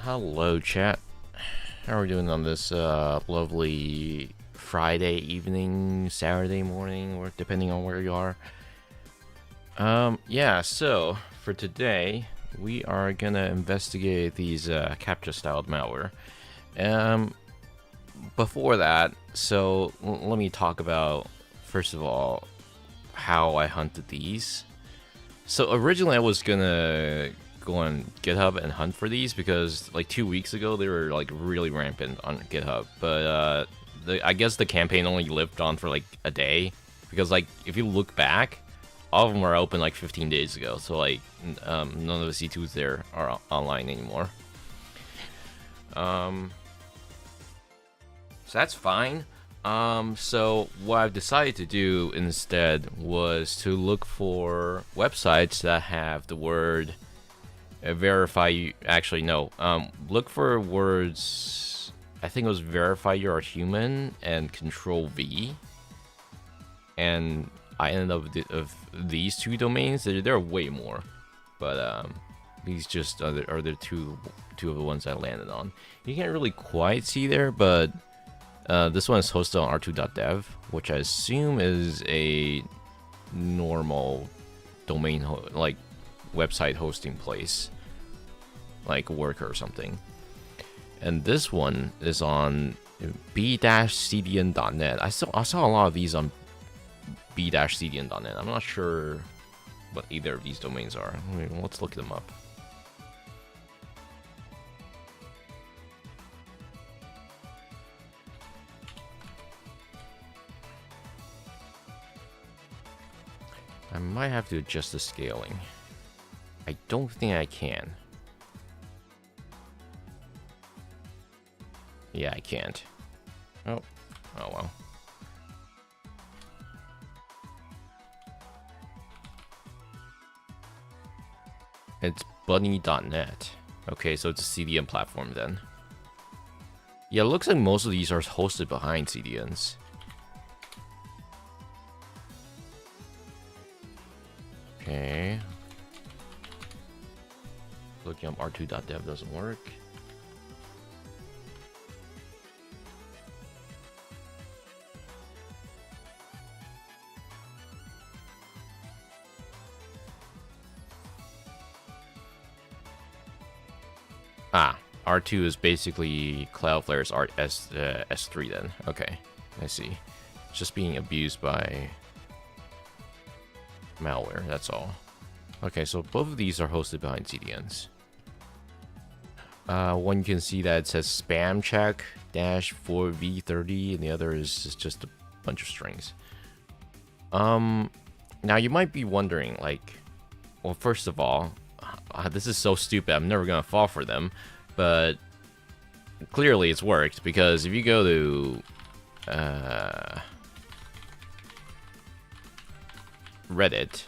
Hello, chat. How are we doing on this lovely Friday evening, Saturday morning, or depending on where you are? Yeah, so for today, we are gonna investigate these captcha styled malware. Before that, so let me talk about, first of all, how I hunted these. So originally I was gonna go on GitHub and hunt for these because like 2 weeks ago they were like really rampant on GitHub, but I guess the campaign only lived on for like a day because like if you look back, all of them were open like 15 days ago, so like none of the C2s there are online anymore. So that's fine. So what I've decided to do instead was to look for websites that have the word verify. Actually, no. Look for words. I think it was verify you're a human and Control V. And I ended up with these two domains. There are way more, but these just are the two of the ones I landed on. You can't really quite see there, but this one is hosted on r2.dev, which I assume is a normal domain like website hosting place, like Worker or something. And this one is on b-cdn.net. I saw a lot of these on b-cdn.net. I'm not sure what either of these domains are. Let's look them up. I might have to adjust the scaling. I don't think I can. Yeah, I can't. Oh well. It's bunny.net. Okay, so it's a CDN platform then. Yeah, it looks like most of these are hosted behind CDNs. Okay. Looking up r2.dev doesn't work. R2 is basically Cloudflare's S3 then. Okay, I see. It's just being abused by malware, that's all. Okay, so both of these are hosted behind CDNs. One you can see that it says spam check -4v30, and the other is just a bunch of strings. Now you might be wondering, like, well, first of all, this is so stupid, I'm never gonna fall for them, but clearly it's worked, because if you go to Reddit,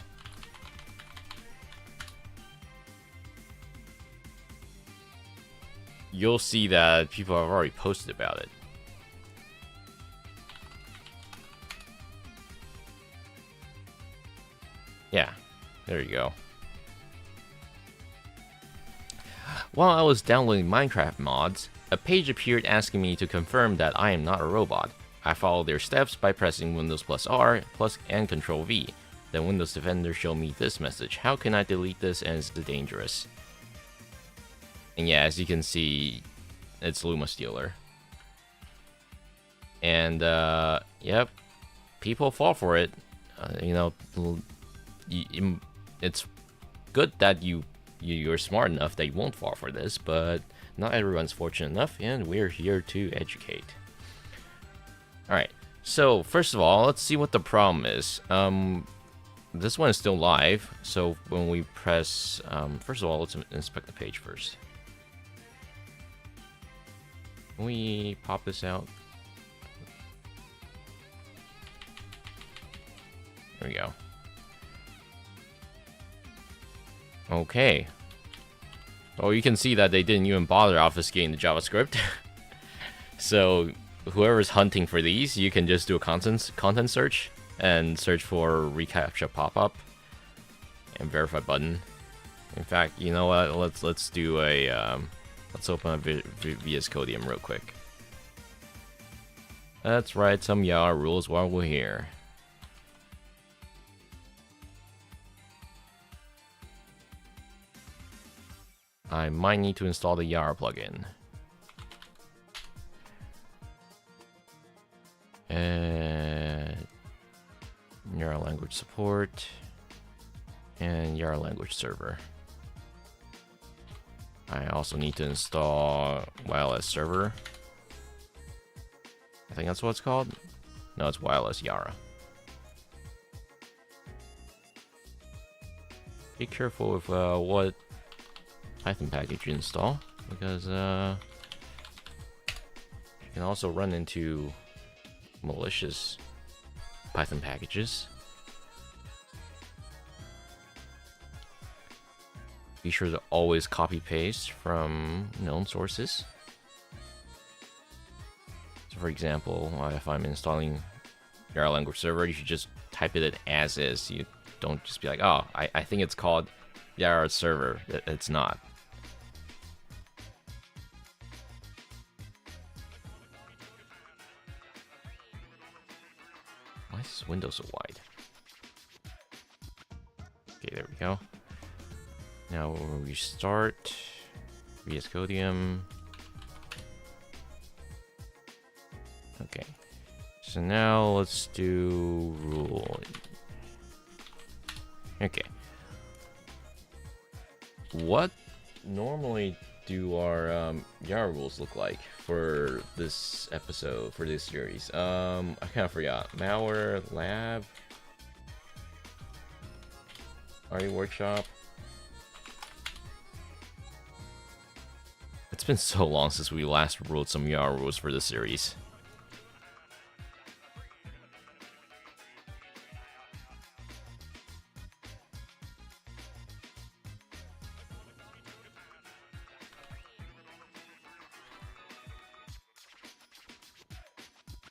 you'll see that people have already posted about it. Yeah, there you go. While I was downloading Minecraft mods, a page appeared asking me to confirm that I am not a robot. I followed their steps by pressing Windows +R and Control V. Then Windows Defender showed me this message: how can I delete this, and is it dangerous? And yeah, as you can see, it's Luma Stealer. And yep, people fall for it. You know, it's good that you're smart enough that you won't fall for this, but not everyone's fortunate enough, and we're here to educate. Alright, so first of all, let's see what the problem is. This one is still live, so when we press, first of all, let's inspect the page first. Can we pop this out? There we go. Okay. Oh, you can see that they didn't even bother obfuscating the JavaScript. So whoever's hunting for these, you can just do a content search and search for reCAPTCHA pop-up and verify button. In fact, you know what? Let's do a Let's open up VS Codium real quick. Let's write some Yara rules while we're here. I might need to install the Yara plugin. Yara language support and Yara language server. I also need to install wireless server. I think that's what it's called. No, it's wireless Yara. Be careful with what Python package you install, because you can also run into malicious Python packages. Be sure to always copy paste from known sources. So for example, if I'm installing Yara language server, you should just type it as is. You don't just be like, oh, I think it's called Yara server. It's not. Why is this window so wide? Okay, there we go. Now we'll restart VS Codium. Okay, so now let's do rule. Okay, what normally do our Yara rules look like for this episode, for this series? I kind of forgot. Malware lab, REWorkshop. It's been so long since we last wrote some Yara rules for this series.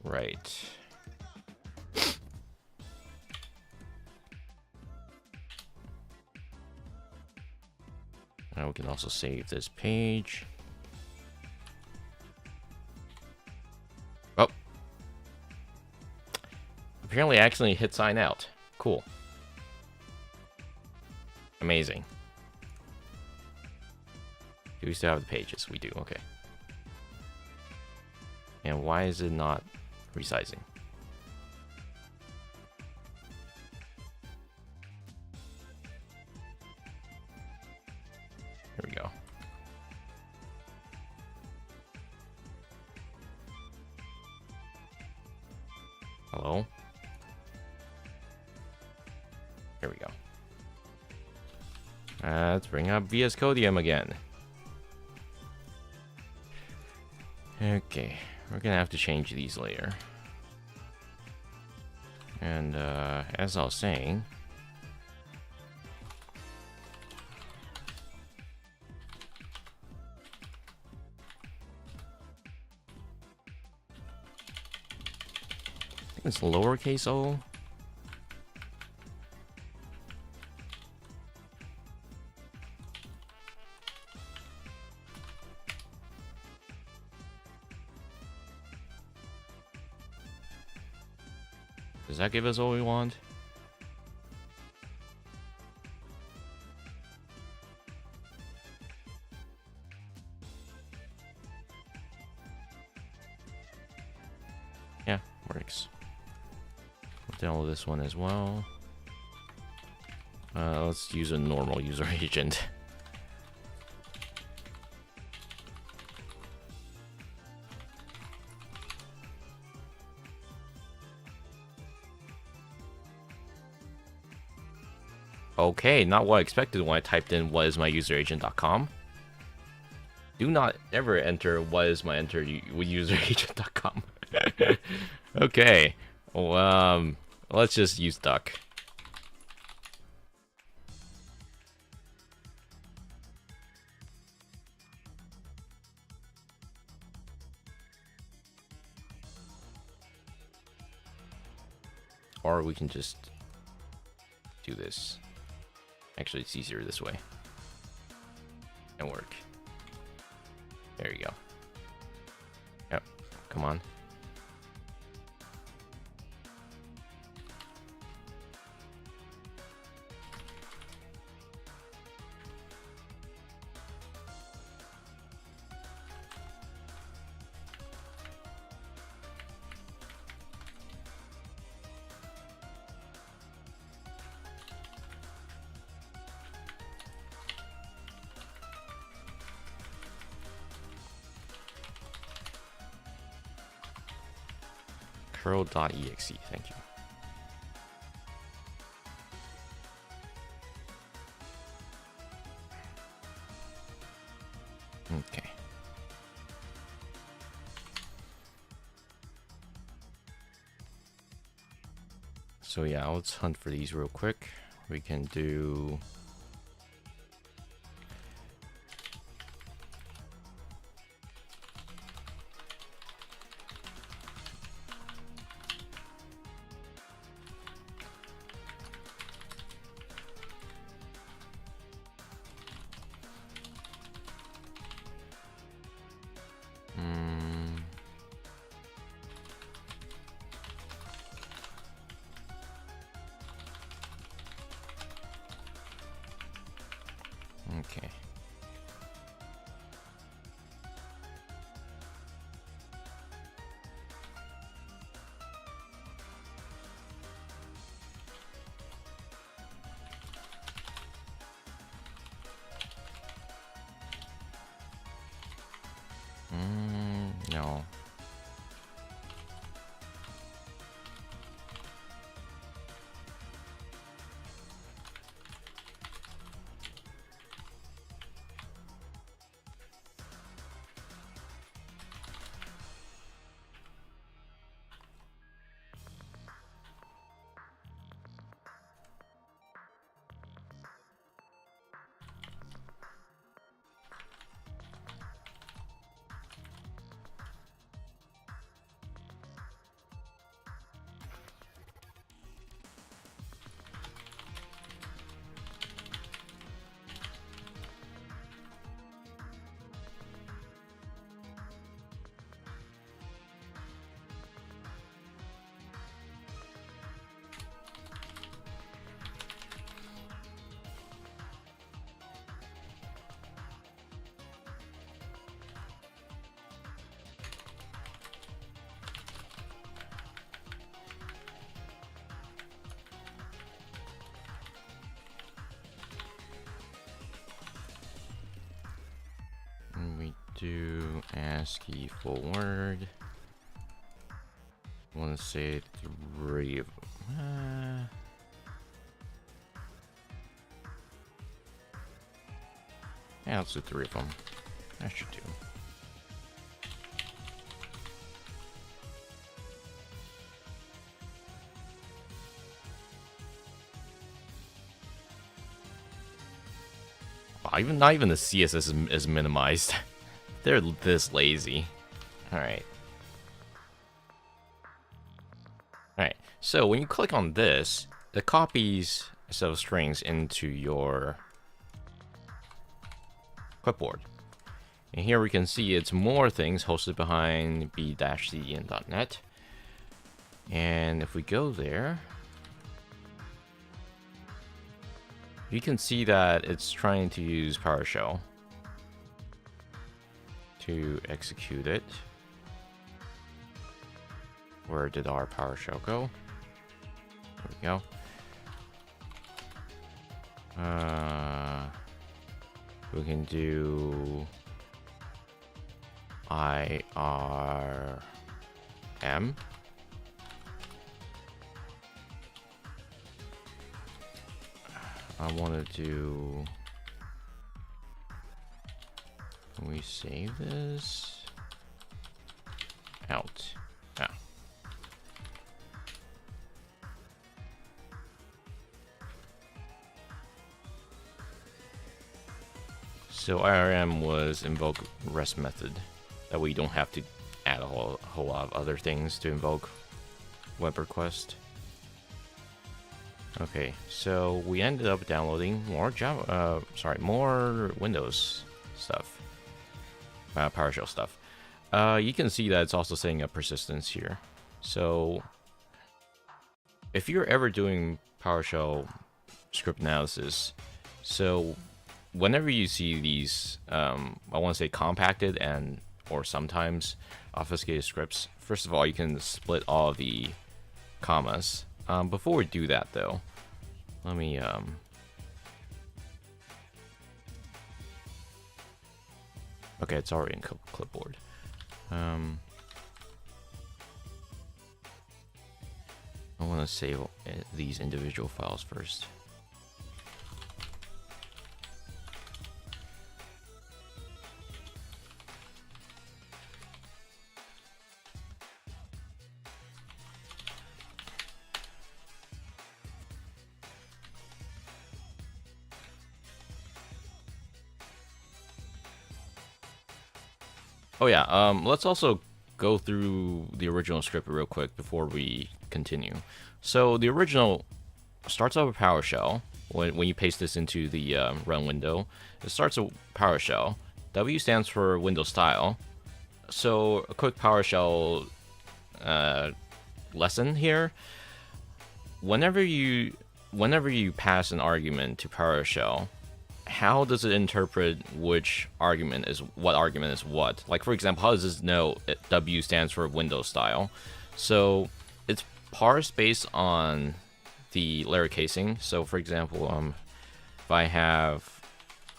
Right. Now we can also save this page. Oh. Apparently I accidentally hit sign out. Cool. Amazing. Do we still have the pages? We do, okay. And why is it not resizing? Here we go. Hello? Here we go. Let's bring up VS Codium again. Okay, we're gonna have to change these later. And as I was saying, I think it's lowercase o. Does that give us what we want? Yeah, works. We'll download this one as well. Let's use a normal user agent. Okay, not what I expected when I typed in whatismyuseragent.com. Do not ever enter whatismyuseragent.com. Okay, well, let's just use duck. Or we can just do this. Actually, it's easier this way. And work. There you go. Yep. Come on. Curl.exe, thank you. Okay. So yeah, let's hunt for these real quick. We can do... Okay. No. We do ASCII forward. I want to say 3 of them. Yeah, let's do 3 of them. That should do. Wow, not even the CSS is minimized. They're this lazy. Alright. Alright, so when you click on this, it copies a set of strings into your clipboard. And here we can see it's more things hosted behind b-cdn.net. And if we go there, you can see that it's trying to use PowerShell to execute it. Where did our PowerShell go? There we go. We can do IRM. I want to do... Can we save this? Out. Ah. So IRM was invoke REST method. That way you don't have to add a whole lot of other things to invoke web request. Okay, so we ended up downloading more more Windows stuff. PowerShell stuff. You can see that it's also setting up persistence here. So if you're ever doing PowerShell script analysis, so whenever you see these, I want to say compacted and or sometimes obfuscated scripts, first of all, you can split all the commas. Before we do that, though, let me okay, it's already in clipboard. I want to save these individual files first. Oh yeah, let's also go through the original script real quick before we continue. So the original starts off with PowerShell. When you paste this into the run window, it starts with PowerShell. W stands for Windows style. So a quick PowerShell lesson here. Whenever you pass an argument to PowerShell, how does it interpret which argument is what? Like, for example, how does this know W stands for Windows style? So it's parsed based on the layer casing. So for example, if I have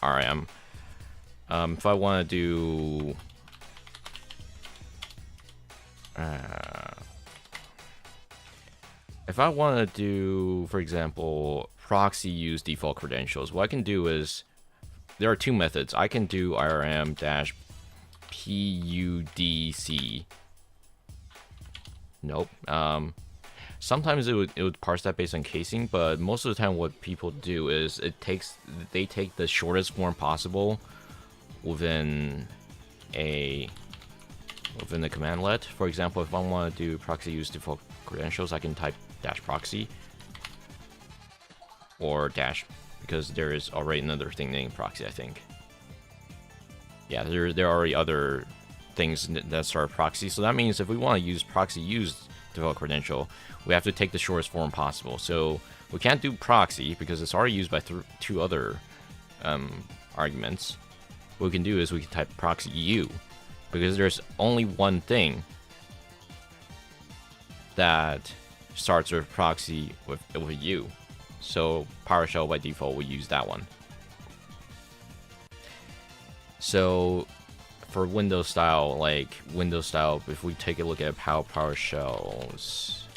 RM, if I want to do for example, proxy use default credentials, what I can do is, there are two methods. I can do irm-pudc. Nope. Sometimes it would parse that based on casing, but most of the time what people do is they take the shortest form possible within the commandlet. For example, if I want to do proxy use default credentials, I can type -proxy or dash, because there is already another thing named proxy, I think. Yeah, there are already other things that start proxy. So that means if we want to use proxy use default credential, we have to take the shortest form possible. So we can't do proxy because it's already used by two other arguments. What we can do is we can type proxy u, because there's only one thing that starts with proxy with u. So PowerShell by default will use that one. So for Windows style, if we take a look at how PowerShell's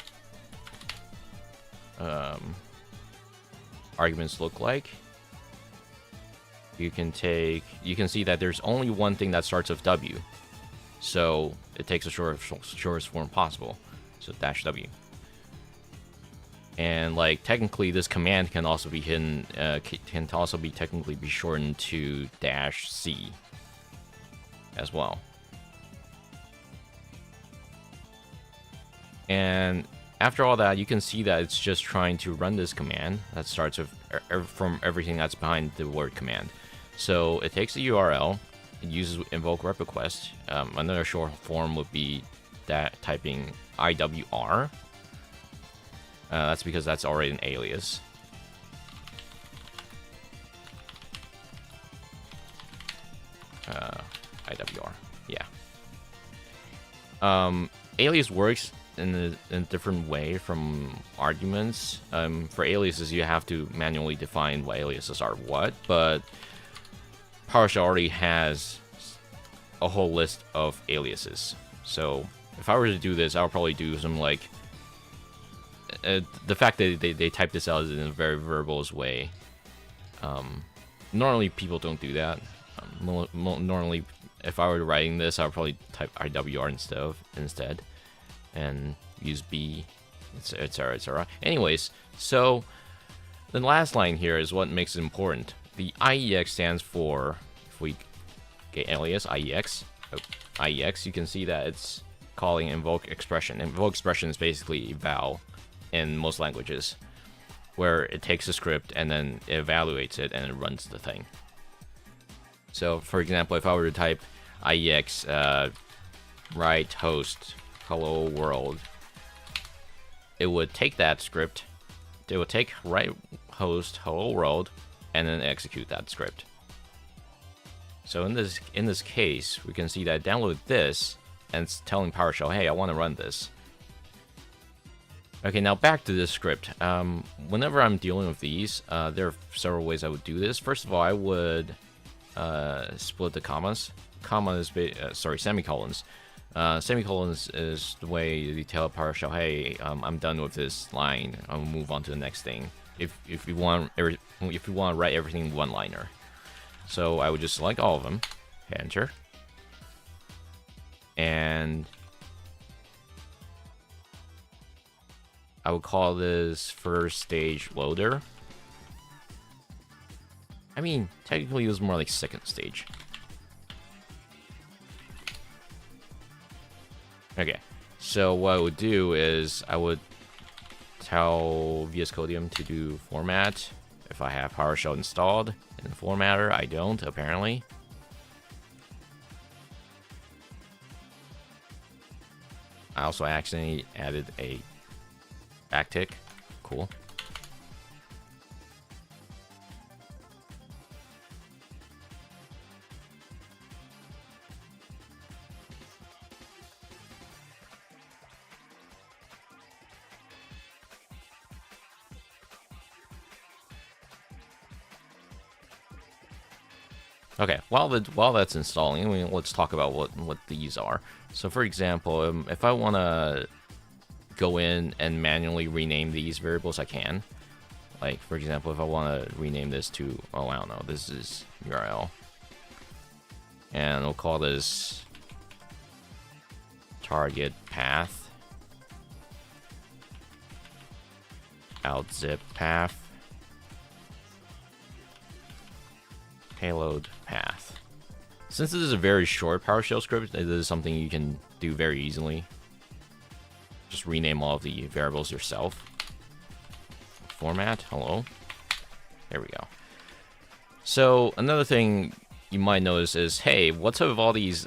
arguments look like, you can see that there's only one thing that starts with W. So it takes the shortest form possible. So -W. And like technically, this command can also be hidden, can also be technically be shortened to -C as well. And after all that, you can see that it's just trying to run this command that starts with from everything that's behind the word command. So it takes the URL, it uses invoke rep request. Another short form would be that typing IWR. That's because that's already an alias. IWR, yeah. Alias works in a different way from arguments. For aliases, you have to manually define what aliases are what, but PowerShell already has a whole list of aliases. So if I were to do this, I would probably do some like the fact that they type this out in a very verbose way. Normally people don't do that. Normally, if I were writing this, I would probably type IWR instead, and use B, etc., etc. Anyways, so the last line here is what makes it important. The IEX stands for, if we get alias IEX, you can see that it's calling invoke expression. Invoke expression is basically eval in most languages, where it takes a script and then it evaluates it and it runs the thing. So, for example, if I were to type IEX write host hello world, it would take that script. It would take write host hello world and then execute that script. So in this case, we can see that I download this and it's telling PowerShell, hey, I want to run this. Okay, now back to this script. Whenever I'm dealing with these, there are several ways I would do this. First of all, I would split the commas. Semicolons. Semicolons is the way you tell PowerShell, hey, I'm done with this line. I'll move on to the next thing. If you want to write everything one-liner. So I would just select all of them, hit enter, and I would call this first stage loader. I mean, technically it was more like second stage. Okay, so what I would do is I would tell VS Codium to do format if I have PowerShell installed. In the formatter, I don't, apparently. I also accidentally added a backtick. Cool. Okay, while that's installing, let's talk about what these are. So, for example, if I want to go in and manually rename these variables, I can. Like, for example, if I want to rename this to, oh, I don't know, this is URL, and we'll call this target path, outzip path, payload path. Since this is a very short PowerShell script, this is something you can do very easily. Just rename all of the variables yourself. Format, hello. There we go. So another thing you might notice is, hey, what's up with all these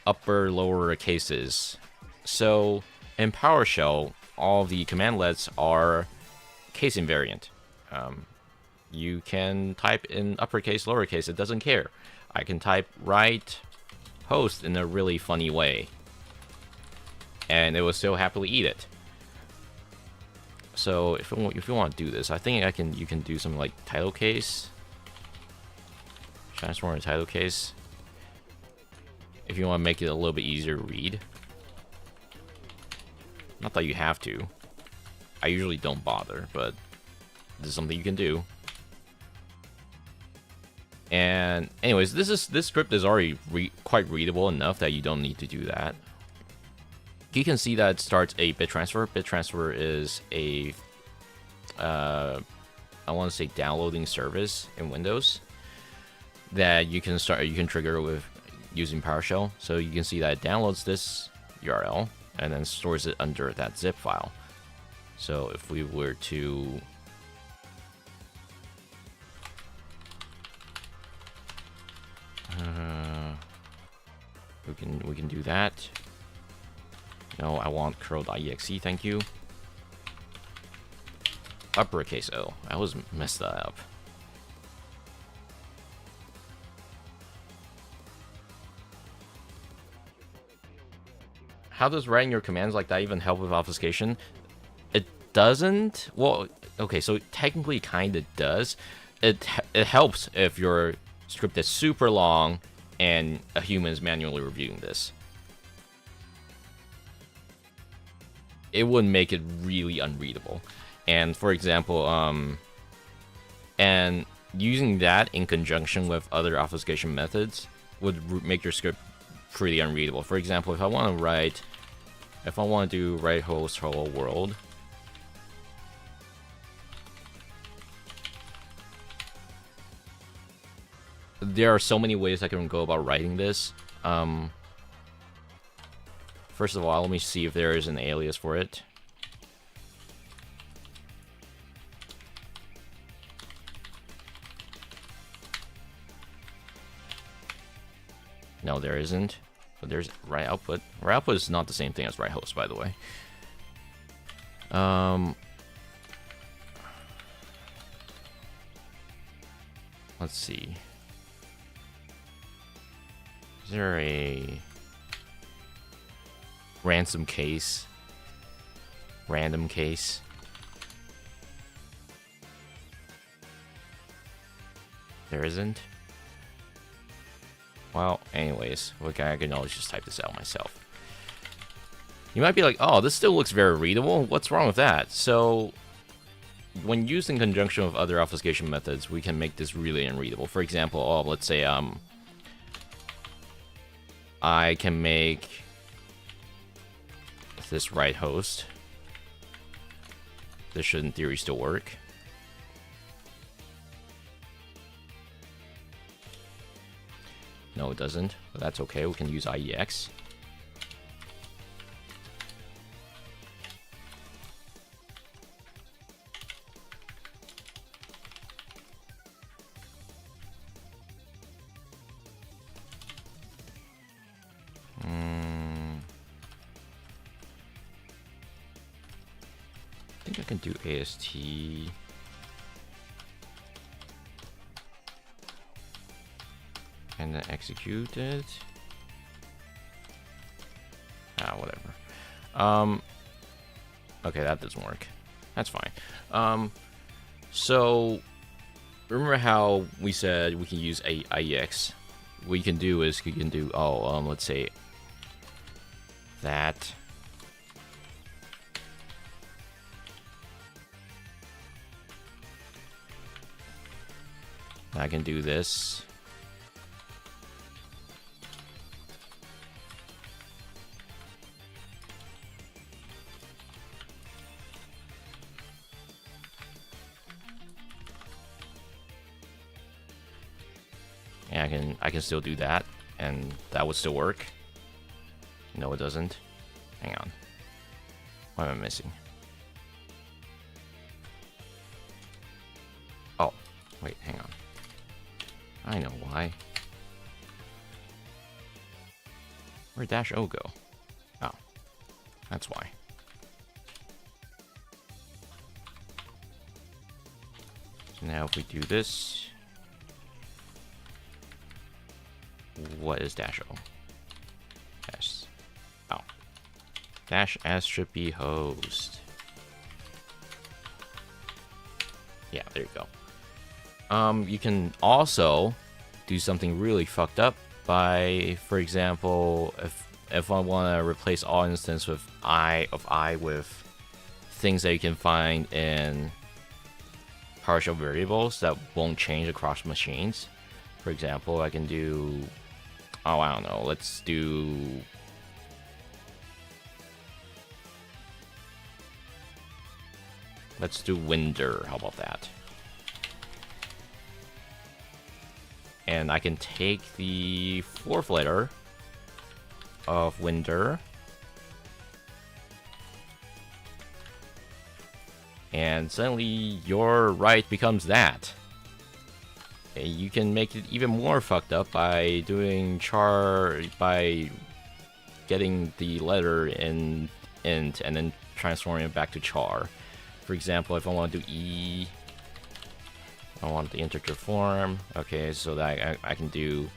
upper, lower cases? So in PowerShell, all the commandlets are case invariant. You can type in uppercase, lowercase, it doesn't care. I can type write host in a really funny way, and it will still happily eat it. So if you want to do this, I think you can do something like title case, transform a title case, if you want to make it a little bit easier to read. Not that you have to. I usually don't bother, but this is something you can do. And anyways, this script is already quite readable enough that you don't need to do that. You can see that it starts a bit transfer. Bit transfer is a I want to say downloading service in Windows that you can trigger with using PowerShell. So you can see that it downloads this URL and then stores it under that zip file. So if we were to we can do that. No, I want curl.exe, thank you. Uppercase O. I always messed that up. How does writing your commands like that even help with obfuscation? It doesn't. Well, okay, so technically kind of does. It helps if your script is super long and a human is manually reviewing this. It would make it really unreadable. And for example, and using that in conjunction with other obfuscation methods would make your script pretty unreadable. For example, if I want to do write host hello world, there are so many ways I can go about writing this. First of all, let me see if there is an alias for it. No, there isn't. But there's write output. Write output is not the same thing as write host, by the way. Let's see. Is there a ransom case? Random case? There isn't? Well, anyways, okay, I can always just type this out myself. You might be like, oh, this still looks very readable. What's wrong with that? So, when used in conjunction with other obfuscation methods, we can make this really unreadable. For example, oh, let's say, I can make this write host. This should, in theory, still work. No, it doesn't. But that's okay. We can use IEX. I think I can do AST. And then execute it. Whatever. Okay, that doesn't work. That's fine. So remember how we said we can use IEX? What you can do is you can do let's say that. I can do this. And I can still do that, and that would still work. No, it doesn't. Hang on. What am I missing? Oh, wait, hang on. I know why. Where'd -O go? Oh, that's why. So now if we do this, what is -O? S. Oh. -S should be host. Yeah, there you go. You can also do something really fucked up by, for example, if I want to replace all instance with I with things that you can find in partial variables that won't change across machines. For example, I can do, I don't know, let's do Winder. How about that? And I can take the fourth letter of Winder and suddenly your right becomes that. And you can make it even more fucked up by doing by getting the letter in int and then transforming it back to char. For example, if I want to do E, I want the integer form. Okay, so that I can do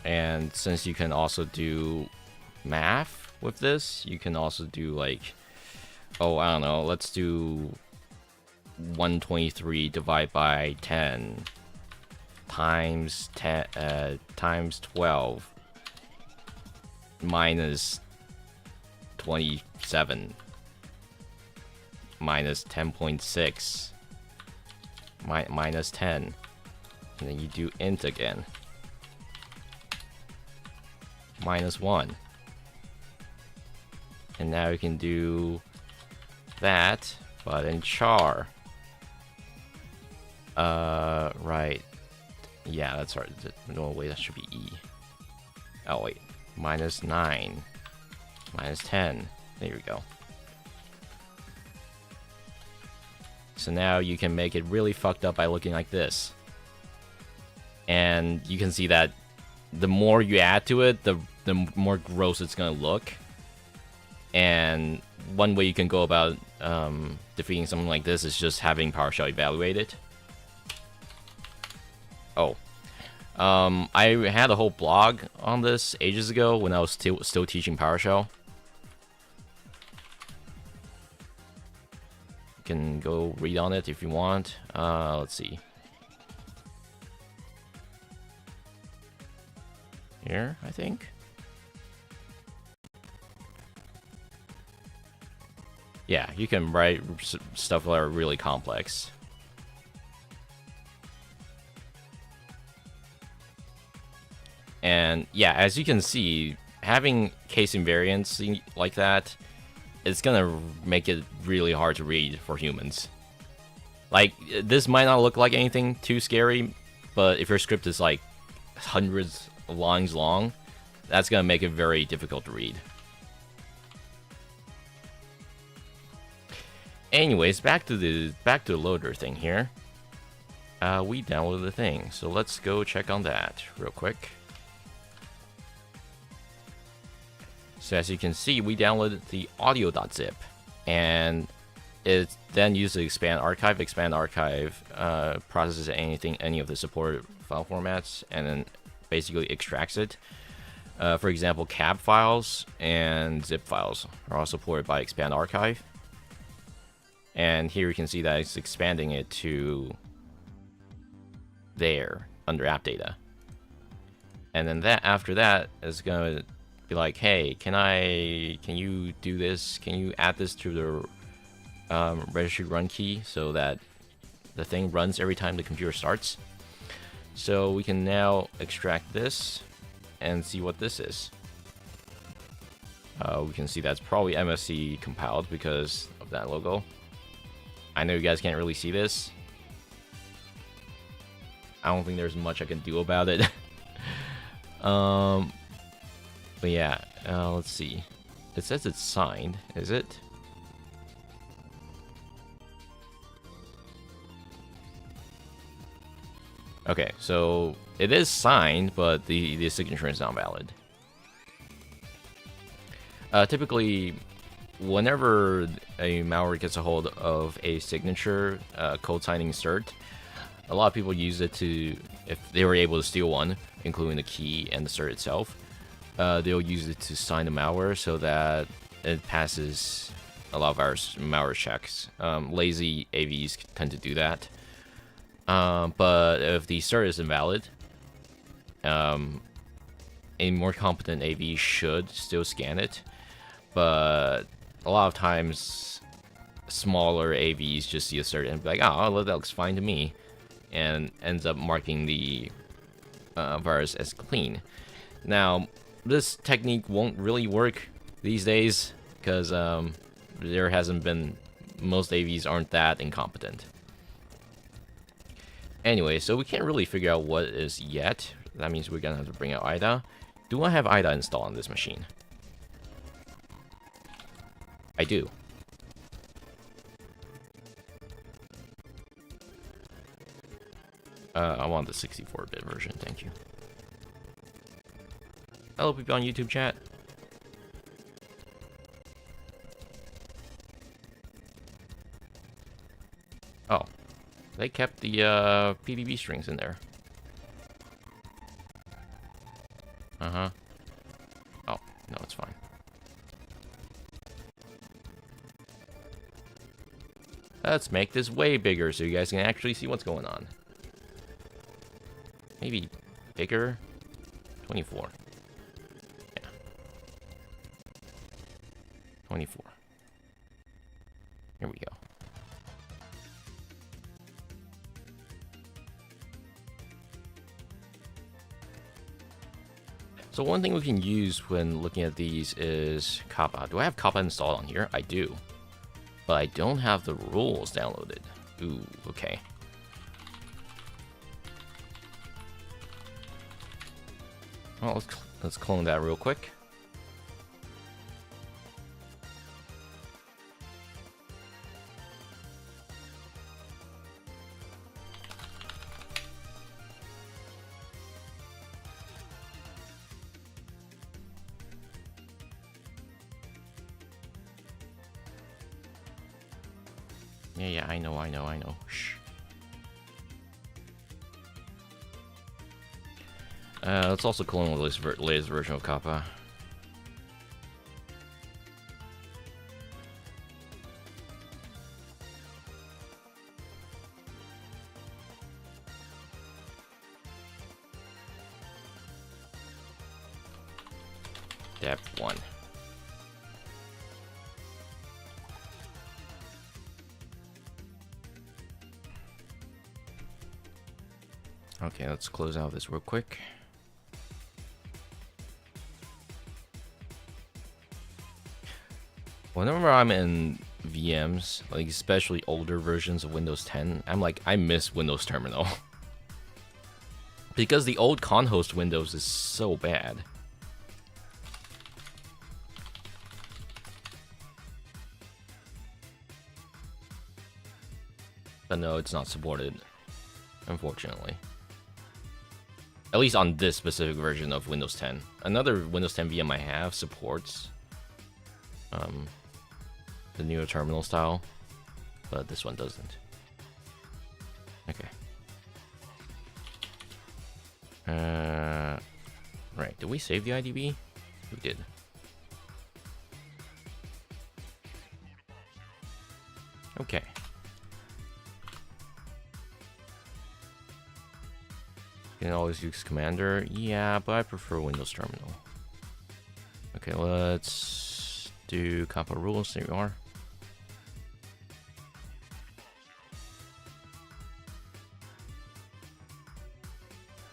and since you can also do math with this, you can also do like, oh, I don't know, let's do 123 divided by 10 times 10 times 12 minus 27 minus 10.6 minus 10, and then you do int again, minus 1, and now you can do that but in char. Right, yeah, that's right. No, wait, that should be E. Oh wait, minus 9 minus 10, there we go. So now you can make it really fucked up by looking like this. And you can see that the more you add to it, the more gross it's gonna look. And one way you can go about defeating something like this is just having PowerShell evaluate it. Oh. I had a whole blog on this ages ago when I was still teaching PowerShell. You can go read on it if you want. Let's see. Here, I think. Yeah, you can write stuff that are really complex. And yeah, as you can see, having case invariance like that, it's gonna make it really hard to read for humans. Like, this might not look like anything too scary, but if your script is like hundreds of lines long, that's gonna make it very difficult to read. Anyways, back to the loader thing here. We downloaded the thing, so let's go check on that real quick. So as you can see, we downloaded the audio.zip, and it then uses the expand archive. Processes any of the supported file formats, and then basically extracts it. For example, cab files and zip files are all supported by expand archive. And here you can see that it's expanding it to there under app data. And then after that is going to be like, hey, can you do this? Can you add this to the registry run key so that the thing runs every time the computer starts? So we can now extract this and see what this is. We can see that's probably MSC compiled because of that logo. I know you guys can't really see this. I don't think there's much I can do about it. But yeah, let's see. It says it's signed, is it? Okay, so it is signed, but the signature is not valid. Typically, whenever a malware gets a hold of a signature code signing cert, a lot of people use it to, if they were able to steal one, including the key and the cert itself, they'll use it to sign the malware so that it passes a lot of our malware checks. Lazy AVs tend to do that. But if the cert is invalid, a more competent AV should still scan it. But a lot of times, smaller AVs just see a cert and be like, oh, that looks fine to me, and ends up marking the virus as clean. Now, this technique won't really work these days because there hasn't been, most AVs aren't that incompetent. Anyway, so we can't really figure out what it is yet. That means we're gonna have to bring out IDA. Do I have IDA installed on this machine? I do. I want the 64-bit version, thank you. Hello, people on YouTube chat. Oh, they kept the PDB strings in there. Uh-huh. Oh, no, it's fine. Let's make this way bigger so you guys can actually see what's going on. Maybe bigger? 24. Yeah. 24. Here we go. So one thing we can use when looking at these is captcha. Do I have captcha installed on here? I do. But I don't have the rules downloaded. Ooh, okay. Well, let's clone that real quick. Yeah, I know. Shh. Let's also clone the latest version of kappa. Depth 1. Okay, let's close out this real quick. Whenever I'm in VMs, like especially older versions of Windows 10, I'm like, I miss Windows Terminal. Because the old con host Windows is so bad. But no, it's not supported, unfortunately. At least on this specific version of Windows 10. Another Windows 10 VM I have supports the newer terminal style, but this one doesn't. Okay. Right, did we save the IDB? We did. Okay. You can always use Commander. Yeah, but I prefer Windows Terminal. Okay, let's do kappa rules. There we are.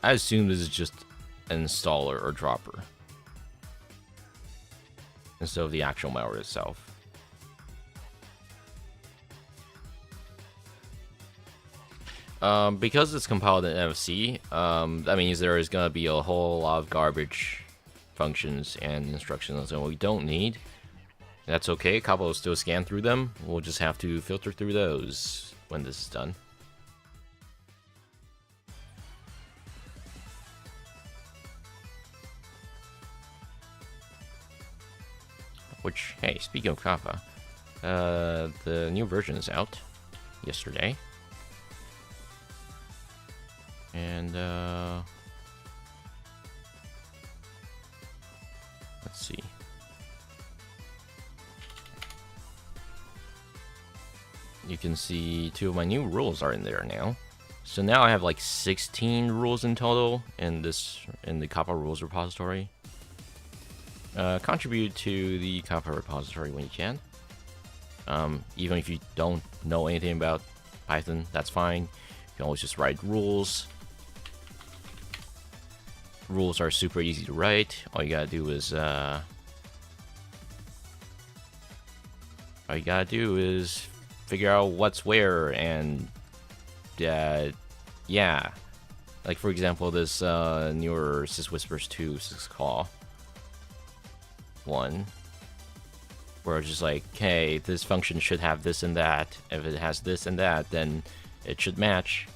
I assume this is just an installer or dropper instead of the actual malware itself. Because it's compiled in NFC, that means there is gonna be a whole lot of garbage functions and instructions that we don't need. That's okay, kappa will still scan through them. We'll just have to filter through those when this is done. Which, hey, speaking of kappa, the new version is out yesterday. And, let's see. You can see 2 of my new rules are in there now. So now I have like 16 rules in total in the kappa rules repository. Contribute to the kappa repository when you can. Even if you don't know anything about Python, that's fine. You can always just write rules. Rules are super easy to write. All you gotta do is figure out what's where, and yeah. Like for example, this newer syswhispers 2 syscall 1, where it's just like, hey, this function should have this and that. If it has this and that, then it should match.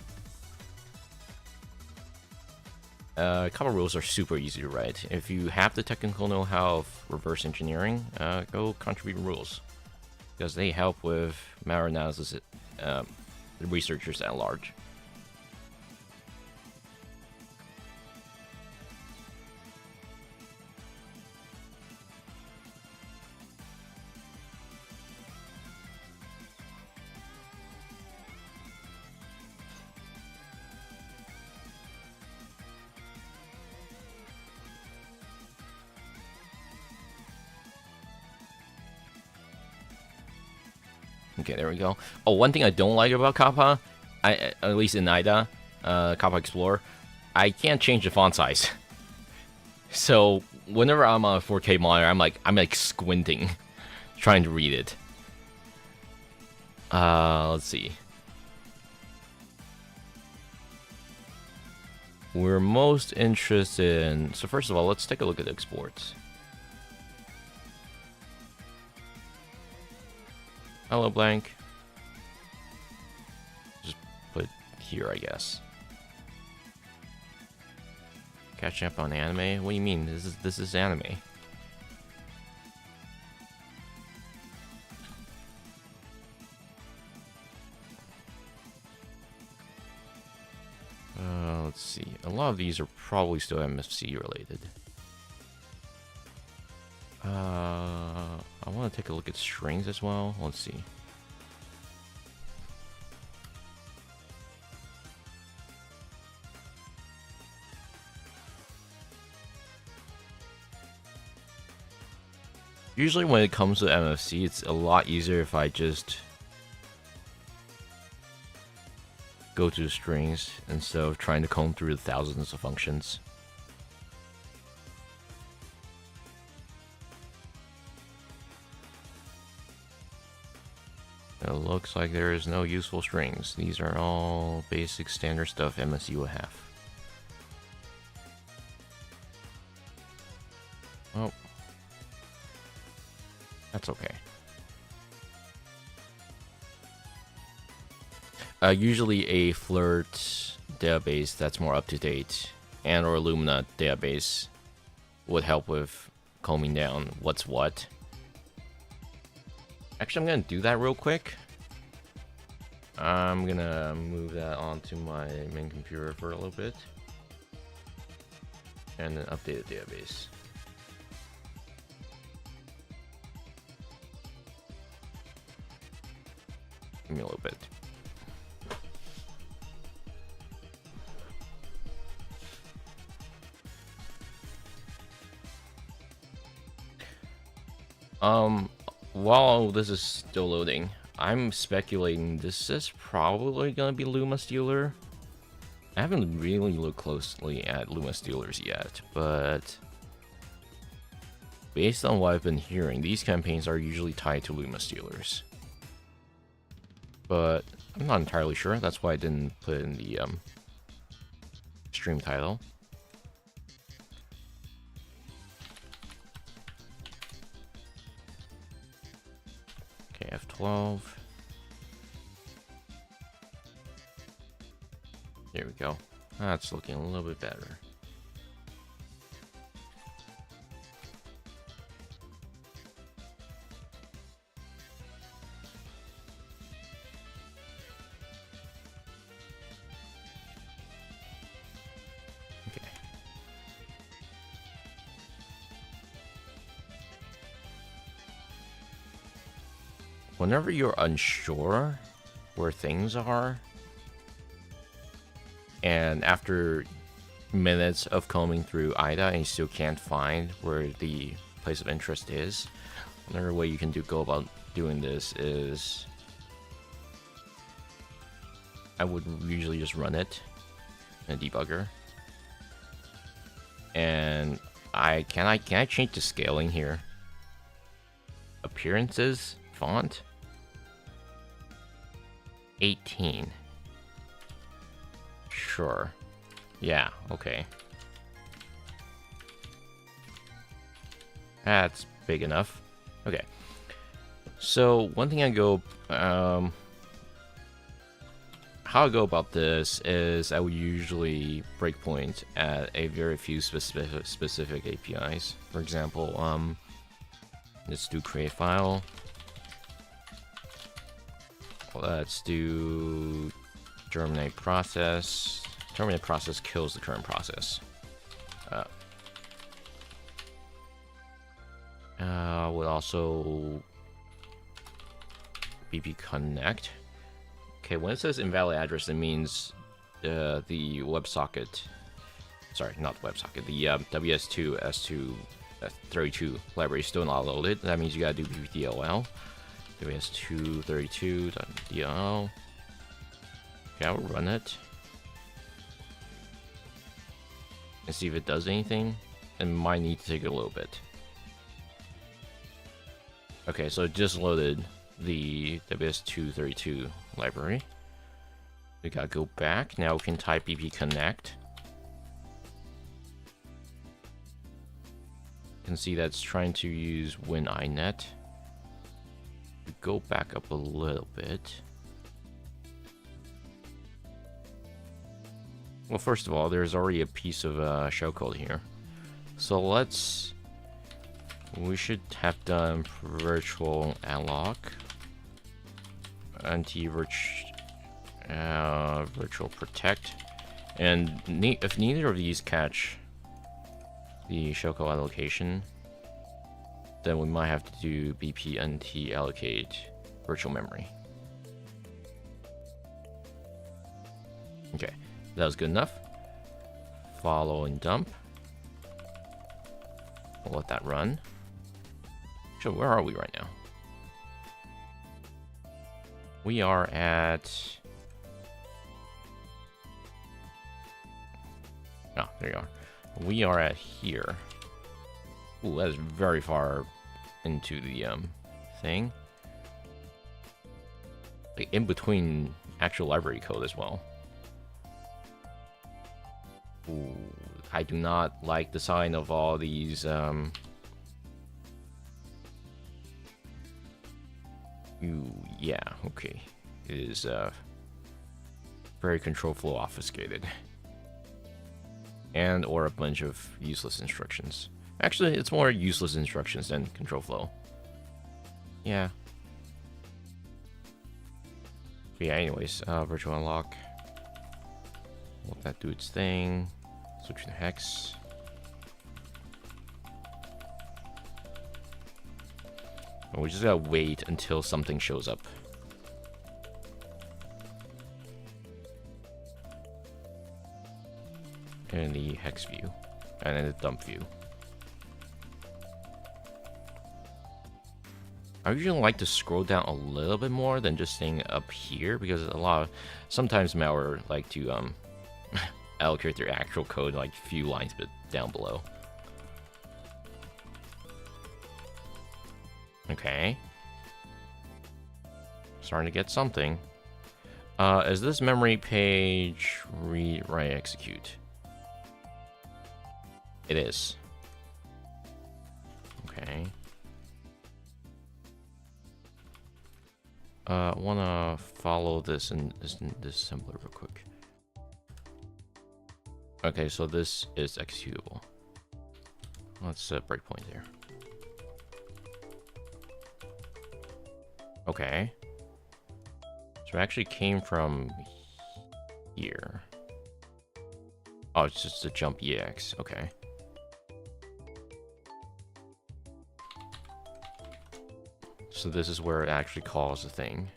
Kappa rules are super easy to write. If you have the technical know-how of reverse engineering, go contribute rules, because they help with malware analysis, the researchers at large. Okay, there we go. Oh, one thing I don't like about kappa, at least in IDA, Kappa Explorer, I can't change the font size. So whenever I'm on a 4K monitor, I'm like squinting, trying to read it. Let's see. We're most interested in. So first of all, let's take a look at exports. Hello, blank. Just put here, I guess. Catching up on anime? What do you mean? This is anime. of these are probably still MFC related. I want to take a look at strings as well. Let's see. Usually when it comes to MFC, it's a lot easier if I just go to the strings instead of trying to comb through the thousands of functions. It looks like there is no useful strings. These are all basic standard stuff MSC will have. Oh. That's okay. Usually a Flirt database that's more up-to-date and or Illumina database would help with combing down what's what. Actually, I'm gonna do that real quick. I'm gonna move that onto my main computer for a little bit. And then update the database. Give me a little bit. While this is still loading, I'm speculating this is probably gonna be Luma Stealer. I haven't really looked closely at Luma Stealers yet, but based on what I've been hearing, these campaigns are usually tied to Luma Stealers. But I'm not entirely sure. That's why I didn't put it in the stream title. Okay, F12. There we go. That's looking a little bit better. Whenever you're unsure where things are, and after minutes of combing through IDA and you still can't find where the place of interest is, another way you can go about doing this is I would usually just run it in a debugger. And can I change the scaling here? Appearances, font, 18. Sure. Yeah, okay. That's big enough. Okay. So one thing how I go about this is I would usually breakpoint at a very few specific APIs. For example, let's do create file. Let's do terminate process. Terminate process kills the current process. Would also BP connect. Okay, when it says invalid address, it means the WebSocket. Sorry, not the WebSocket. The WS2 S232 library is still not loaded. That means you gotta do BPDLL. WS232.dll. Okay, I'll run it and see if it does anything. It might need to take a little bit. Okay, so it just loaded the WS232 library. We gotta go back. Now we can type bp connect. You can see that's trying to use WinINet. Go back up a little bit. Well, first of all, there's already a piece of shellcode here. So we should have done virtual alloc virtual protect And if neither of these catch the shellcode allocation, then we might have to do bpnt allocate virtual memory. Okay, that was good enough. Follow and dump. We'll let that run. So where are we right now? We are at... Oh, there you are. We are at here. Ooh, that is very far into the thing. Like in between actual library code as well. Ooh, I do not like the sign of all these Ooh, yeah, okay. It is very control flow obfuscated. And or a bunch of useless instructions. Actually, it's more useless instructions than control flow. Yeah. But yeah, anyways, virtual unlock. Let that do its thing. Switch to hex. And we just gotta wait until something shows up. In the hex view, and in the dump view. I usually like to scroll down a little bit more than just staying up here, because sometimes malware like to allocate their actual code like a few lines but down below. Okay. Starting to get something. Is this memory page read, write, execute? It is. Okay. I wanna follow this in this assembler real quick. Okay, so this is executable. Let's breakpoint there. Okay. So it actually came from here. Oh, it's just a jump EX. Okay. So this is where it actually calls the thing.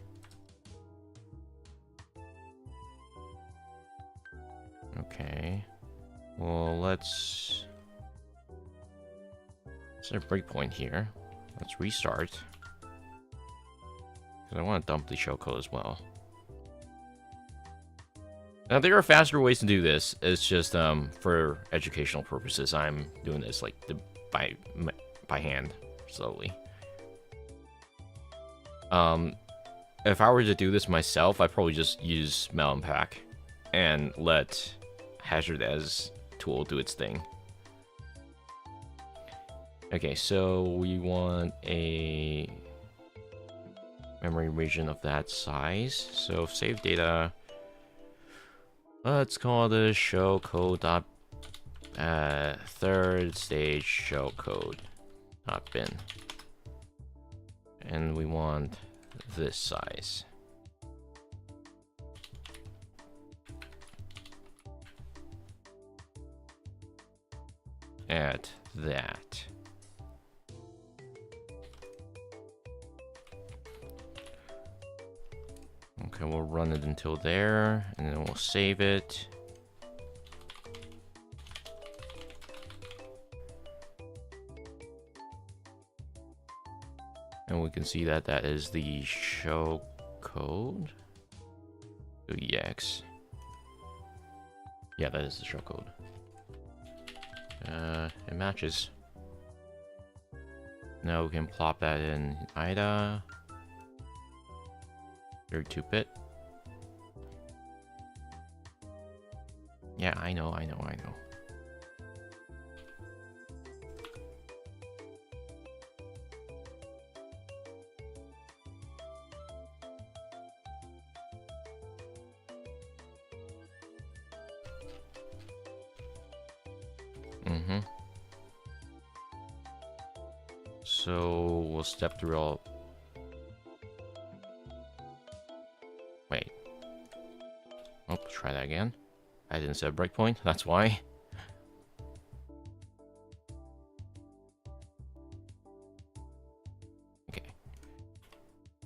Okay. Well, let's set a breakpoint here. Let's restart. Because I want to dump the shellcode as well. Now, there are faster ways to do this. It's just for educational purposes, I'm doing this like by hand, slowly. If I were to do this myself, I'd probably just use Melonpack and let Hazard as tool do its thing. Okay, so we want a memory region of that size. So save data. Let's call this shellcode dot third stage shellcode dot bin. And we want this size. At that. Okay, we'll run it until there, and then we'll save it. And we can see that that is the show code. EX. Yeah, that is the show code. It matches. Now we can plop that in IDA. 32-bit. Yeah, I know. So we'll step through all. Wait. Oh, try that again. I didn't set a breakpoint, that's why. Okay.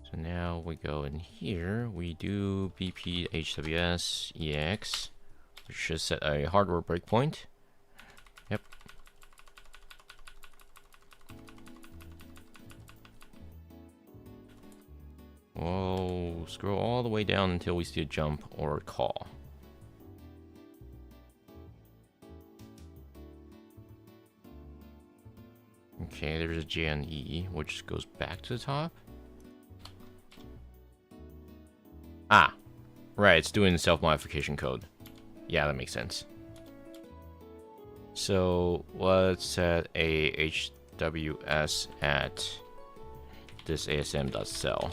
So now we go in here, we do BP HWS EX, which should set a hardware breakpoint. Yep. We'll scroll all the way down until we see a jump or a call. Okay, there's a JNE, which goes back to the top. Ah, right, it's doing the self-modification code. Yeah, that makes sense. So let's set a HWS at this ASM.cell.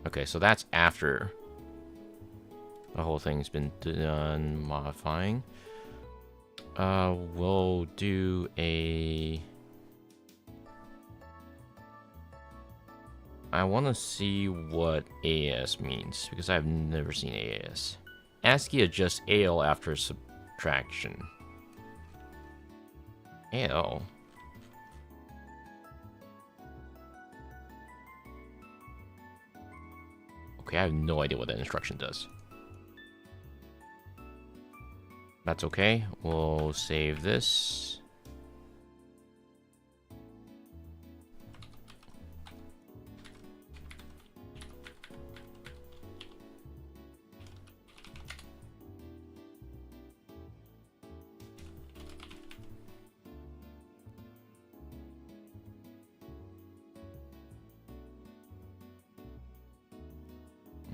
Okay, so that's after the whole thing's been done modifying. We'll do a... I want to see what AS means, because I've never seen AS. ASCII adjusts AL after subtraction. AL? Okay, I have no idea what that instruction does. That's okay. We'll save this.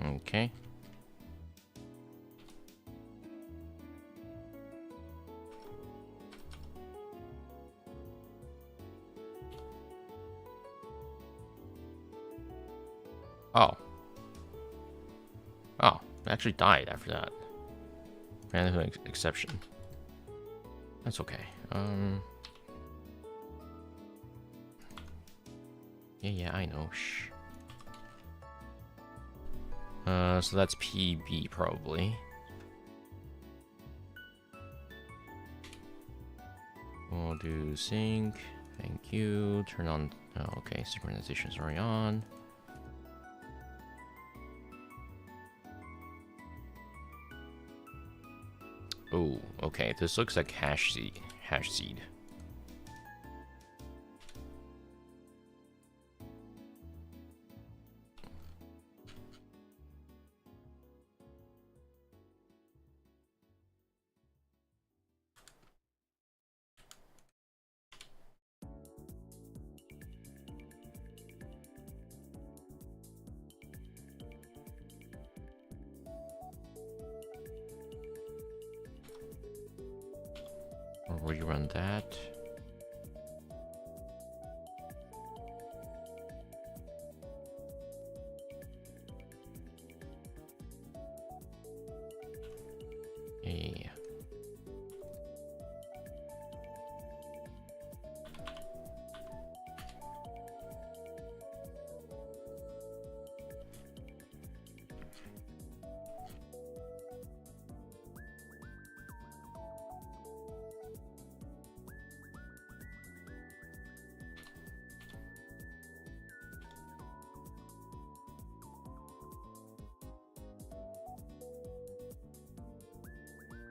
Okay. Oh. Oh, it actually died after that. Random exception. That's okay. Yeah, I know. Shh. So that's PB probably. We'll do sync. Thank you. Turn on. Oh, okay, synchronization is already on. Oh, okay. This looks like hash seed. Hash seed. Or rerun that. Yeah.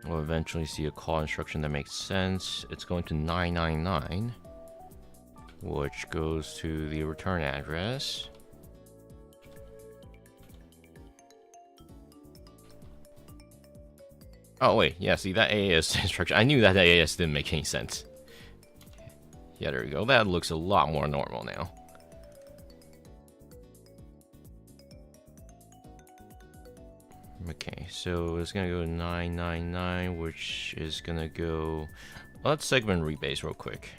We'll eventually see a call instruction that makes sense. It's going to 999, which goes to the return address. Oh wait, yeah, see that AAS instruction. I knew that AAS didn't make any sense. Yeah, there we go. That looks a lot more normal now. Okay, so it's gonna go 999, which is gonna go... Well, let's segment rebase real quick.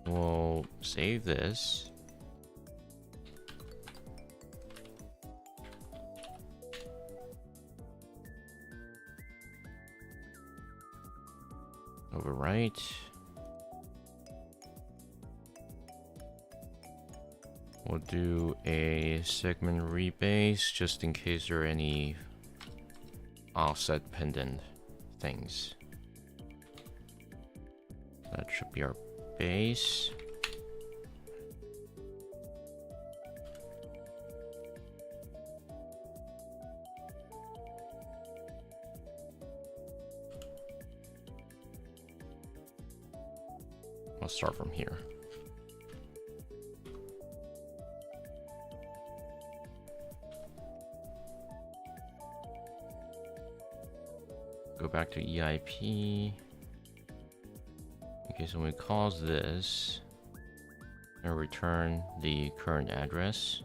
We'll save this. Overwrite. We'll do a segment rebase just in case there are any offset pendant things. That should be our base. I'll start from here. Go back to EIP. Okay, so when we call this, and return the current address.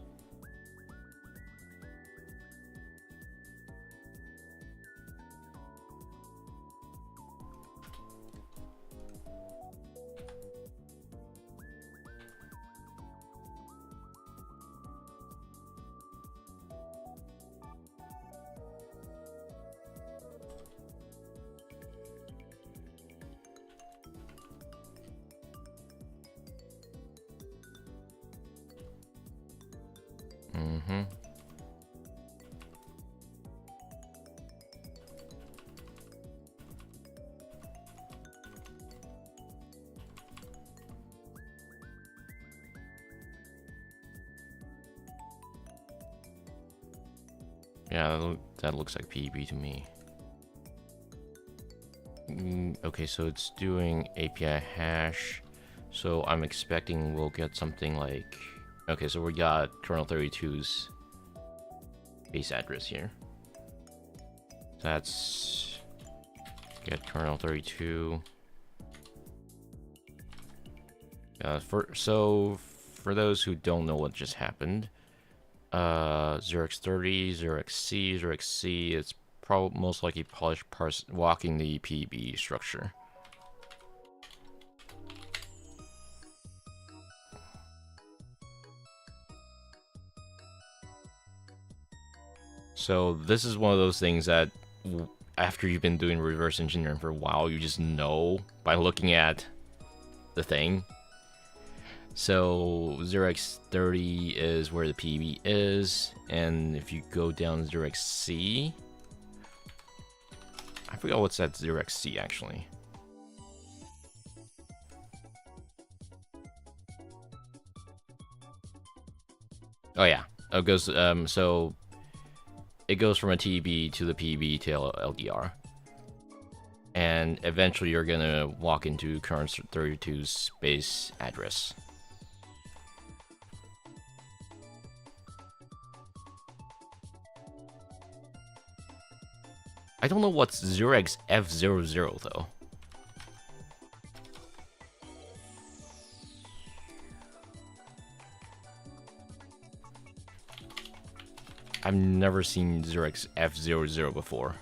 Yeah, that looks like PEB to me. Okay, so it's doing API hash. So I'm expecting we'll get something like... Okay, so we got kernel 32's base address here. That's... Get kernel 32. So, for those who don't know what just happened, 0x30, 0xC, 0xC, it's probably most likely walking the PEB structure. So this is one of those things that after you've been doing reverse engineering for a while, you just know by looking at the thing. So 0x30 is where the PEB is, and if you go down 0xC, I forgot what's that 0xC actually. Oh yeah, it goes so it goes from a TB to the PEB to LDR. And eventually you're gonna walk into current 32's base address. I don't know what's 0xF00 though. I've never seen 0xF00 before.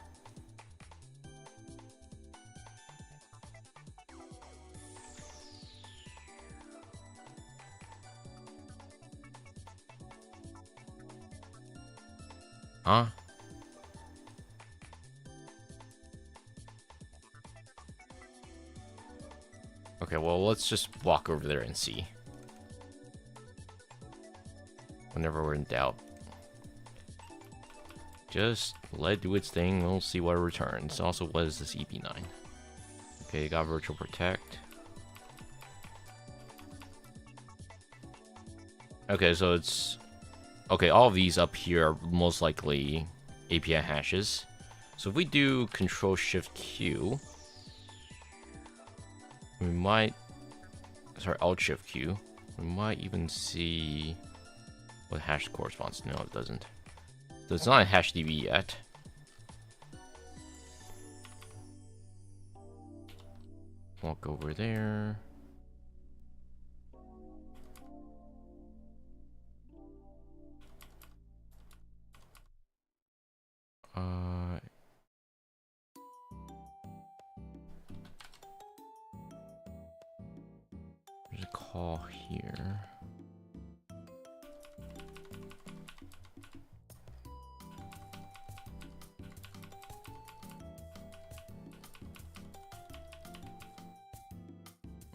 Huh? Okay, well, let's just walk over there and see. Whenever we're in doubt. Just let it do its thing, we'll see what it returns. Also, what is this EP9? Okay, got virtual protect. Okay, so it's... Okay, all of these up here are most likely API hashes. So if we do Control-Shift-Q, we might... Sorry, Alt-Shift-Q. We might even see what hash corresponds to. No, it doesn't. So it's not a hash DB yet. Walk over there. There's a call here.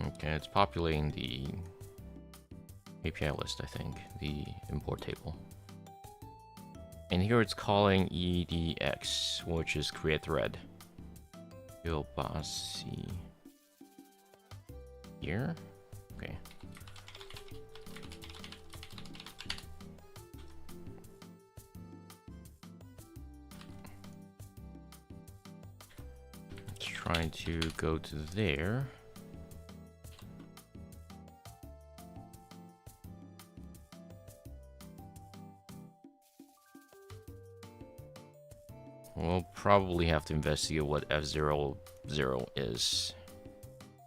Okay, it's populating the API list, I think, the import table. And here it's calling edx, which is create thread. Ilbasi here. Okay. It's trying to go to there. We'll probably have to investigate what F00 is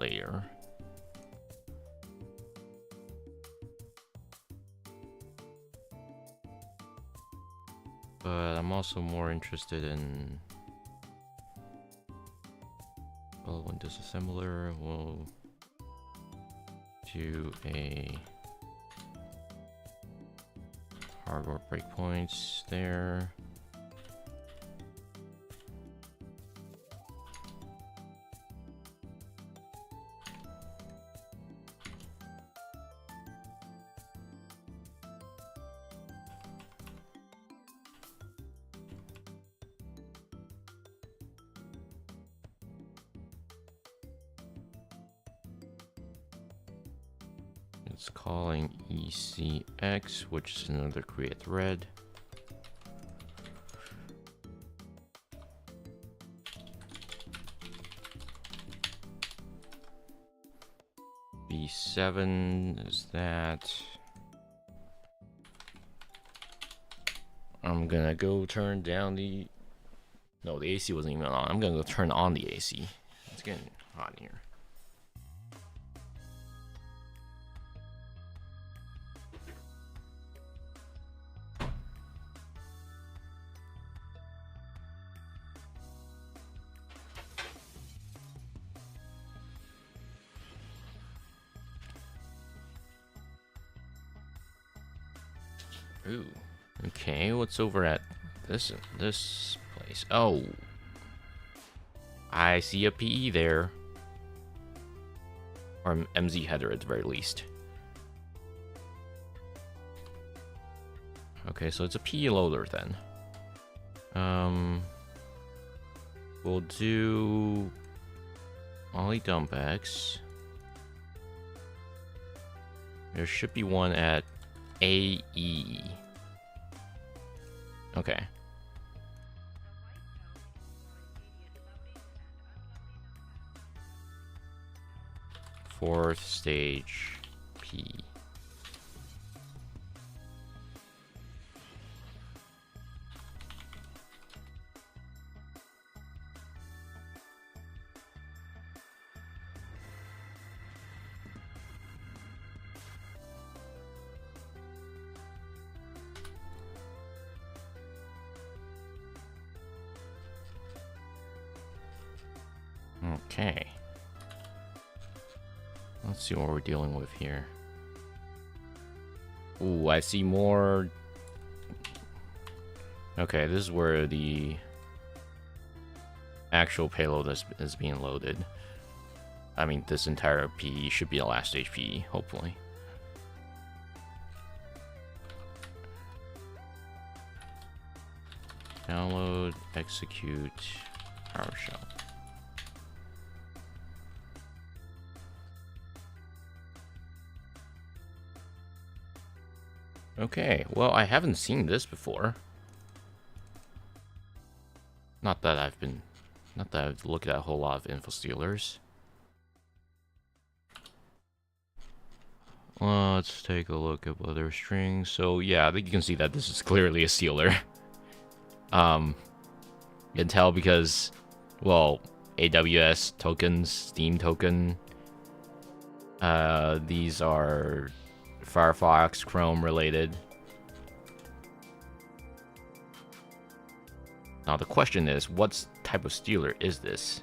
later. But I'm also more interested in... Well, when disassembler, we'll do a hardware breakpoints there. It's calling ECX, which is another create thread. B7 is that. I'm gonna go turn down the... No, the AC wasn't even on. I'm gonna go turn on the AC. It's getting hot in here. Ooh, okay, what's over at this place? Oh, I see a PE there, or MZ header at the very least. Okay, so it's a PE loader then. We'll do Ollie dump X. There should be one at AE. Okay. Fourth stage P. Okay. Let's see what we're dealing with here. Ooh, I see more. Okay, this is where the actual payload is being loaded. I mean, this entire PE should be a last stage PE, hopefully. Download, execute, PowerShell. Okay, well, I haven't seen this before. Not that I've looked at a whole lot of info stealers. Let's take a look at other strings. So yeah, I think you can see that this is clearly a stealer. You can tell because, well, AWS tokens, Steam token. These are Firefox, Chrome related. Now the question is, what type of stealer is this?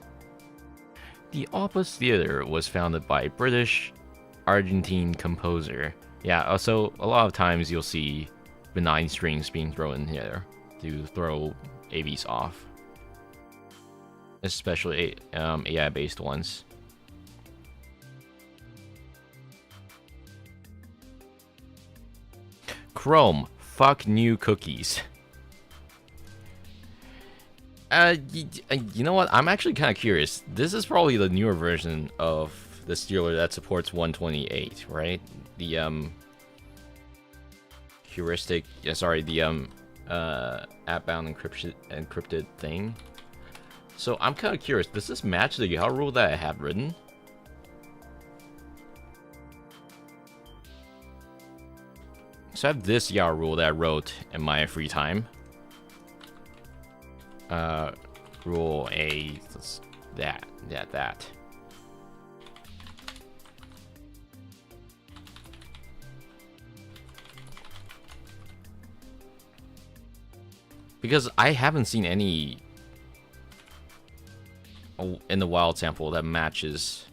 The Opus Theater was founded by a British Argentine composer. Yeah, so a lot of times you'll see benign strings being thrown in here to throw AVs off. Especially AI-based ones. Chrome, fuck new cookies. You know what? I'm actually kind of curious. This is probably the newer version of the Stealc that supports 128, right? The heuristic, yeah, sorry, the app-bound encrypted thing. So I'm kind of curious. Does this match the YAR rule that I had written? So I have this YAR rule that I wrote in my free time. Rule A, that. Because I haven't seen any in the wild sample that matches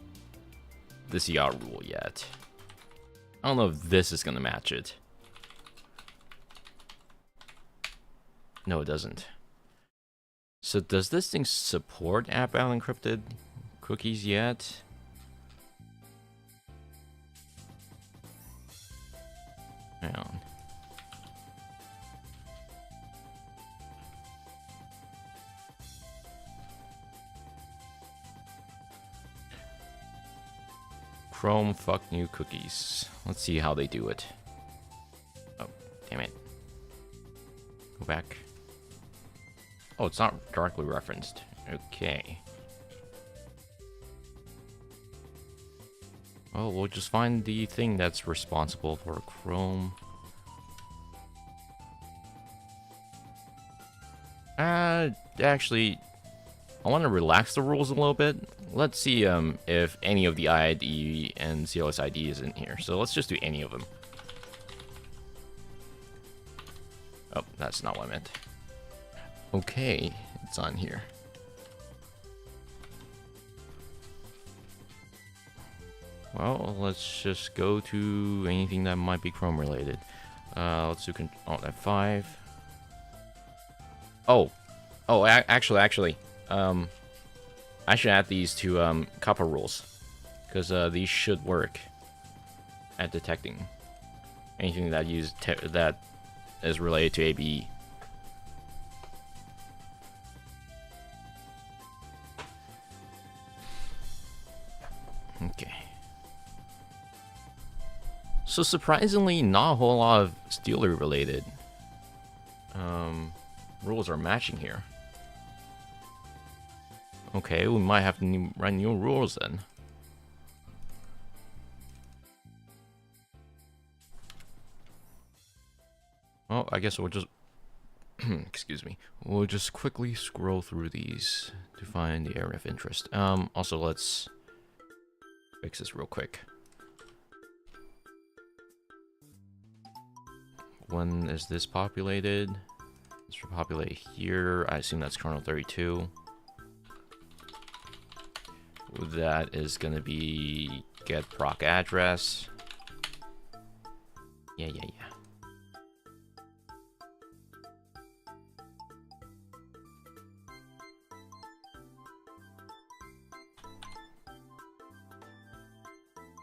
this YAR rule yet. I don't know if this is gonna match it. No, it doesn't. So does this thing support app-bound encrypted cookies yet? Hang on. Chrome, fuck new cookies. Let's see how they do it. Oh, damn it. Go back. Oh, it's not directly referenced. Okay. Well, we'll just find the thing that's responsible for Chrome. Actually, I want to relax the rules a little bit. Let's see if any of the IID and CLS ID is in here. So let's just do any of them. Oh, that's not what I meant. Okay, it's on here. Well, let's just go to anything that might be Chrome related. Let's do Alt-F5. Actually, I should add these to kappa rules, because these should work at detecting anything that that is related to ABE. Okay. So surprisingly, not a whole lot of Stealc related rules are matching here. Okay, we might have to write new rules then. Well, I guess we'll just excuse me. We'll just quickly scroll through these to find the area of interest. Also, let's fix this real quick. When is this populated? Let's repopulate here. I assume that's kernel 32. That is gonna be get proc address. Yeah.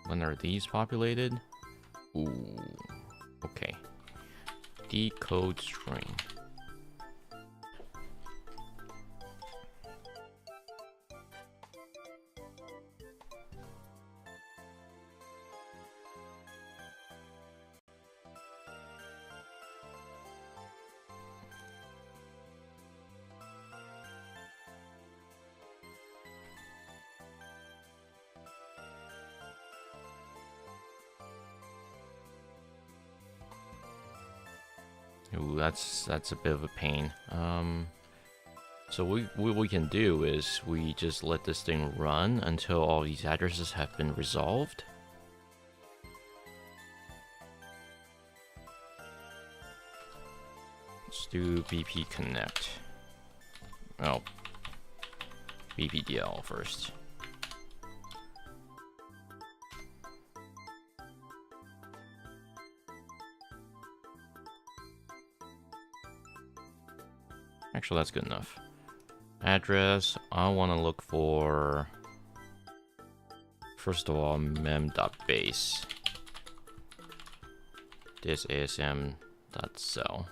When are these populated? Ooh, okay. Decode string. Ooh, that's a bit of a pain. So what we can do is we just let this thing run until all these addresses have been resolved. Let's do BP connect. Oh, BPDL first. Actually, that's good enough. Address, I want to look for, first of all, mem.base. This ASM dump.cell.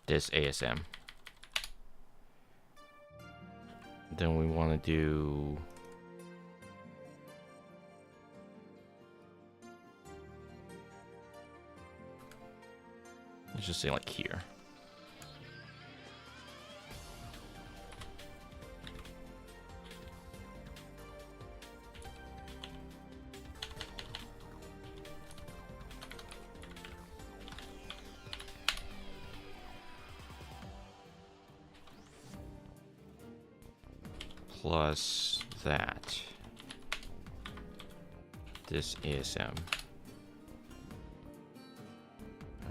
This ASM. Then we want to do let's just say like here. Plus that. This ASM.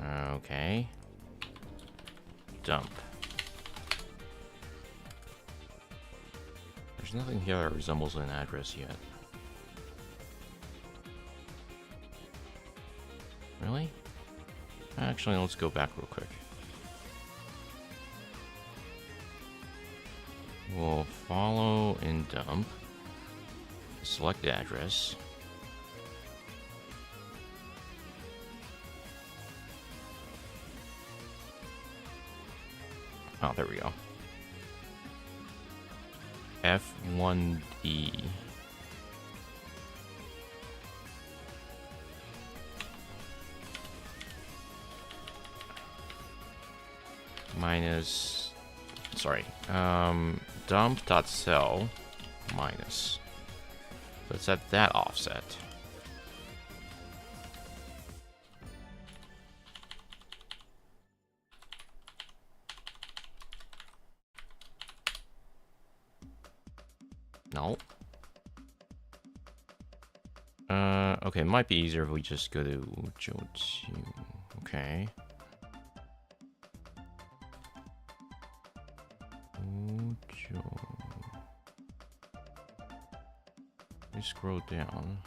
Okay. Dump. There's nothing here that resembles an address yet. Really? Actually, let's go back real quick. We'll follow and dump. Select the address. Oh, there we go. F1D. Minus, sorry, dump.cell minus. Let's set that offset. No. Okay, it might be easier if we just go to Joju. Okay. Let me scroll down.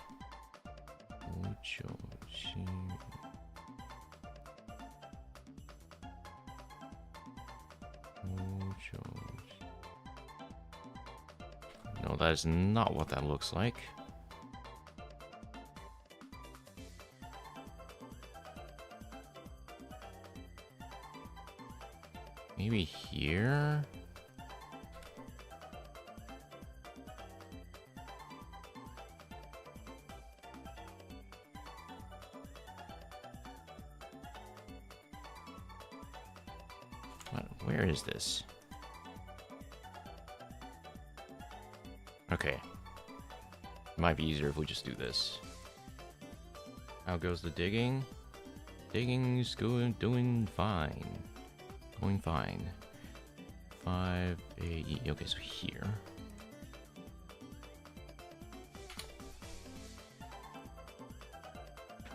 No, that is not what that looks like. Maybe here? Where is this? Okay. Might be easier if we just do this. How goes the digging? Digging's doing fine. Going fine. 5 AE. Okay, so here.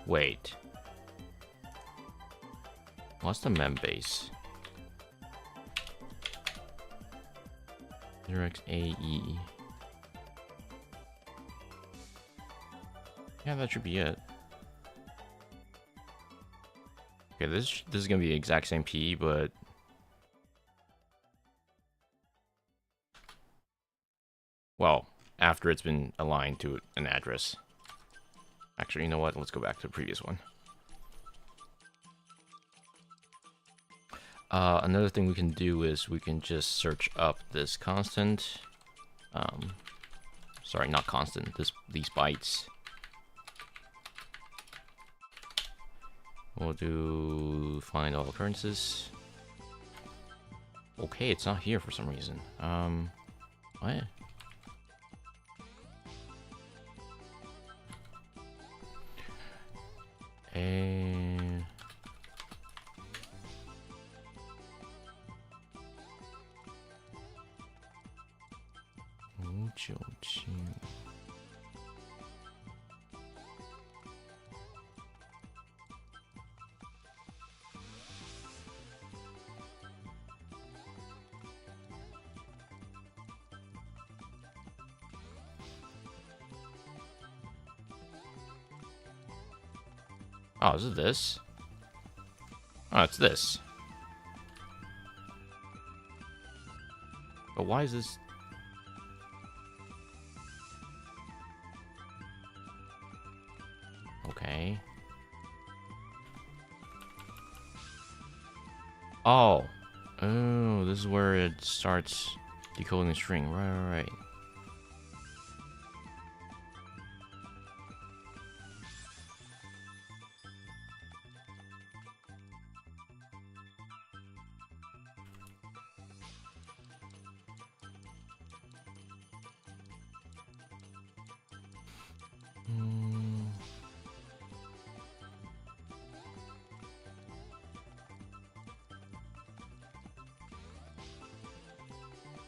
Wait. What's the mem base? 0xAE. Yeah, that should be it. Okay, this is gonna be the exact same P, but well, after it's been aligned to an address. Actually, you know what? Let's go back to the previous one. Another thing we can do is we can just search up this constant. Sorry, not constant. These bytes. We'll do find all occurrences. Okay, it's not here for some reason. What? Oh, is it this? Oh, it's this. But why is this? Oh. Oh, this is where it starts decoding the string. Right.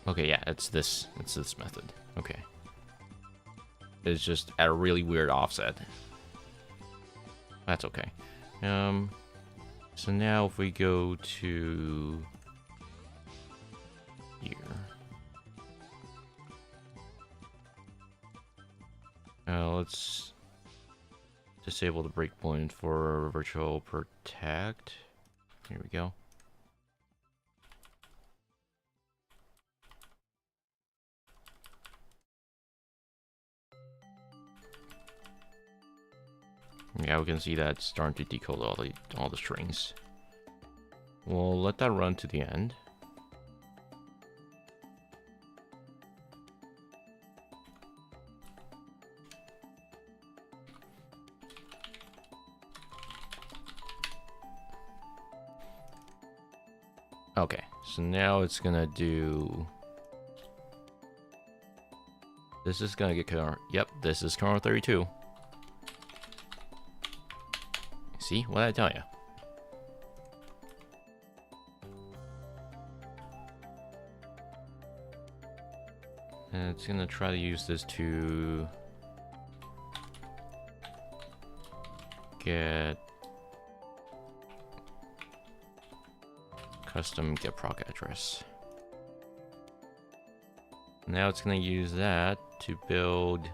Okay, yeah, it's this method. Okay. It's just at a really weird offset. That's okay. So now if we go to here. Let's disable the breakpoint for virtual protect. Here we go. Yeah, we can see that it's starting to decode all the strings. We'll let that run to the end. Okay, so now it's gonna do. This is gonna get kernel. Yep, this is kernel 32. See what I tell you? And it's gonna try to use this to get custom get proc address. Now it's gonna use that to build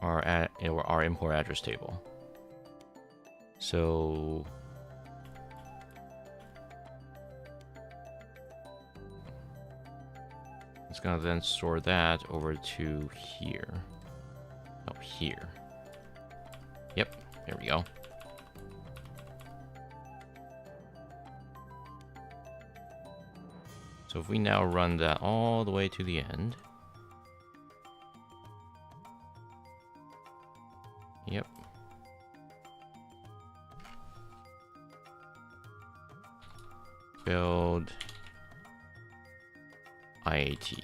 our import address table. So it's gonna then store that over to here. Oh, here. Yep, there we go. So if we now run that all the way to the end. Yep. Build IAT.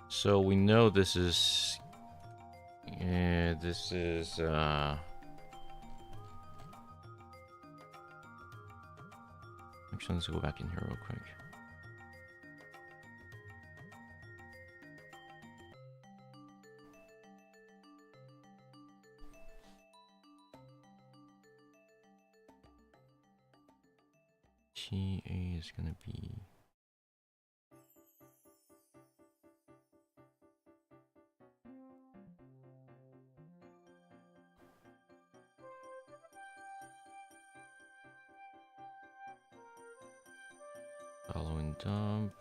So we know this is actually, let's go back in here real quick. TA is gonna be following dump.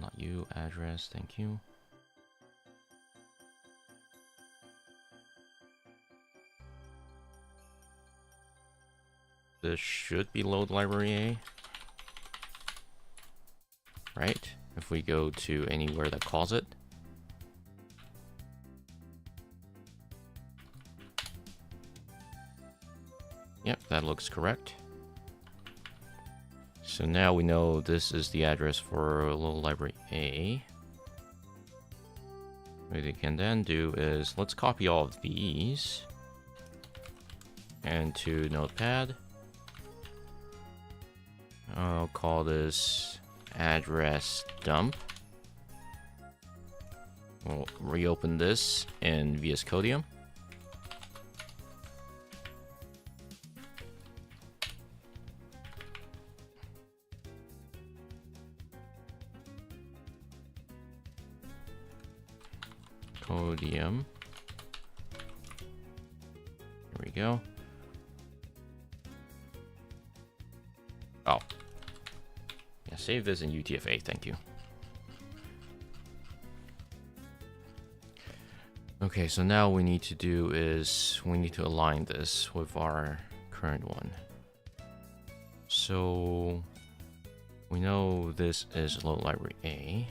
Not you, address, thank you. This should be load library A. Right? If we go to anywhere that calls it. Yep, that looks correct. So now we know this is the address for load library A. What we can then do is let's copy all of these and to Notepad. I'll call this address dump. We'll reopen this in VS Codium. Codium. There we go. Oh. Yeah, save this in UTF-8, thank you. Okay, so now we need to do is we need to align this with our current one. So we know this is load library A.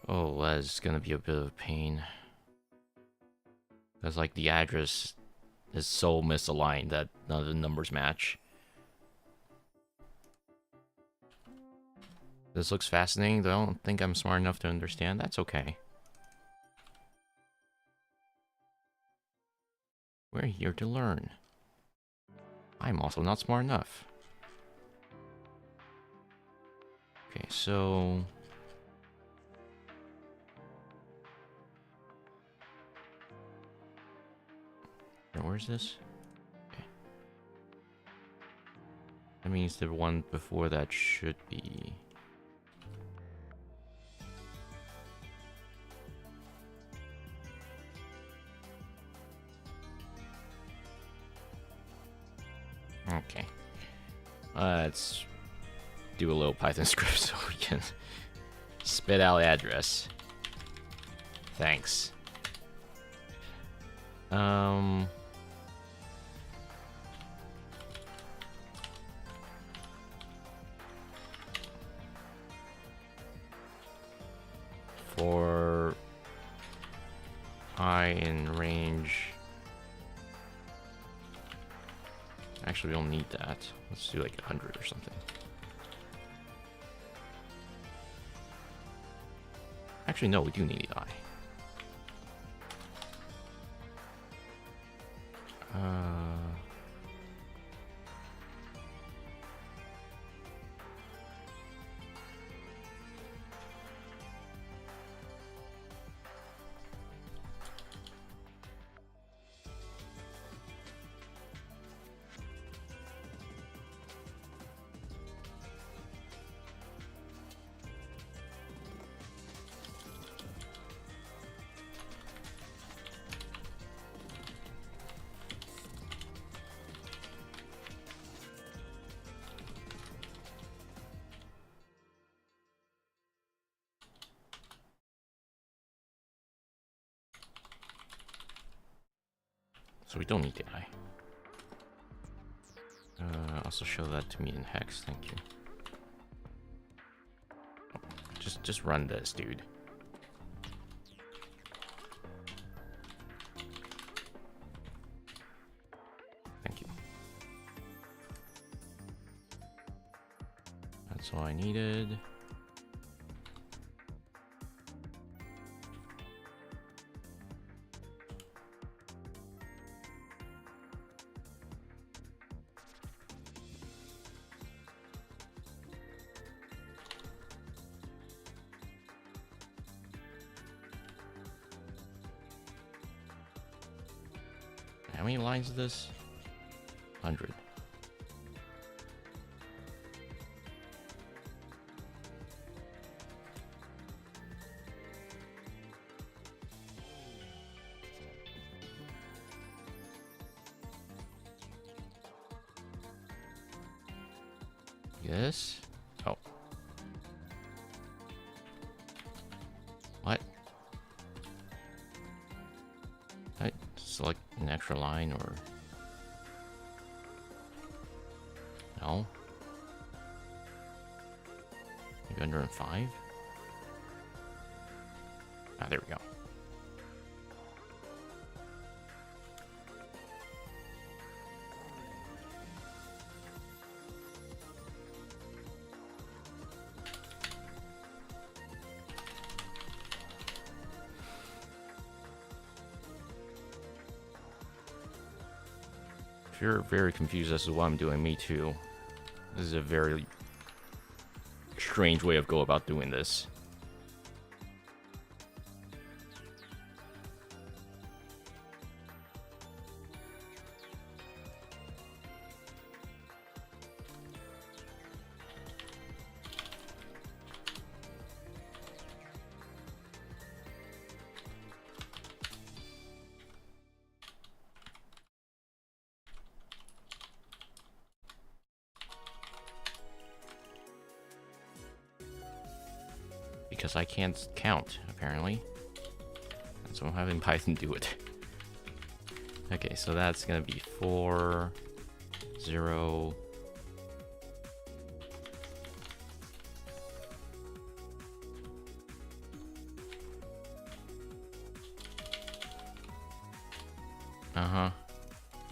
Oh, that's gonna be a bit of a pain. Because, like, the address is so misaligned that none of the numbers match. This looks fascinating, though I don't think I'm smart enough to understand. That's okay. We're here to learn. I'm also not smart enough. Okay, so... where's this? Okay. That means the one before that should be... okay. Let's do a little Python script so we can spit out address. Thanks. For I in range. Actually, we don't need that. Let's do like 100 or something. Actually, no, we do need I. So we don't need the I. Also show that to me in hex, thank you. Just run this, dude. Thank you. That's all I needed. How many lines is this? 100. Yes. Oh. What? I select an extra line or no? Maybe 105? Ah, there we go. If you're very confused as to what I'm doing, me too. This is a very strange way of go about doing this. because I can't count, apparently. So I'm having Python do it. Okay, so that's gonna be 4, 0.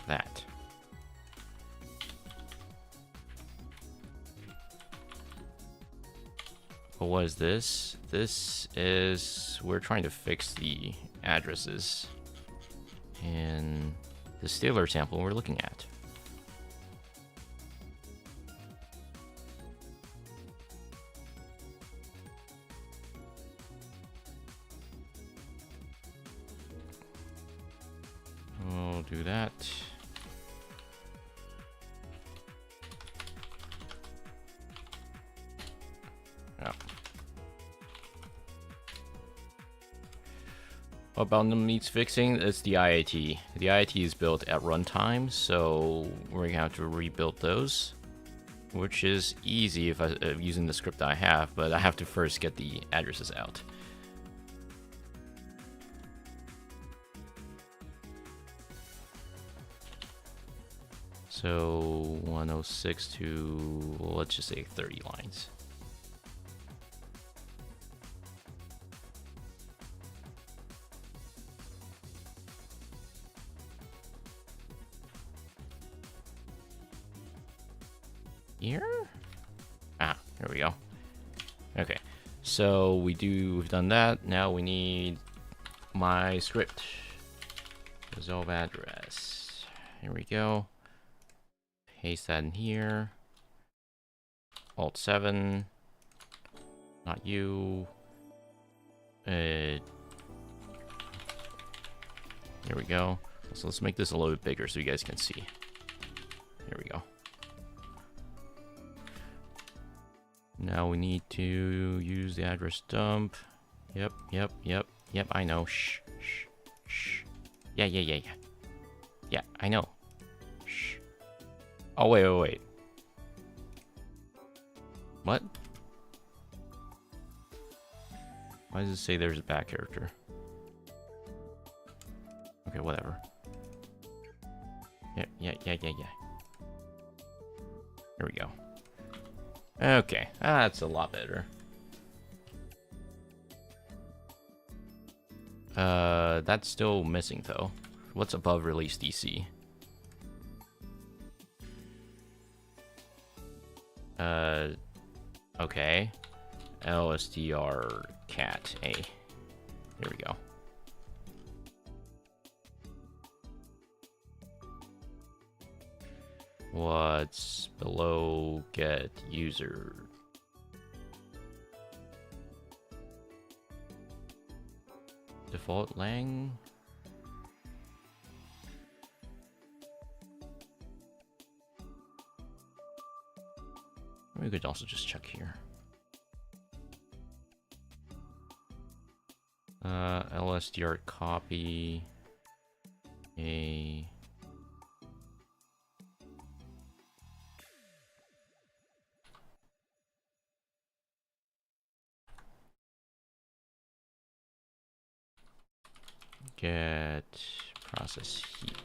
That. But what is this? This is... we're trying to fix the addresses in the Stealc sample we're looking at. We'll do that. Yeah. What about them needs fixing? It's the IIT. The IIT is built at runtime, so we're gonna have to rebuild those, which is easy if I using the script I have, but I have to first get the addresses out. So 106 to, well, let's just say 30 lines. Here? Ah, here we go. Okay, so we've done that. Now we need my script. Resolve address. Here we go. Paste that in here. Alt 7. Not you. Here we go. So let's make this a little bit bigger so you guys can see. Here we go. Now we need to use the address dump. Yep, I know. Shh. Yeah. Yeah, I know. Shh. Oh, wait. What? Why does it say there's a back character? Okay, whatever. Yeah. Here we go. Okay, that's a lot better. That's still missing though. What's above release DC? Okay. LSTR cat A. Here we go. What's below get user? Default lang? We could also just check here. LSDR copy a get process heap.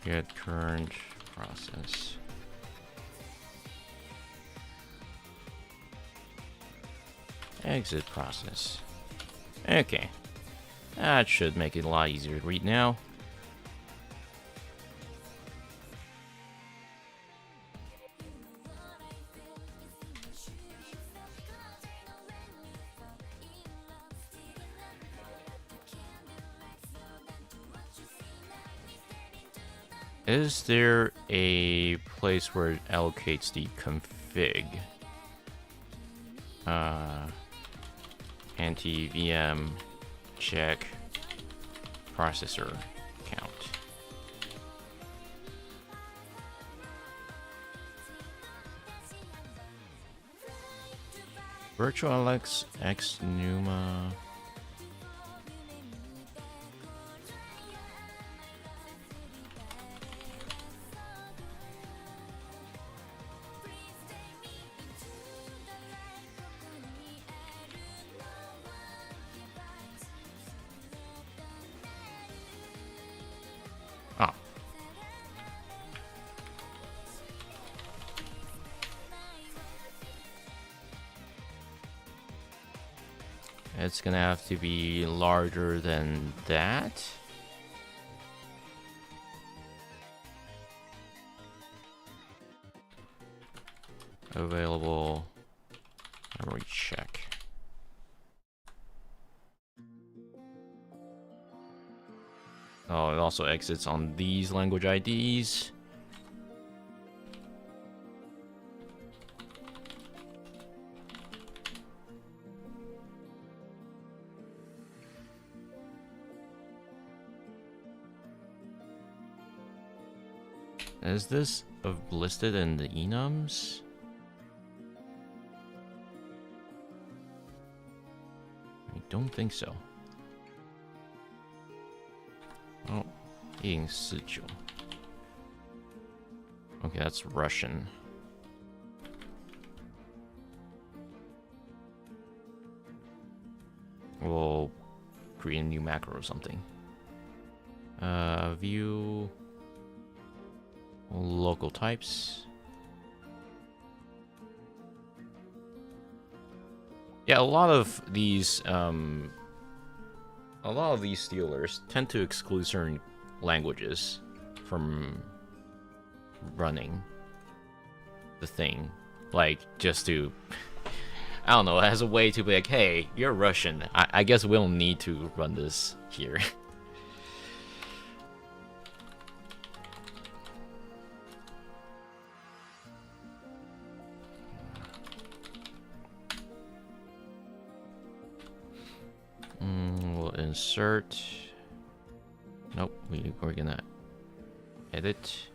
Get current process. Exit process. Okay. That should make it a lot easier to read now. Is there a place where it allocates the config? Anti-VM check processor count. VirtualX X Numa. It's gonna have to be larger than that. Available memory check. Oh, it also exits on these language IDs. Is this listed in the enums? I don't think so. Oh, 149. Okay, that's Russian. We'll create a new macro or something. View local types. Yeah, a lot of these stealers tend to exclude certain languages from running the thing, like just to, I don't know, as a way to be like, hey, you're Russian. I guess we don't need to run this here. We'll insert. Nope, we're gonna edit.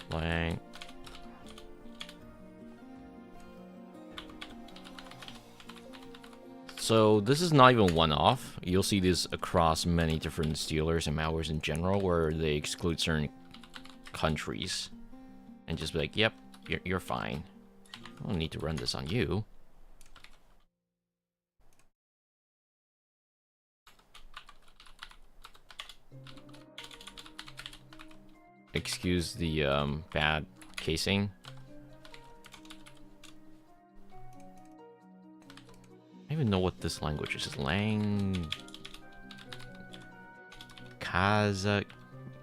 Blank. So this is not even one-off. You'll see this across many different stealers and malwares in general, where they exclude certain countries and just be like, "Yep, you're fine. I don't need to run this on you." Excuse the bad casing. I don't even know what this language is.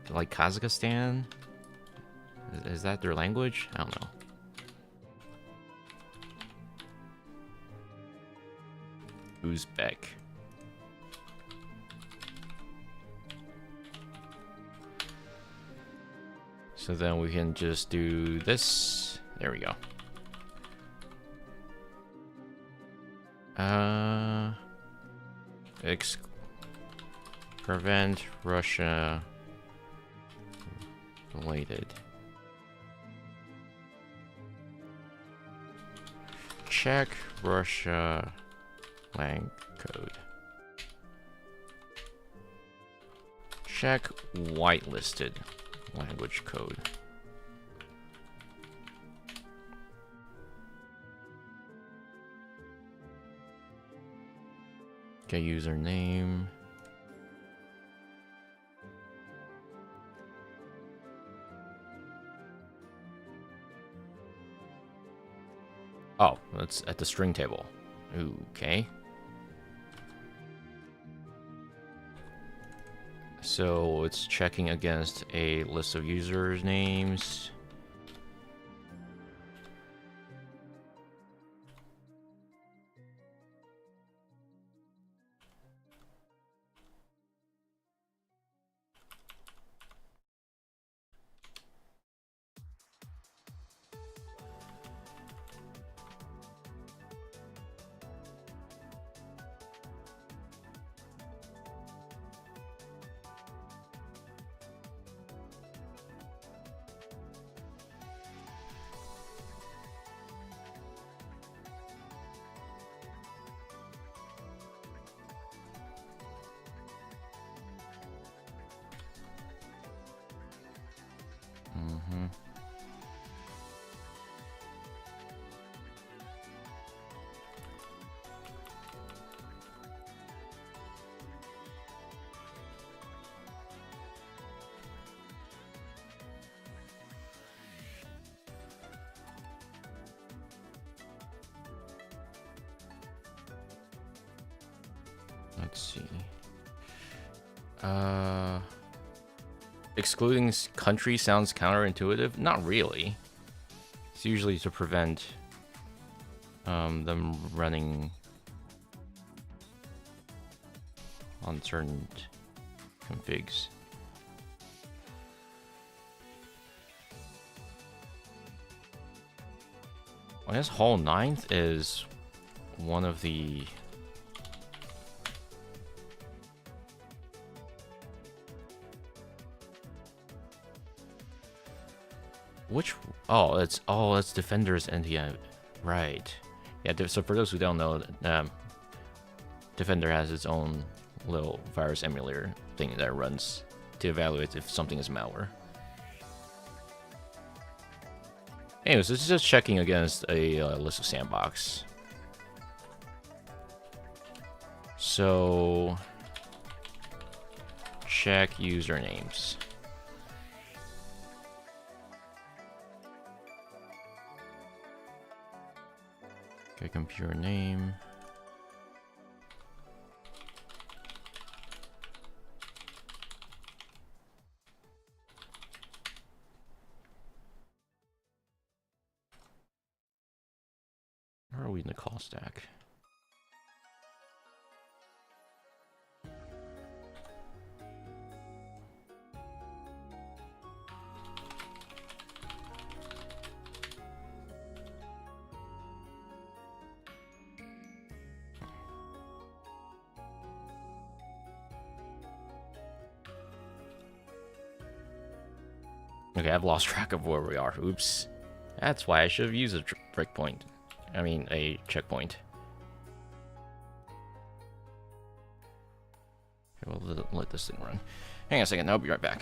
Like Kazakhstan? Is that their language? I don't know. Uzbek. So then we can just do this. There we go. Prevent Russia related. Check Russia lang code. Check whitelisted language code. Okay, username. Oh, that's at the string table. Okay. So it's checking against a list of users' names. Let's see. Excluding country sounds counterintuitive? Not really. It's usually to prevent them running on certain configs. I guess Hall 9th is one of the... Which... it's Defender's NTI. Right. Yeah, so for those who don't know, Defender has its own little virus emulator thing that runs to evaluate if something is malware. Anyways, this is just checking against a list of sandbox. So, check usernames. Okay, computer name. Where are we in the call stack? Okay, I've lost track of where we are. Oops. That's why I should have used a breakpoint. I mean, a checkpoint. Okay, we'll let this thing run. Hang on a second, I'll be right back.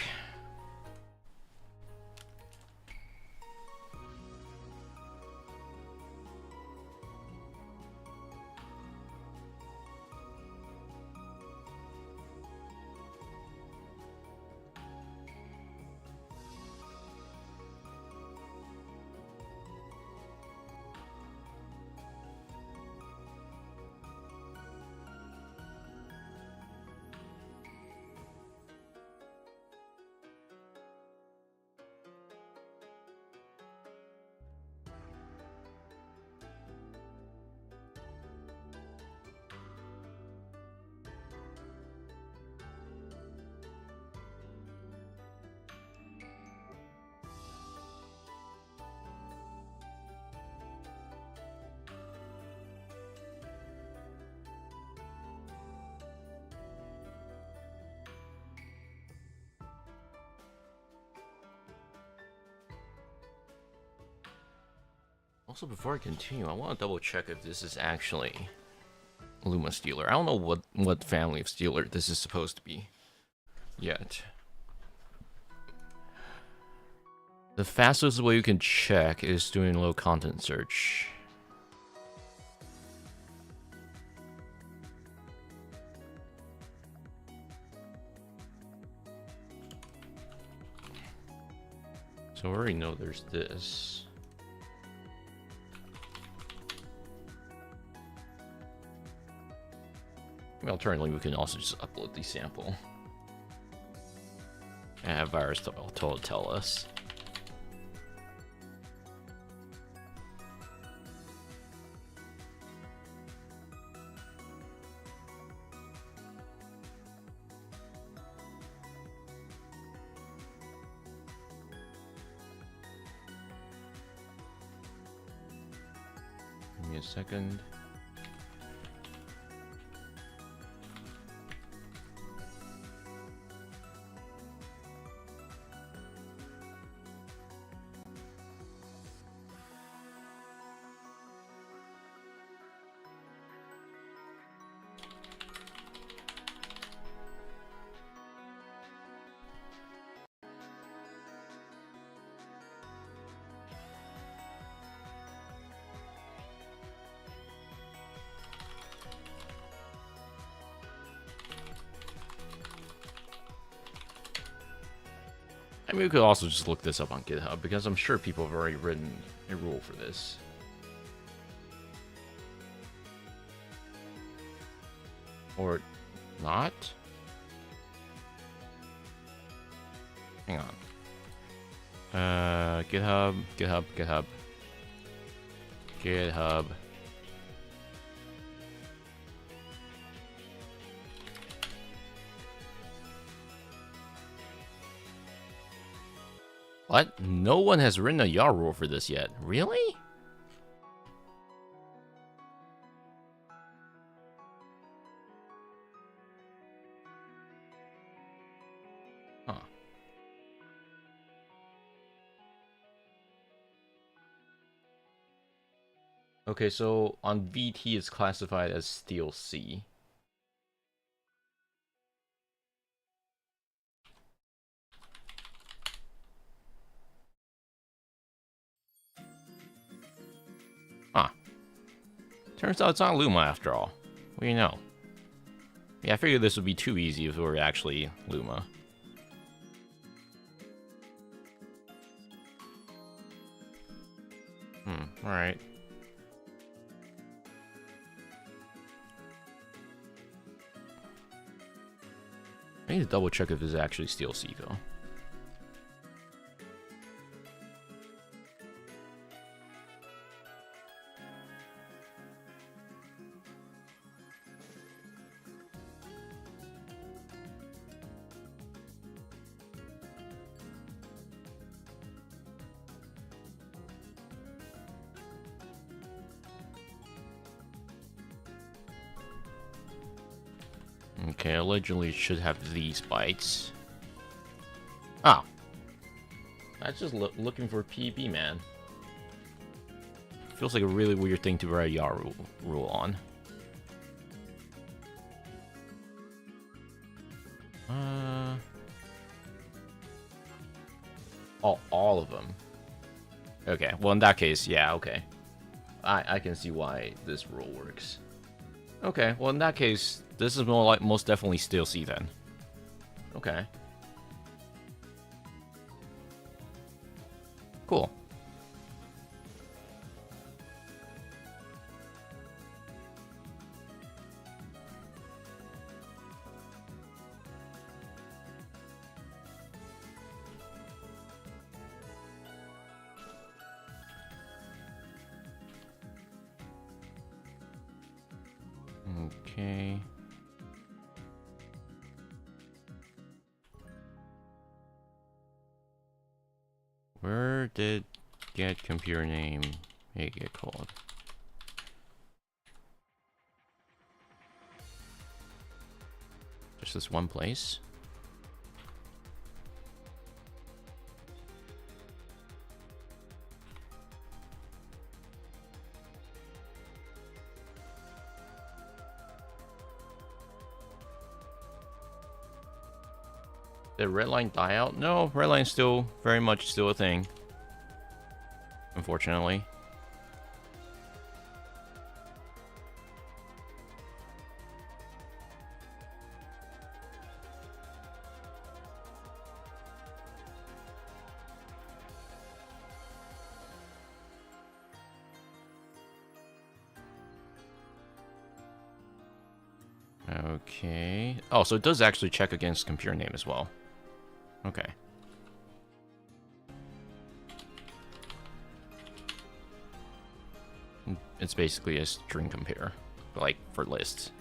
Also, before I continue, I want to double check if this is actually Luma Stealer. I don't know what family of Stealer this is supposed to be yet. The fastest way you can check is doing low content search. So I already know there's this. Alternatively, we can also just upload the sample and have virus to tell us. Give me a second. I mean, we could also just look this up on GitHub, because I'm sure people have already written a rule for this. Or not. Hang on. GitHub. What? No one has written a YAR rule for this yet. Really? Huh. Okay, so on VT it's classified as Stealc. Huh. Turns out it's not Luma after all. What do you know? Yeah, I figured this would be too easy if it were actually Luma. Alright. I need to double check if this is actually Stealc though. Okay, allegedly it should have these bytes. Oh. That's just looking for PB, man. Feels like a really weird thing to write a YAR rule on. All of them. Okay, well in that case, yeah, okay. I can see why this rule works. Okay, well in that case, this is more like most definitely Stealc then. Okay. Cool. Okay. Where did get computer name get called? Just this one place? Did redline die out? No, redline's still very much still a thing. Unfortunately. Okay. Oh, so it does actually check against computer name as well. Okay. It's basically a string compare, like for lists.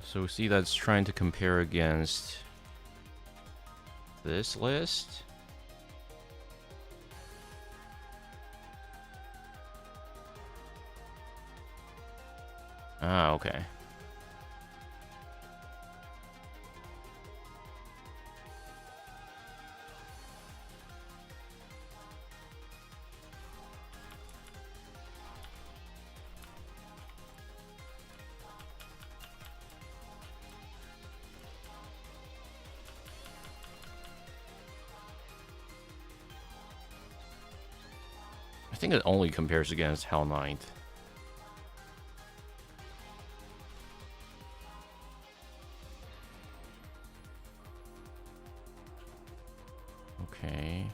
So we see that's trying to compare against this list. Ah, okay. I think it only compares against Hell Knight. Okay.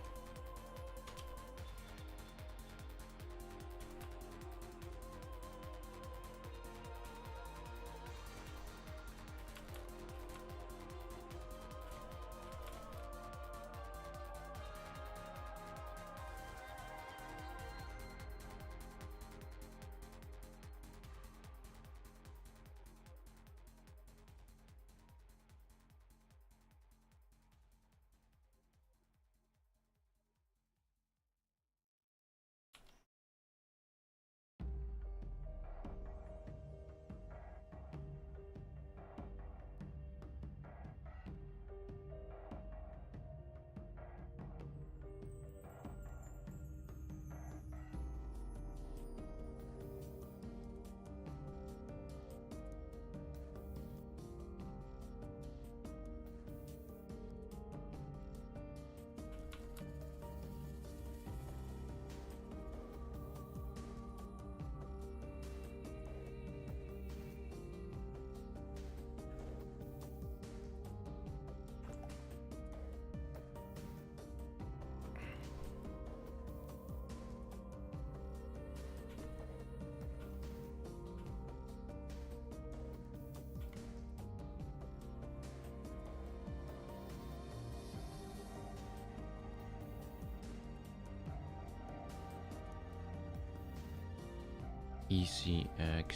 ECX.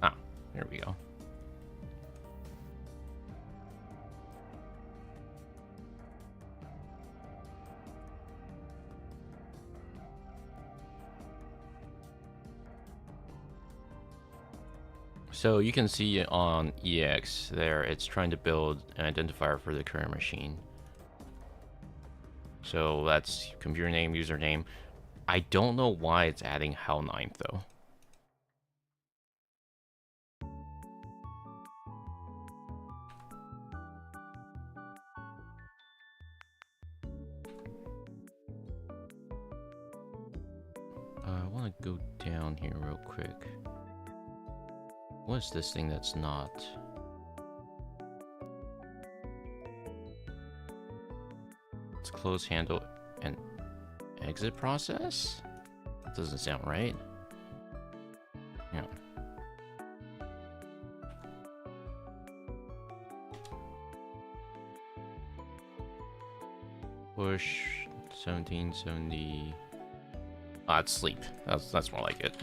Ah, there we go. So you can see on EX there, it's trying to build an identifier for the current machine. So that's computer name, username. I don't know why it's adding HAL 9 though. I want to go down here real quick. What is this thing that's not? It's close handle and exit process? That doesn't sound right. Yeah. Push 1770. Ah, it's sleep. That's more like it.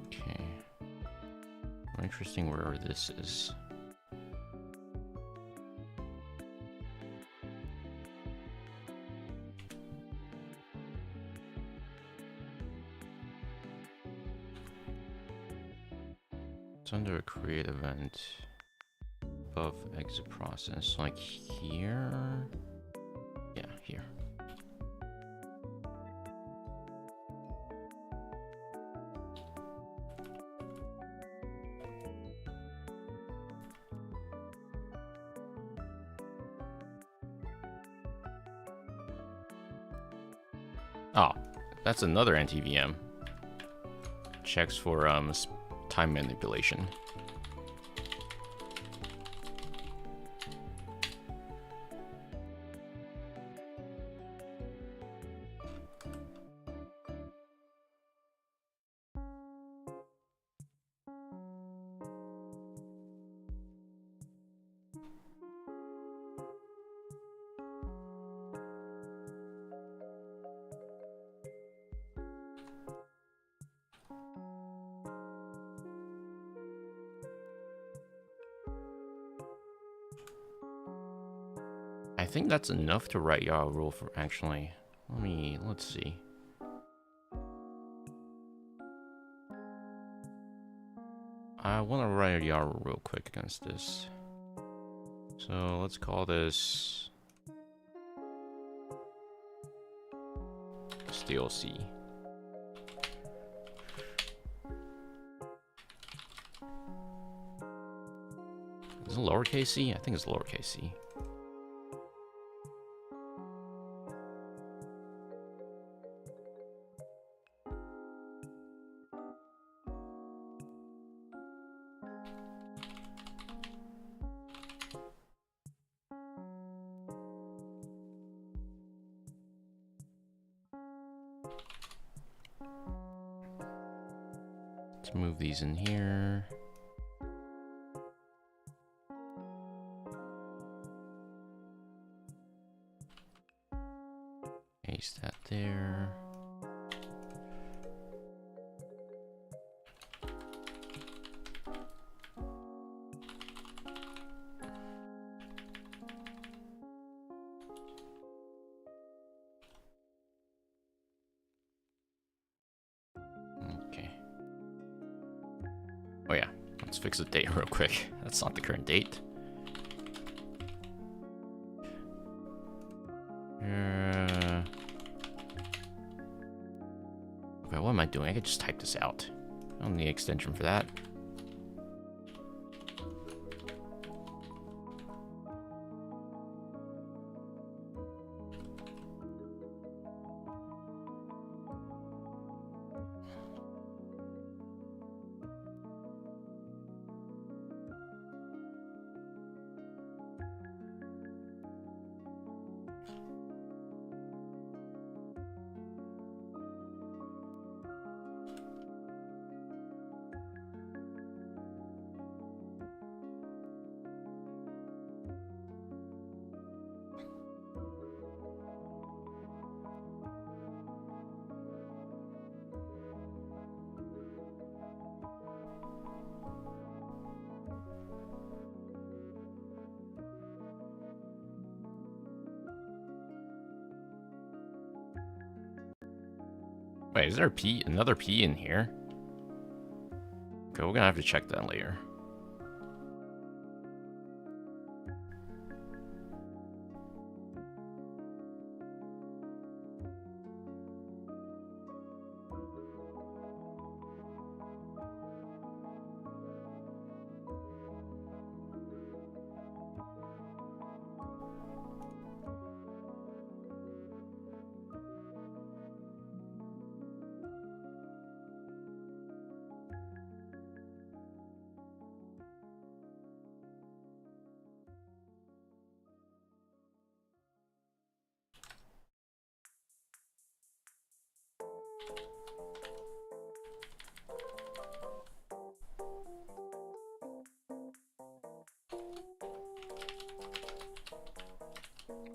Okay. More interesting where this is. It's under a create event above exit process, like here. Yeah, here. Oh, that's another anti-VM. Checks for time manipulation. I think that's enough to write YARA rule for actually. Let's see. I want to write a YARA real quick against this. So let's call this Stealc. Is it lowercase c? I think it's lowercase c. Let's move these in here. Paste that there. Okay. Oh yeah, let's fix the date real quick. That's not the current date. Okay, what am I doing? I could just type this out. I don't need an extension for that. Wait, is there a P, another P in here? Okay, we're gonna have to check that later.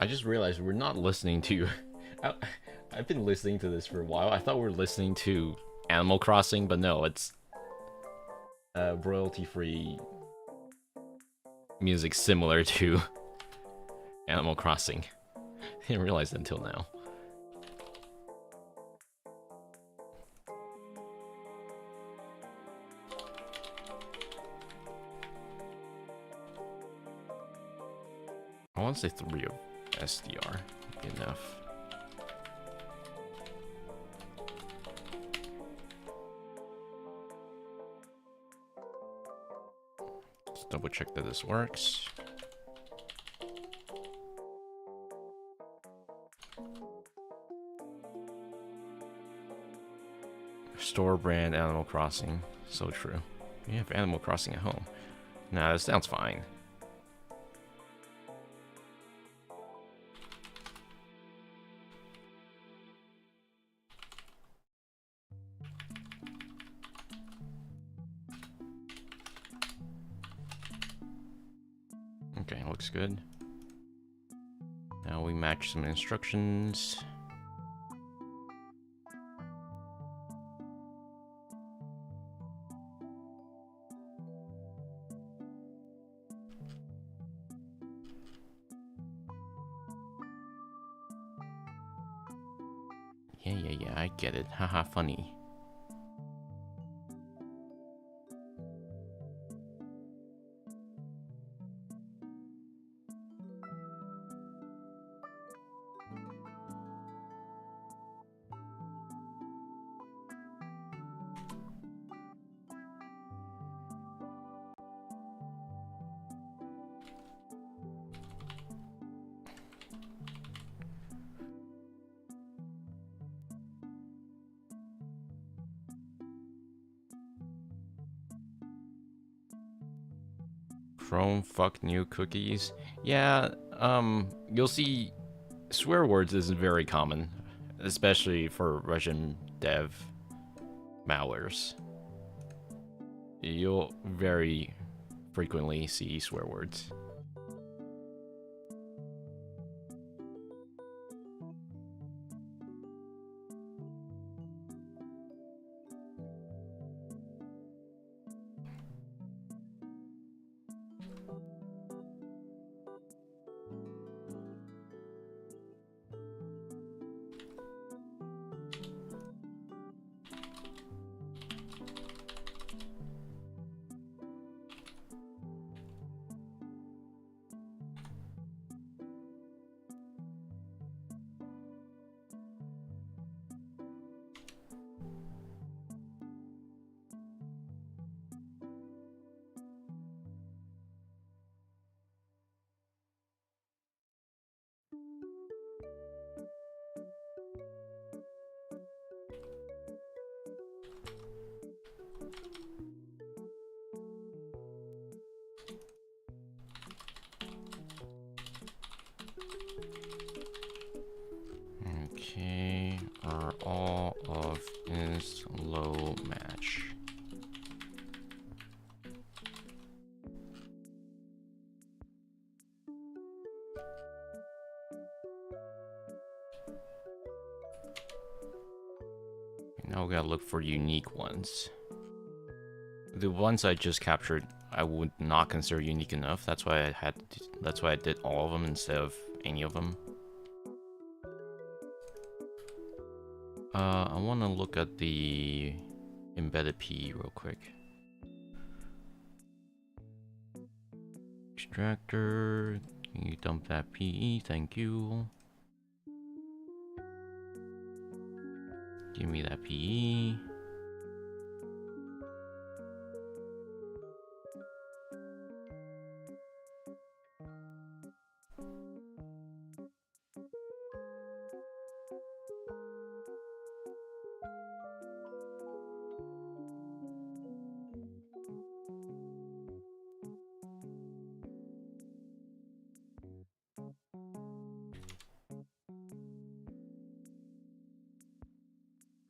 I just realized we're not listening to... I've been listening to this for a while. I thought we were listening to Animal Crossing, but no, it's royalty-free music similar to Animal Crossing. I didn't realize that until now. I want to say 3 of SDR would be enough. Let's double check that this works. Store brand Animal Crossing. So true. You have Animal Crossing at home. Nah, that sounds fine. Okay, looks good. Now we match some instructions. Yeah, I get it. Haha, funny. Chrome fuck new cookies. Yeah, you'll see swear words isn't very common, especially for Russian dev malwares. You'll very frequently see swear words. Okay, are all of is low match. Now we gotta look for unique ones. The ones I just captured, I would not consider unique enough. That's why I did all of them instead of any of them. I want to look at the embedded PE real quick. Extractor, can you dump that PE? Thank you. Give me that PE.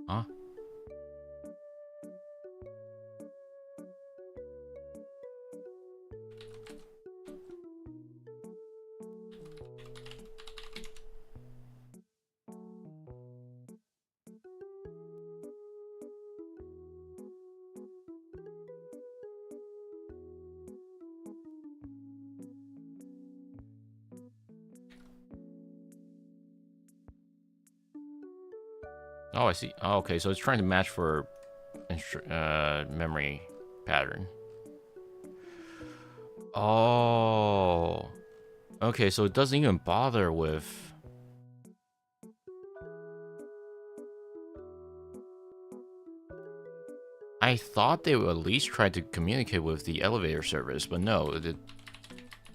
Huh? Oh, I see. Oh, okay, so it's trying to match for memory pattern. Oh. Okay, so it doesn't even bother with... I thought they would at least try to communicate with the elevator service, but no, it's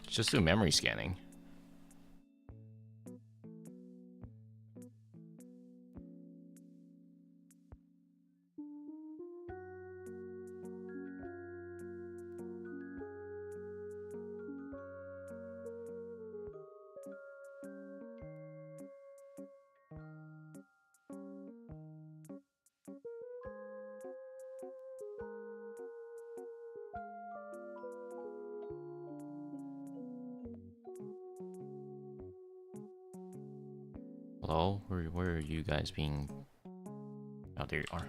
just do memory scanning. Hello? Where are you guys being... Oh, there you are.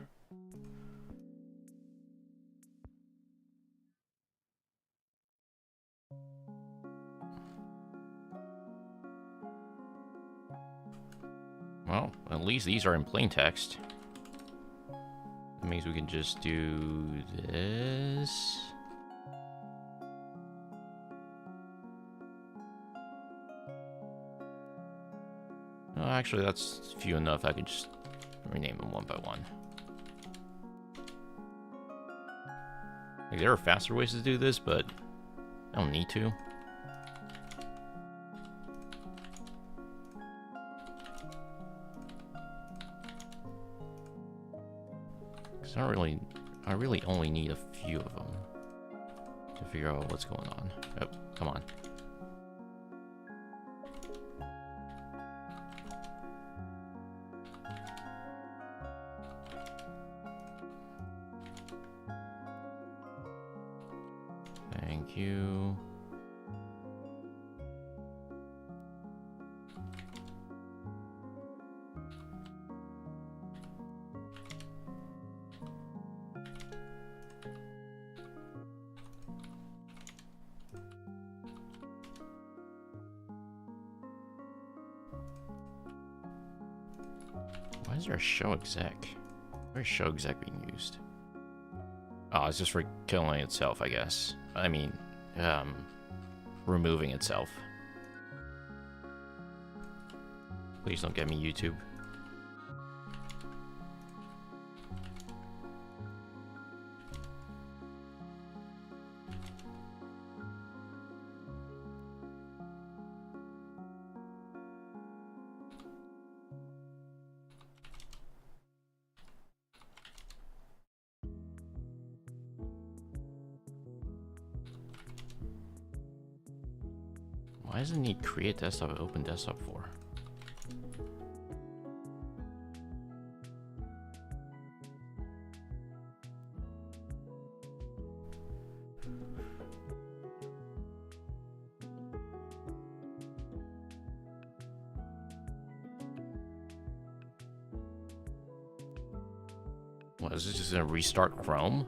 Well, at least these are in plain text. That means we can just do this. Oh, actually, that's few enough. I could just rename them one by one. Like, there are faster ways to do this, but I don't need to. I really only need a few of them. to figure out what's going on. Oh, come on. Thank you. Why is there a show exec? Where's show exec being used? Oh, it's just for killing itself, I guess. I mean, removing itself. Please don't get me YouTube. Why doesn't he create desktop, open desktop for? What, is this just gonna restart Chrome?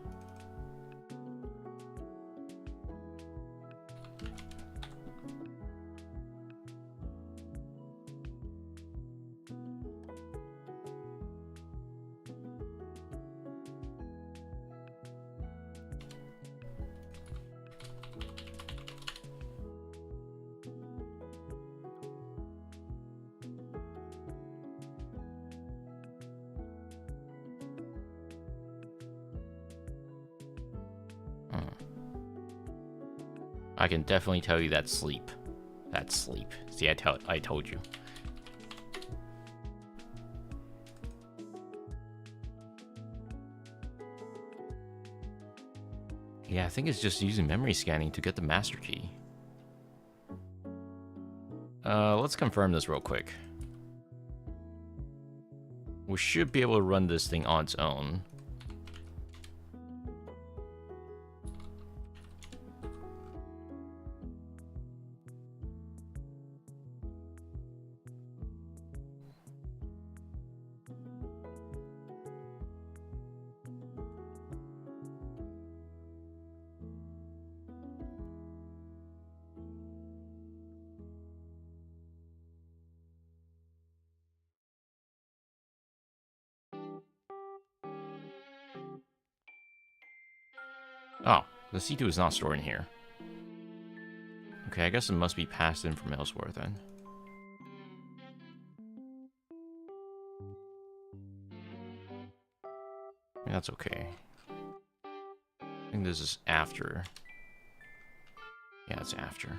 I can definitely tell you that's sleep. That's sleep. See, I told you. Yeah, I think it's just using memory scanning to get the master key. Let's confirm this real quick. We should be able to run this thing on its own. Oh, the C2 is not stored in here. Okay, I guess it must be passed in from elsewhere then. Yeah, that's okay. I think this is after. Yeah, it's after.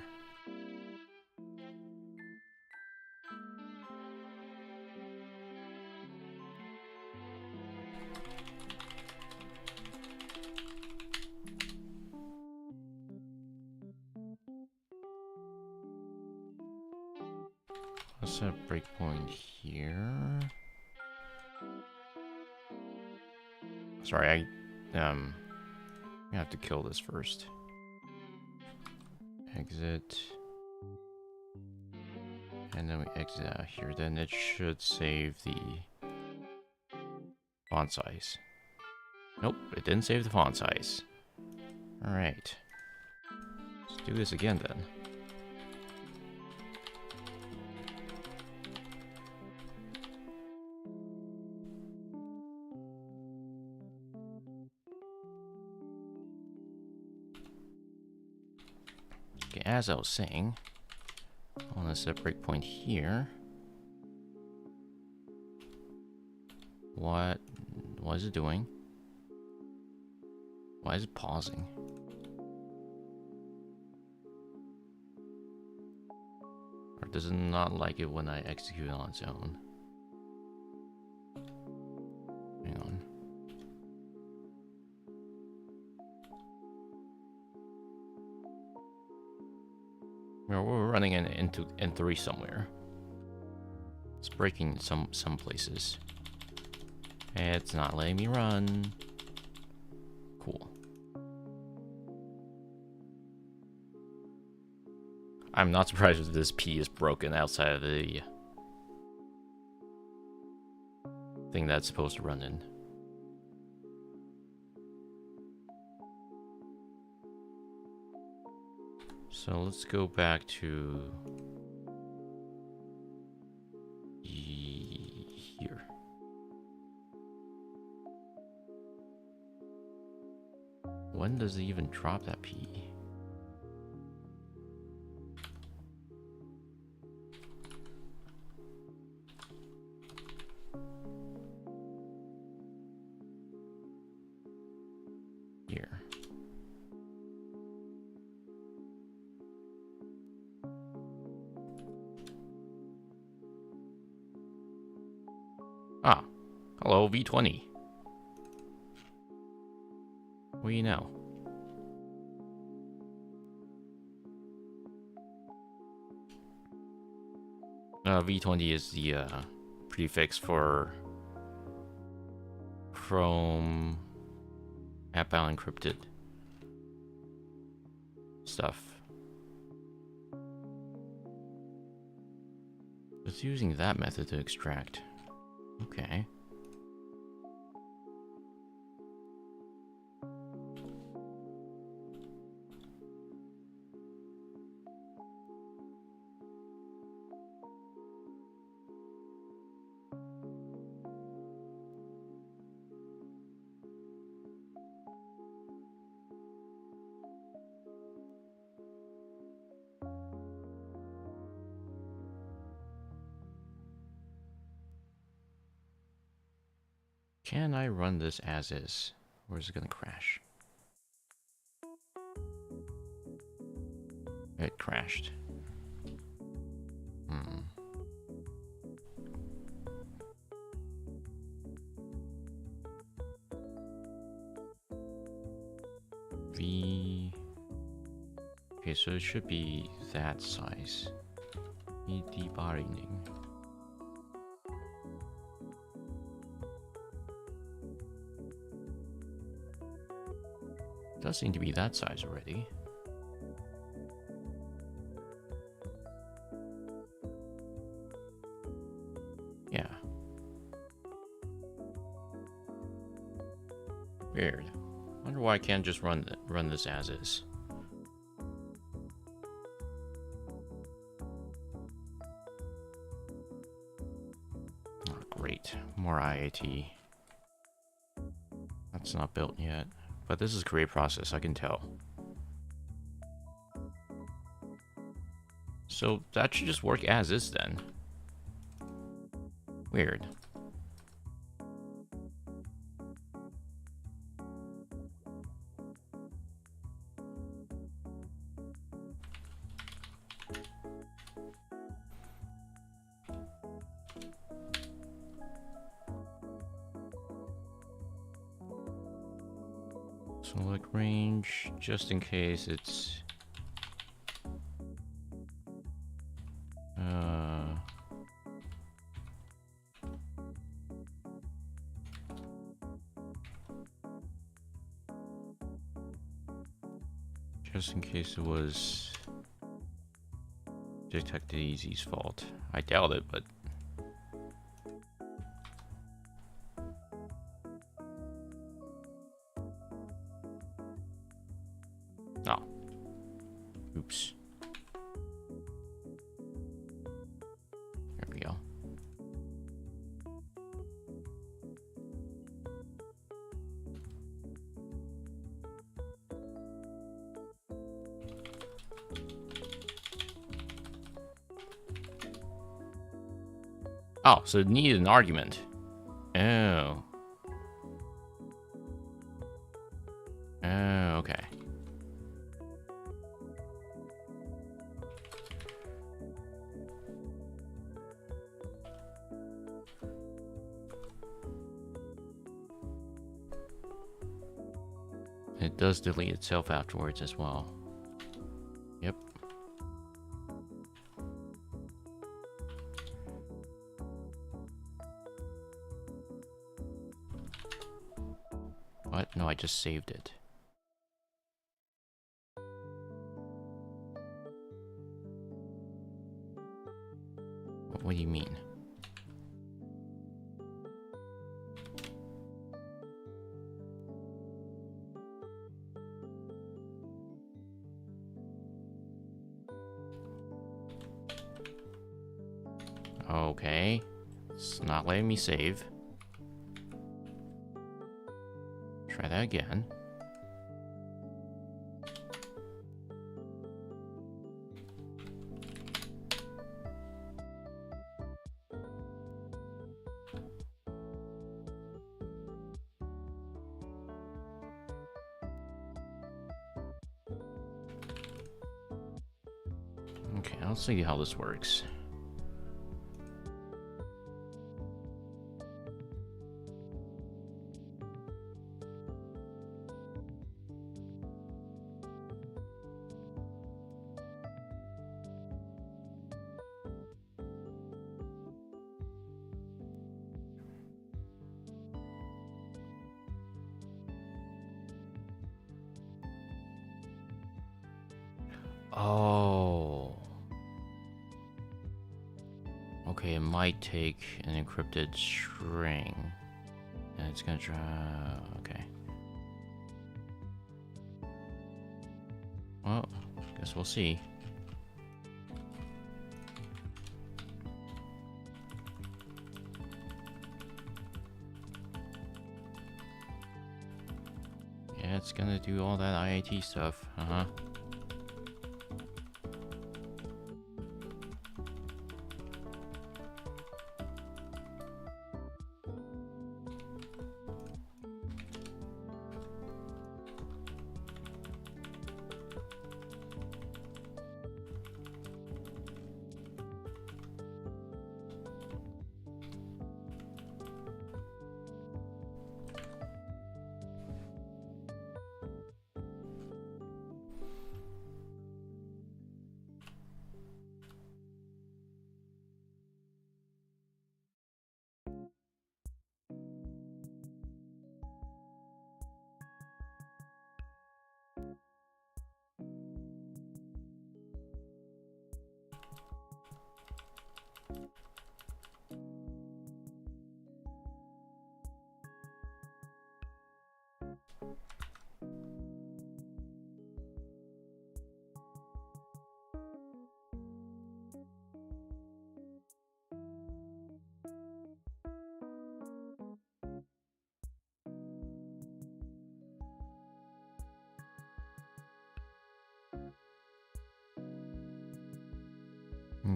Let's set a breakpoint here. Sorry, I have to kill this first. Exit. And then we exit out here. Then it should save the font size. Nope, it didn't save the font size. Alright. Let's do this again then. Okay, as I was saying, I want to set a breakpoint here. What is it doing? Why is it pausing? Or does it not like it when I execute it on its own? Hang on. We're running into N3 somewhere. It's breaking some places. It's not letting me run. Cool. I'm not surprised if this P is broken outside of the thing that's supposed to run in. So let's go back to here. When does it even drop that P? Here. Ah, hello, V20. What do you know? V20 is the prefix for Chrome outbound encrypted stuff. It's using that method to extract. Okay. Can I run this as is? Or is it gonna crash? It crashed. V. Okay, so it should be that size. V debarring. Does seem to be that size already. Yeah. Weird. Wonder why I can't just run this as is. Oh, great. More IAT. That's not built yet. But this is a great process, I can tell. So that should just work as is then. Weird. Select range, just in case it's... just in case it was Detected Easy's fault. I doubt it, but... Oh. Oops. There we go. Oh, so it needed an argument. Oh. Oh, okay. It does delete itself afterwards as well. Yep. What? No, I just saved it. What do you mean? Okay. It's not letting me save. Try that again. Okay, let's see how this works. Oh. Okay, it might take an encrypted string. And it's gonna try... Okay. Well, guess we'll see. Yeah, it's gonna do all that IAT stuff. Uh-huh.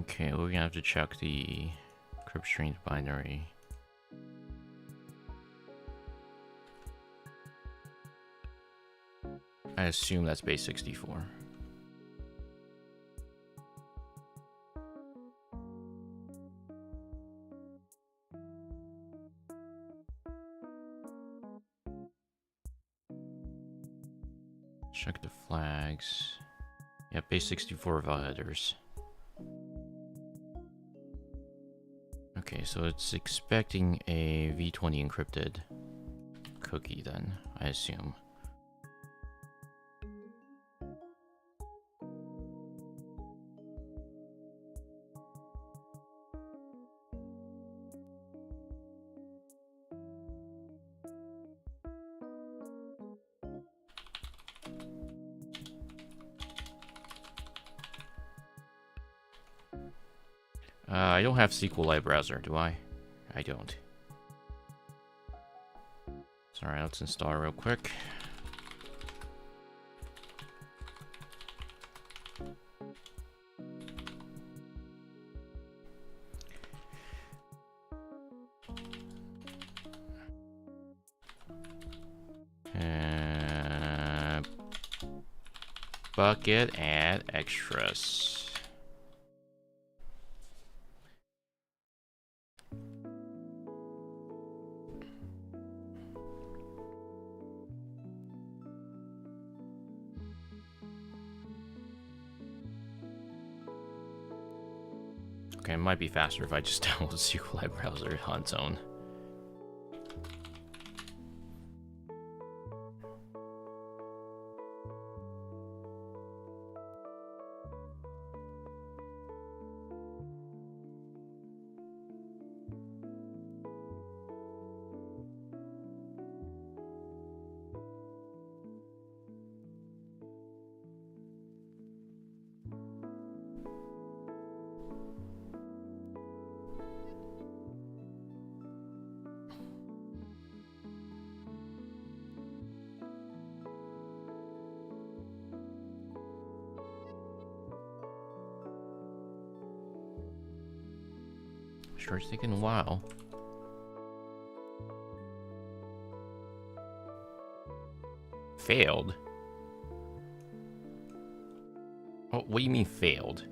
Okay, we're gonna have to check the crypt string binary. I assume that's base 64. Check the flags. Yeah, base 64 without headers. Okay, so it's expecting a v20 encrypted cookie then, I assume. I don't have SQLite browser, do I? I don't. Sorry, let's install real quick. Bucket add extras. Okay, it might be faster if I just download the SQLite browser on its own. Sure, it's taking a while. Failed? Oh, what do you mean failed?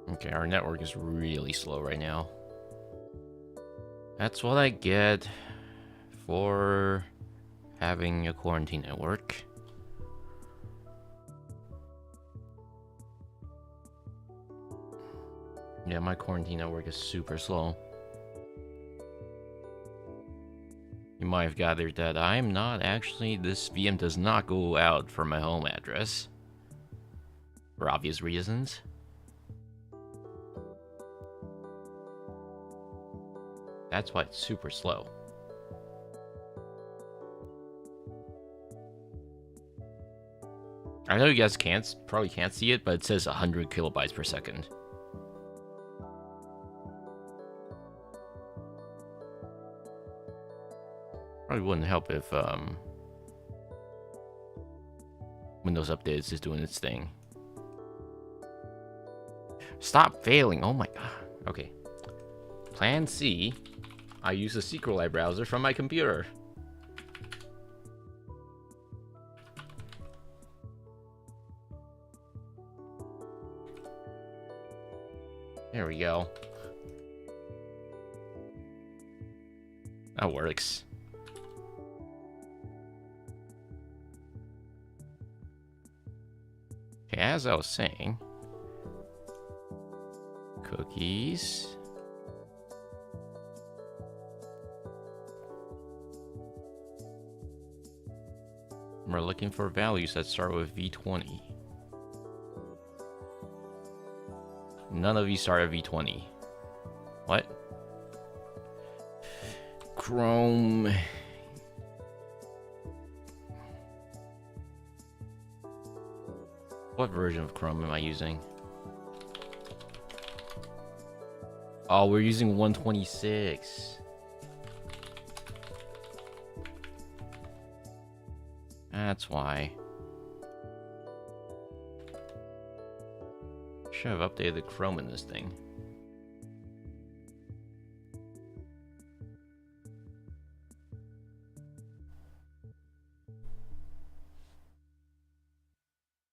Okay, our network is really slow right now. That's what I get for having a quarantine network. Yeah, my quarantine network is super slow. You might have gathered that I'm not actually... This VM does not go out from my home address. For obvious reasons. That's why it's super slow. I know you guys probably can't see it, but it says 100 kilobytes per second. Probably wouldn't help if Windows Updates is doing its thing. Stop failing! Oh my god. Okay. Plan C. I use a SQLite browser from my computer. There we go. That works. Okay, as I was saying, cookies. We're looking for values that start with V20. None of these start at V20. What? Chrome. What version of Chrome am I using? Oh, we're using 126. That's why. Should have updated the Chrome in this thing.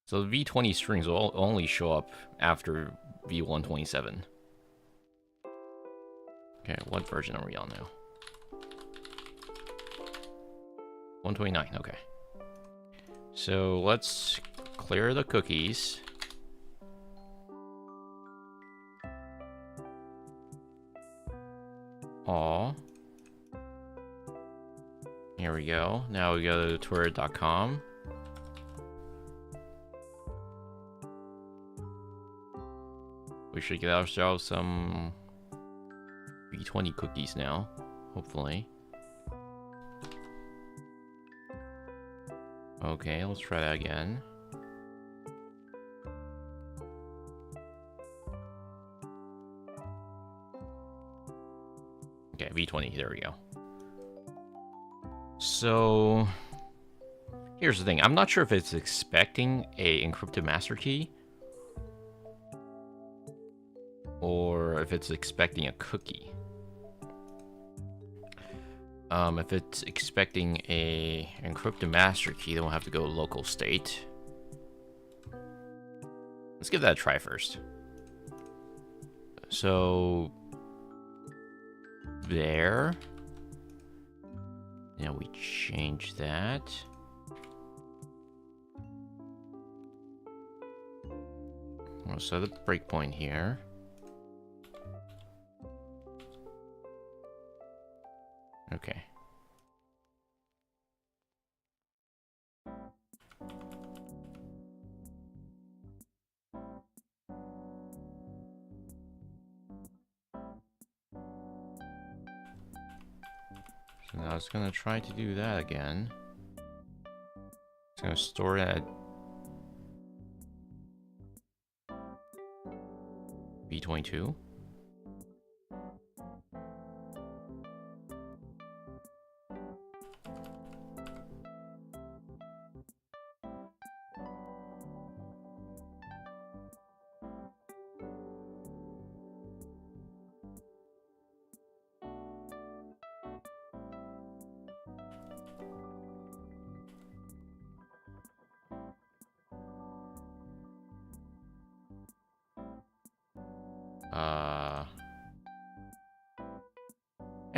So the V20 strings will only show up after V127. Okay, what version are we on now? 129, okay. So let's clear the cookies. Aw. Here we go. Now we go to twitter.com. We should get ourselves some V20 cookies now, hopefully. Okay, let's try that again. Okay, V20, there we go. So, here's the thing. I'm not sure if it's expecting a encrypted master key or if it's expecting a cookie. If it's expecting a encrypted master key, then we'll have to go local state. Let's give that a try first. So there. Now we change that. We'll set the breakpoint here. Okay. So now it's gonna try to do that again. It's gonna store it at V22.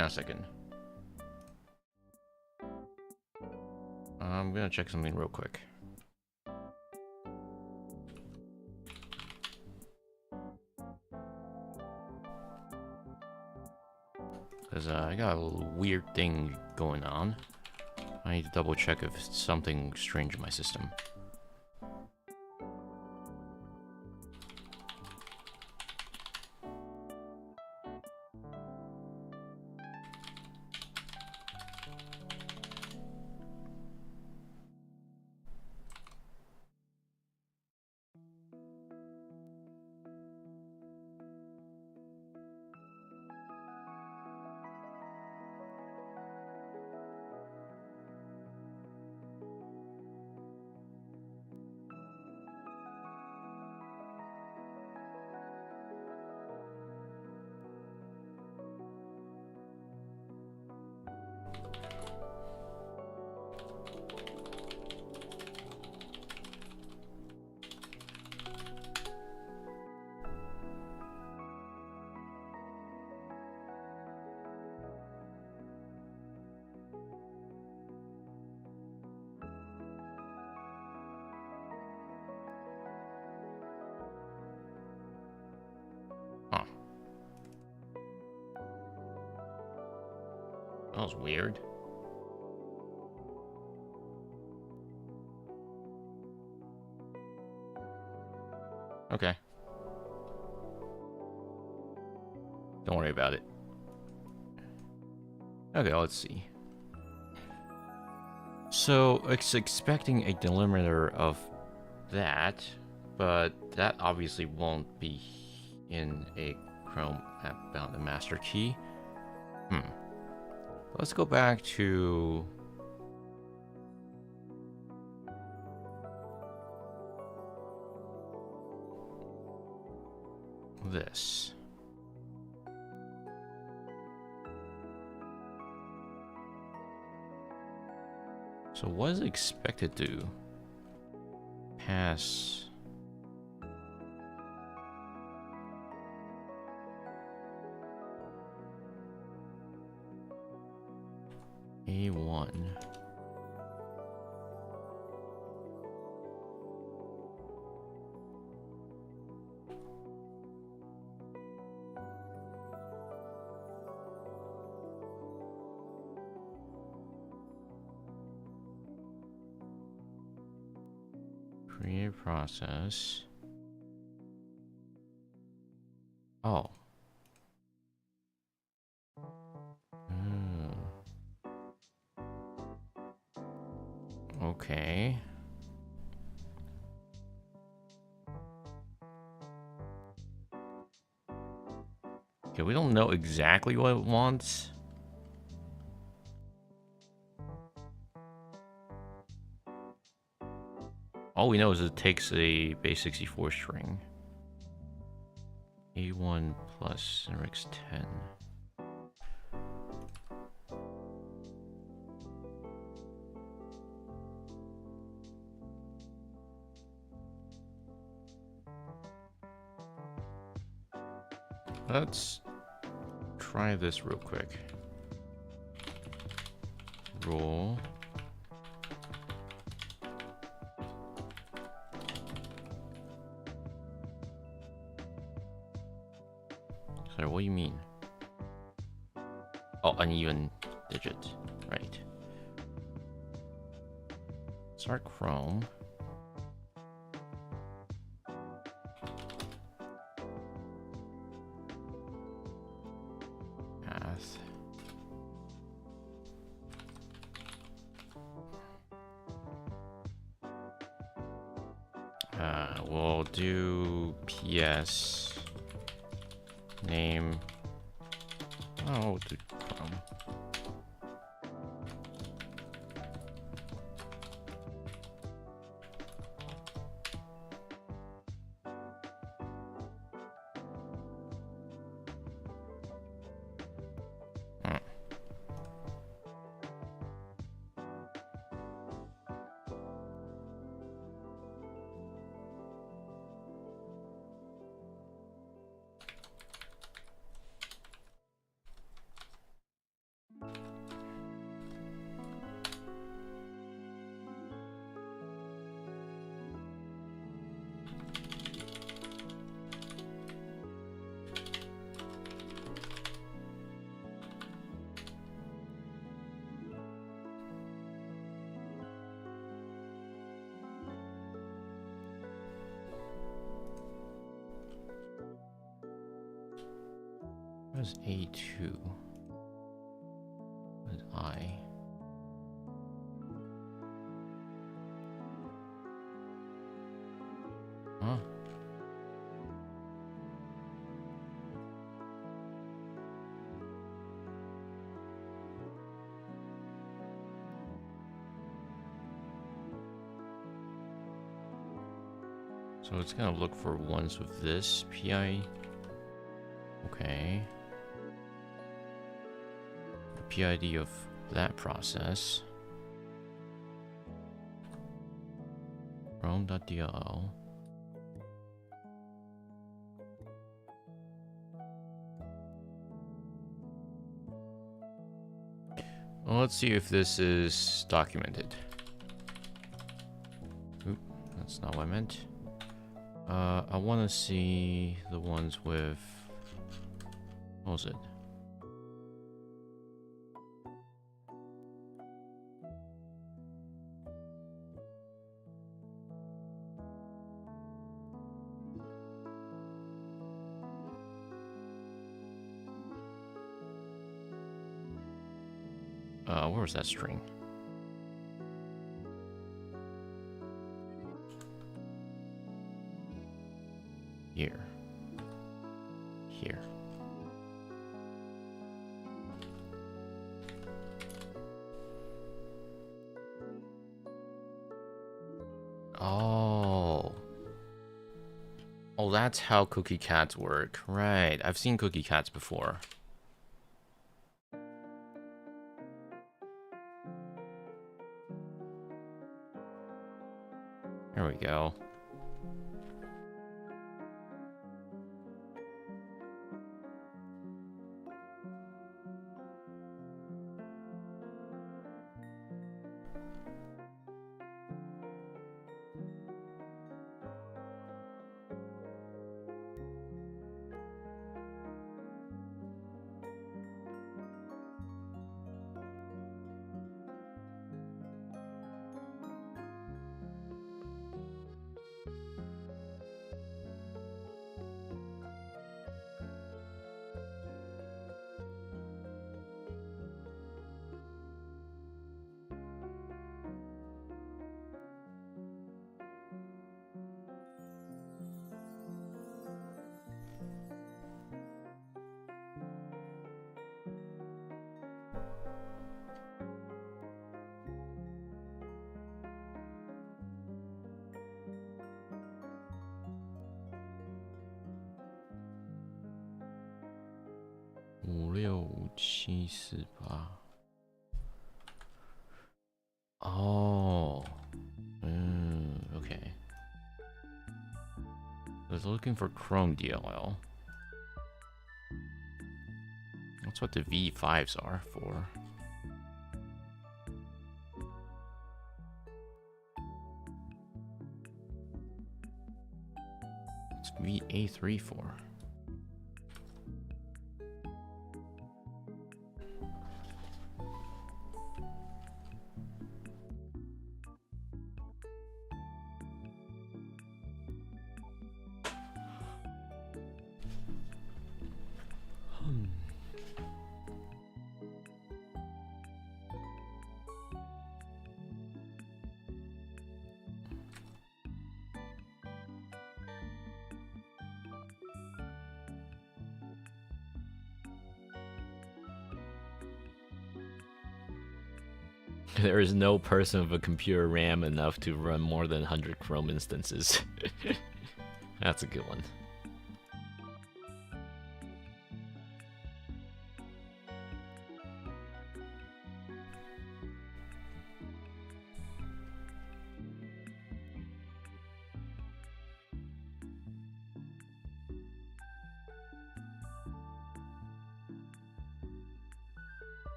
on a second. I'm gonna check something real quick. Because I got a little weird thing going on. I need to double check if it's something strange in my system. Huh. That was weird. Okay. Don't worry about it. Okay, let's see. So, it's expecting a delimiter of that, but that obviously won't be in a Chrome app bound to master key. Let's go back to this. So what is expected to pass? A1. Create process. Oh. Okay. Okay, we don't know exactly what it wants. All we know is it takes a base 64 string. A1 plus Rx 10. Let's try this real quick. Roll. Sorry, what do you mean? Oh, uneven digit. Right. Start Chrome. Path. We'll do PS name. Oh, we'll do Chrome. What is A2? What is I? Huh? So it's gonna look for ones with this PI. Okay. The PID of that process. Chrome.dll. Well, let's see if this is documented. Oop, that's not what I meant. I want to see the ones with... What was it? Where was that string? Here. Here. Oh. Oh, that's how cookie cats work. Right. I've seen cookie cats before. There we go. Oh. Okay. I was looking for Chrome DLL. That's what the V5s are for. What's VA3 for? There is no person with a computer RAM enough to run more than 100 Chrome instances. That's a good one.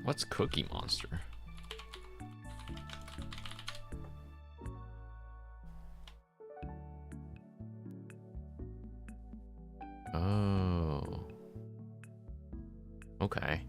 What's Cookie Monster? Oh. Okay.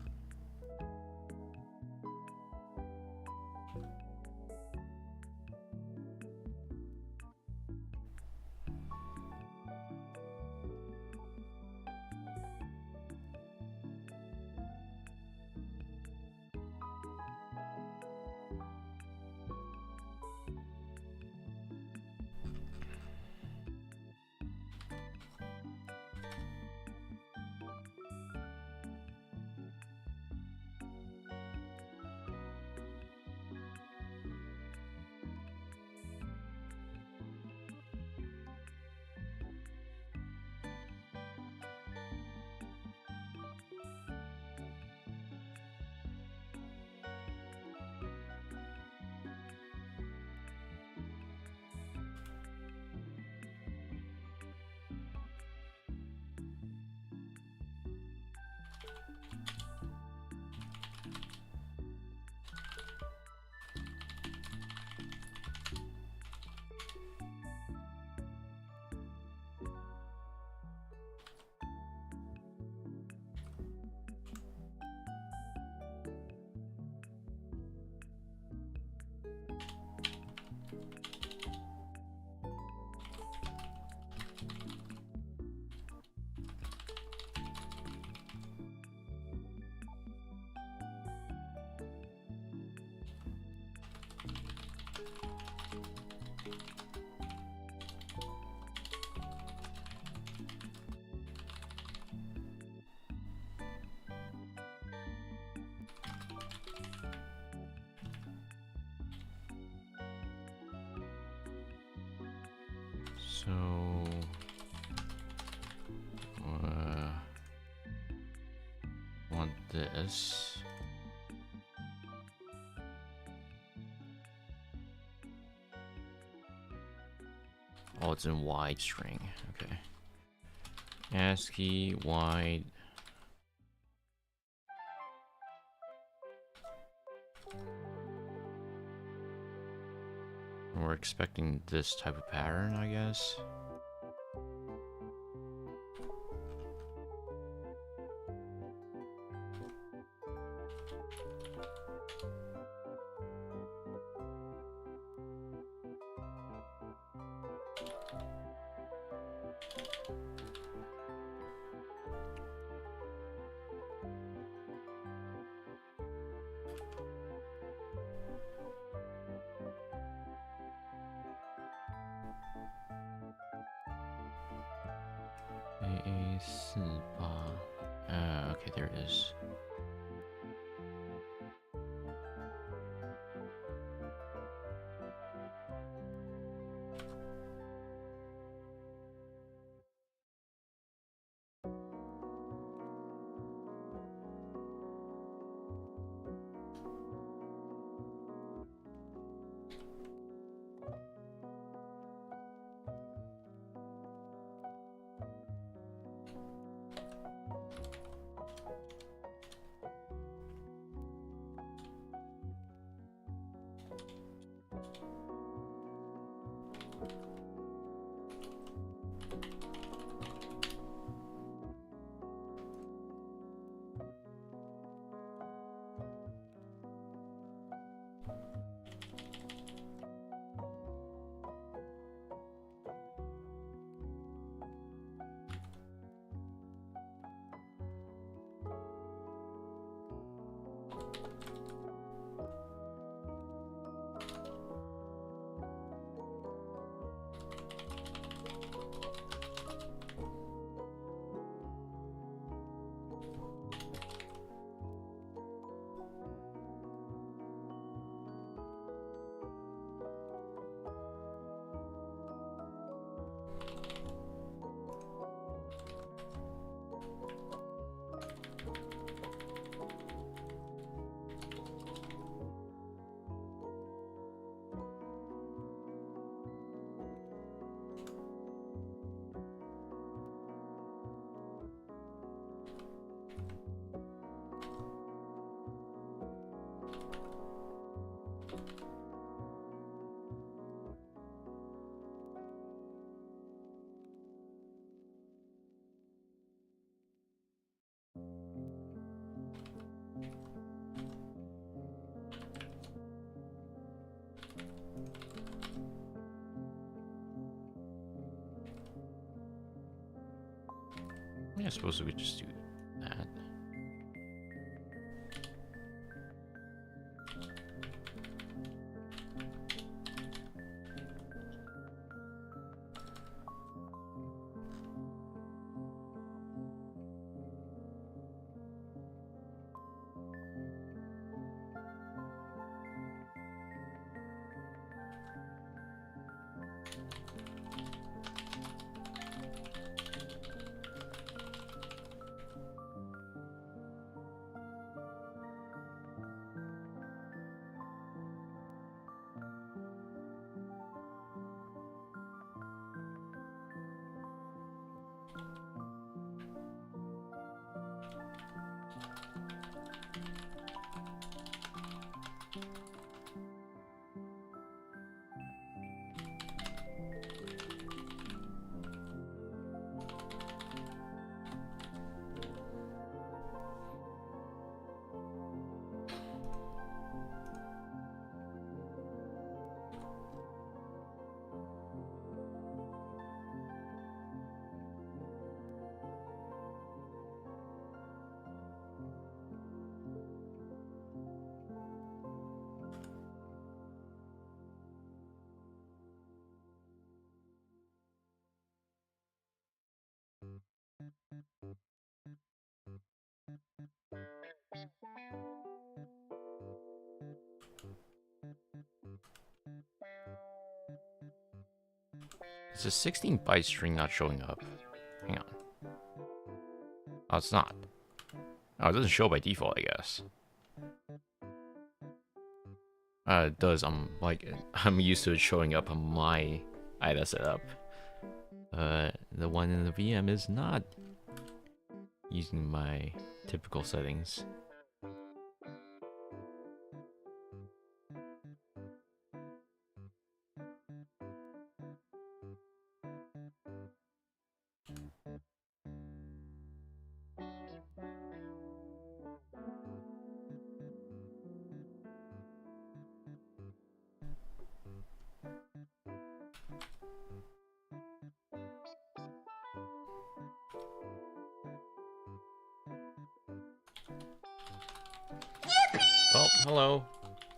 So want this. Oh, it's in wide string. Okay. ASCII wide. We're expecting this type of pattern, I guess. AA48. Okay, there it is. I suppose we could just do that. Is a 16-byte string not showing up? Hang on. Oh, it's not. Oh, it doesn't show by default, I guess. It does. I'm used to it showing up on my IDA setup. The one in the VM is not using my typical settings. Oh, hello.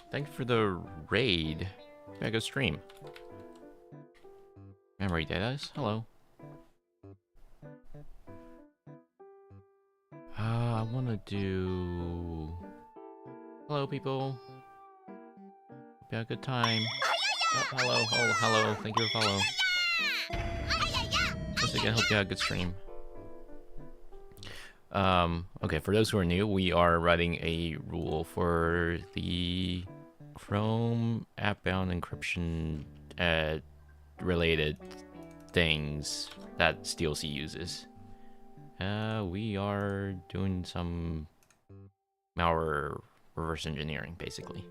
Thank you for the raid. Mega stream. Memory data. Hello. I want to do... Hello, people. Hope you had a good time. Oh, hello. Oh, hello. Thank you for follow. Once again, hope you had a good stream. Okay, for those who are new, we are writing a rule for the Chrome app-bound encryption related things that Stealc uses. We are doing some malware reverse engineering, basically.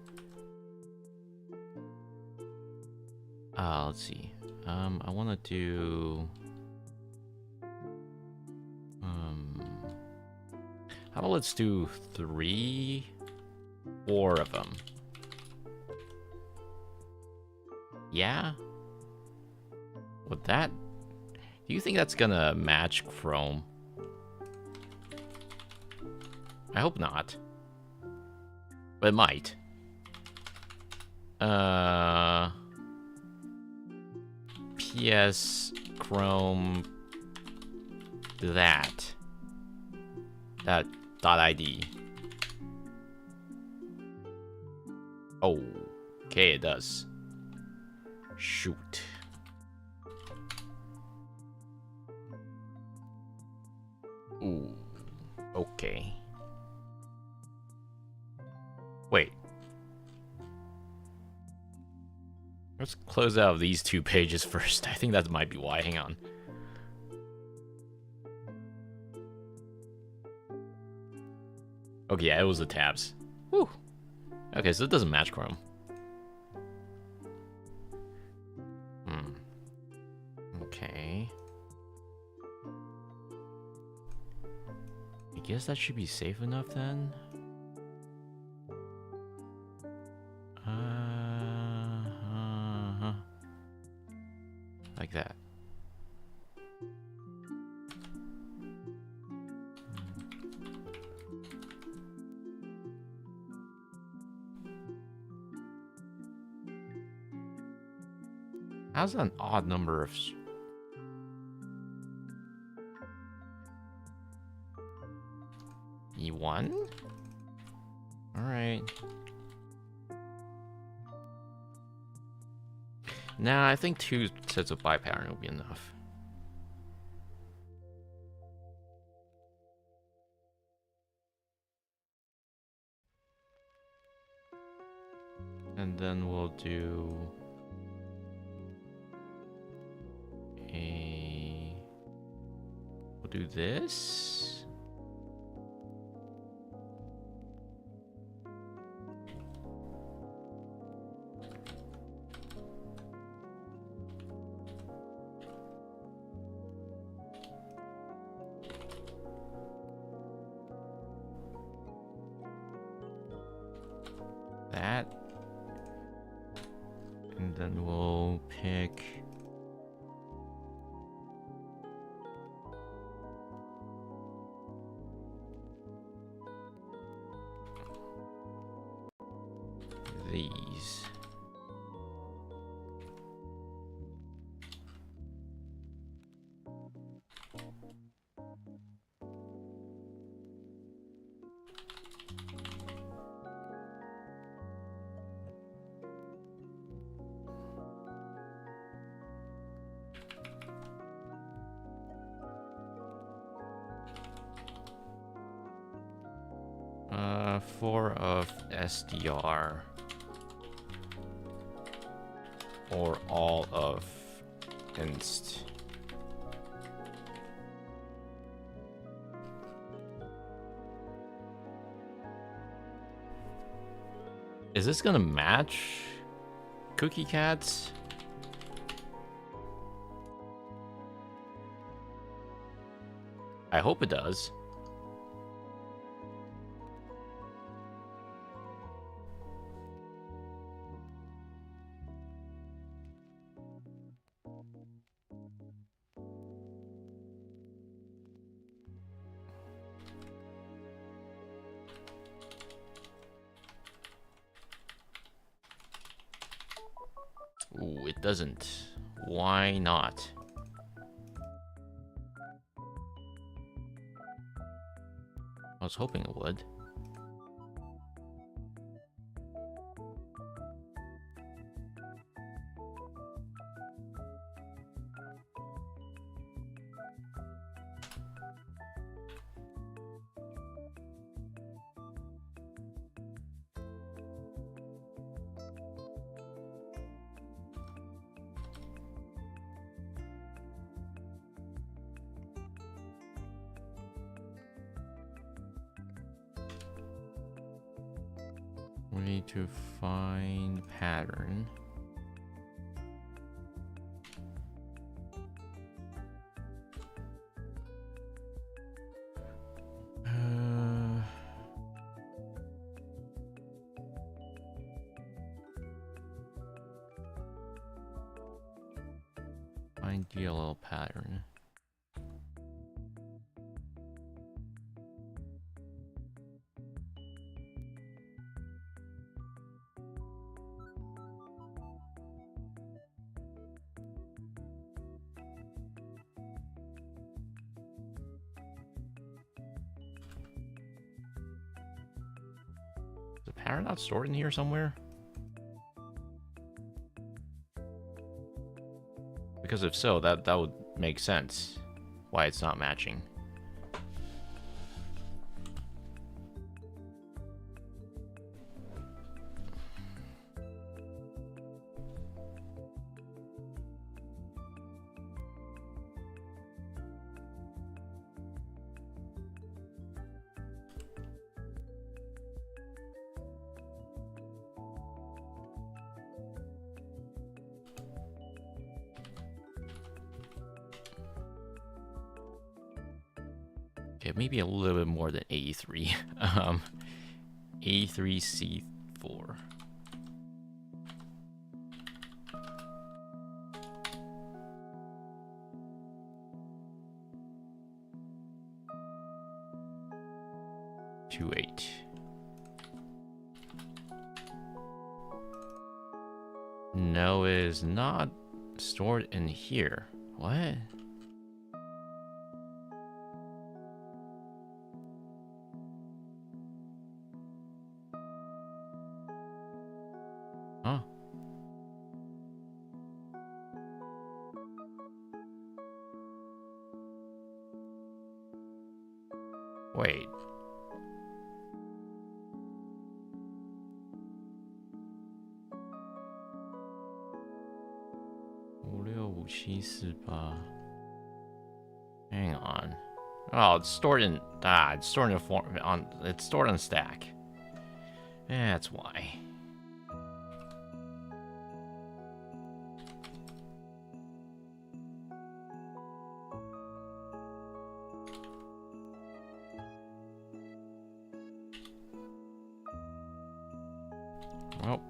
Let's see. I want to do... How about let's do 3, 4 of them. Yeah? With that? Do you think that's gonna match Chrome? I hope not. But it might. PS Chrome that .id. Oh, okay, it does. Shoot. Ooh, okay. Wait. Let's close out these 2 pages first. I think that might be why. Hang on. Okay, yeah, it was the tabs. Whew. Okay, so it doesn't match Chrome. Okay. I guess that should be safe enough then. Like that. How's an odd number of... E1? Alright. Nah, I think 2 sets of byte pattern will be enough. And then we'll do... We'll do this. That. And then we'll pick... these. 4 of SDR or all of inst. Is this gonna match Cookie Cats? I hope it does. Ooh, it doesn't. Why not? I was hoping it would. We need to find pattern. Find DLL pattern. Is the pattern not stored in here somewhere? Because if so, that would make sense why it's not matching. Okay, maybe a little bit more than 83. A3C4. Two eight. No, it is not stored in here. What? Huh? Wait. Hang on. Oh, it's stored in it's stored in a form on it's stored on a stack. That's why. Well,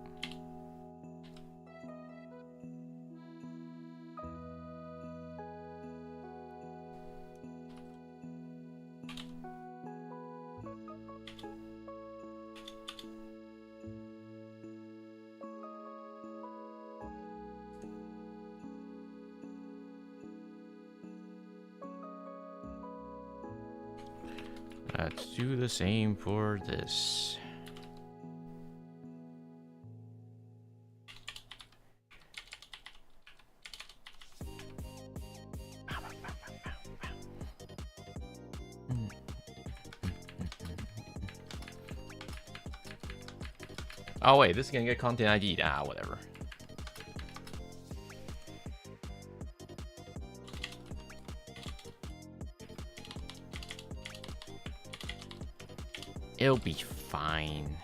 let's do the same for this. Oh wait, this is gonna get content ID. Ah, whatever. It'll be fine.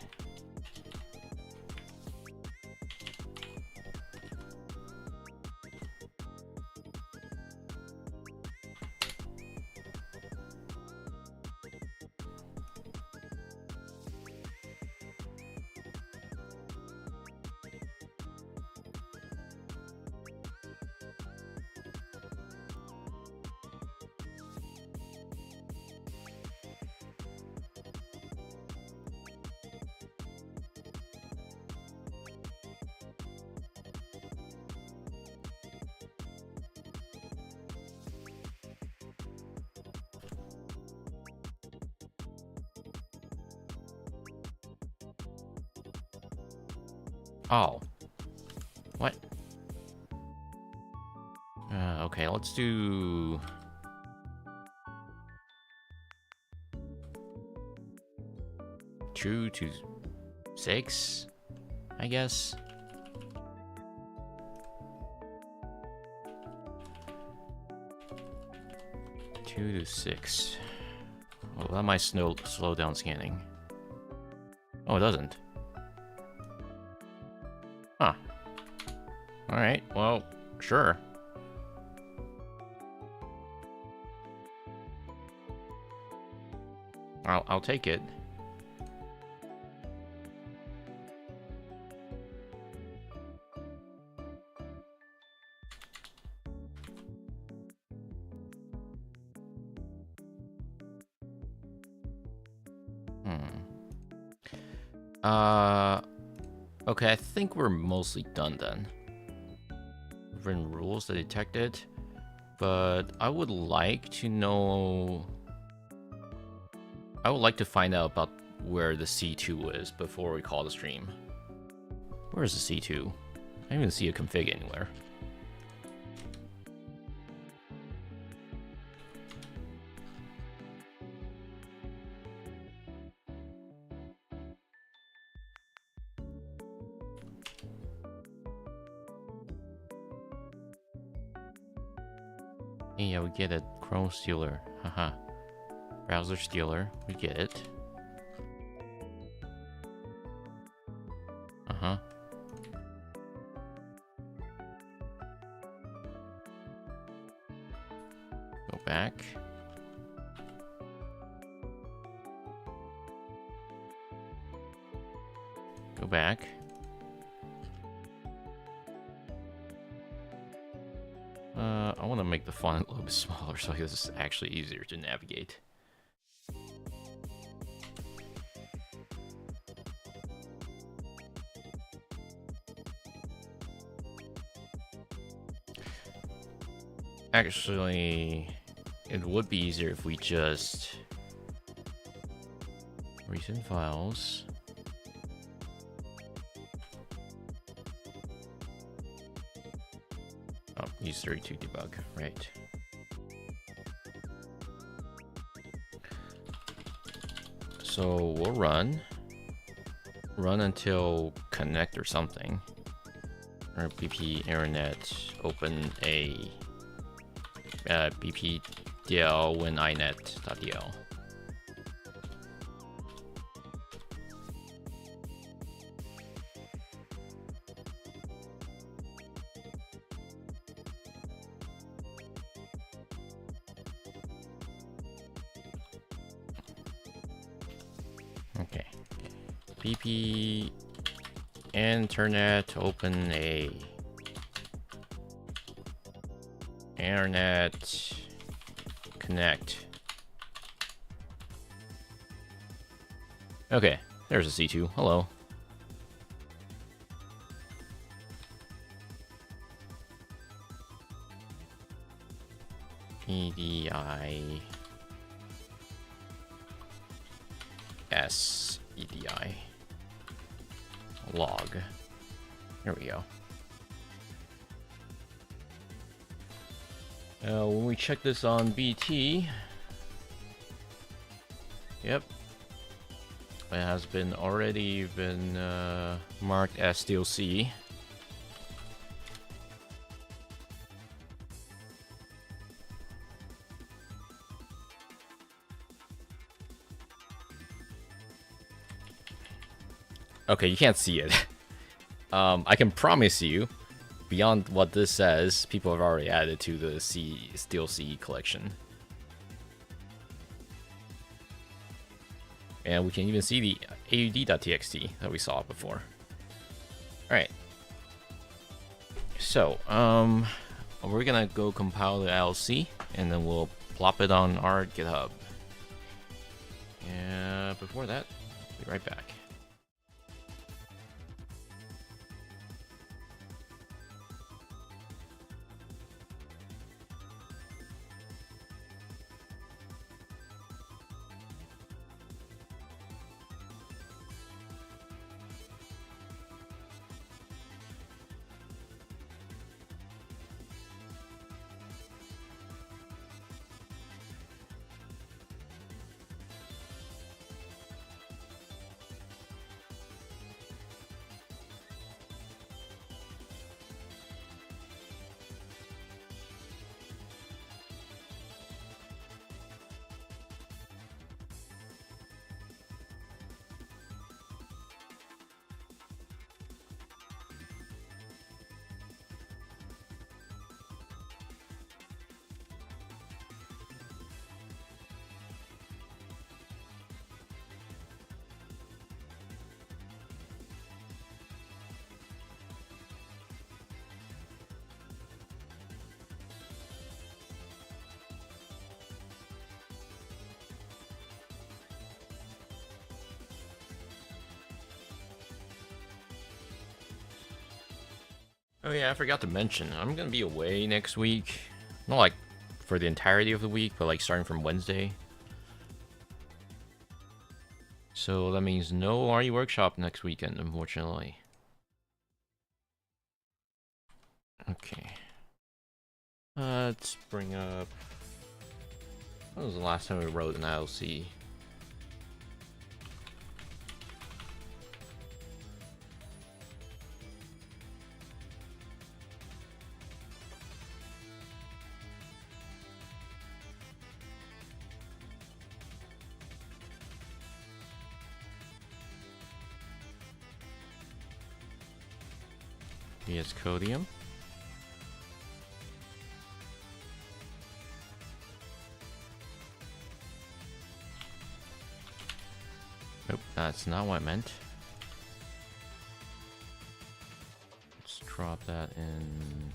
Oh. What? Okay, let's do... True to 6, I guess. Two to 6. Well, that might slow down scanning. Oh, it doesn't. Huh. Alright, well, sure. I'll take it. Okay, I think we're mostly done then. Written rules that detected, but I would like to know... I would like to find out about where the C2 is before we call the stream. Where is the C2? I don't even see a config anywhere. Yeah, we get it. Chrome Stealer. Haha. Browser Stealer. We get it. Uh-huh. Go back. Go back. I want to make the font a little bit smaller so this is actually easier to navigate. Actually, it would be easier if we just... Recent files... Oh, use 32 debug, right. So we'll run until connect or something. Or bp internet open a bp dl when inet.dl. Okay. bp internet open a internet connect. Okay, there's a C2. Hello. EDI S EDI log. There we go. When we check this on BT, yep, It has been already been marked as Stealc. Okay, you can't see it. I can promise you, beyond what this says, people have already added to the Stealc collection. And we can even see the AUD.txt that we saw before. Alright. So, we're gonna go compile the LLC, and then we'll plop it on our GitHub. And before that, be right back. Oh yeah, I forgot to mention, I'm gonna be away next week. Not like for the entirety of the week, but like starting from Wednesday. So that means no REWorkshop next weekend, unfortunately. Okay. Let's bring up... When was the last time we wrote an ILC? Yes, Codium. Nope, that's not what I meant. Let's drop that in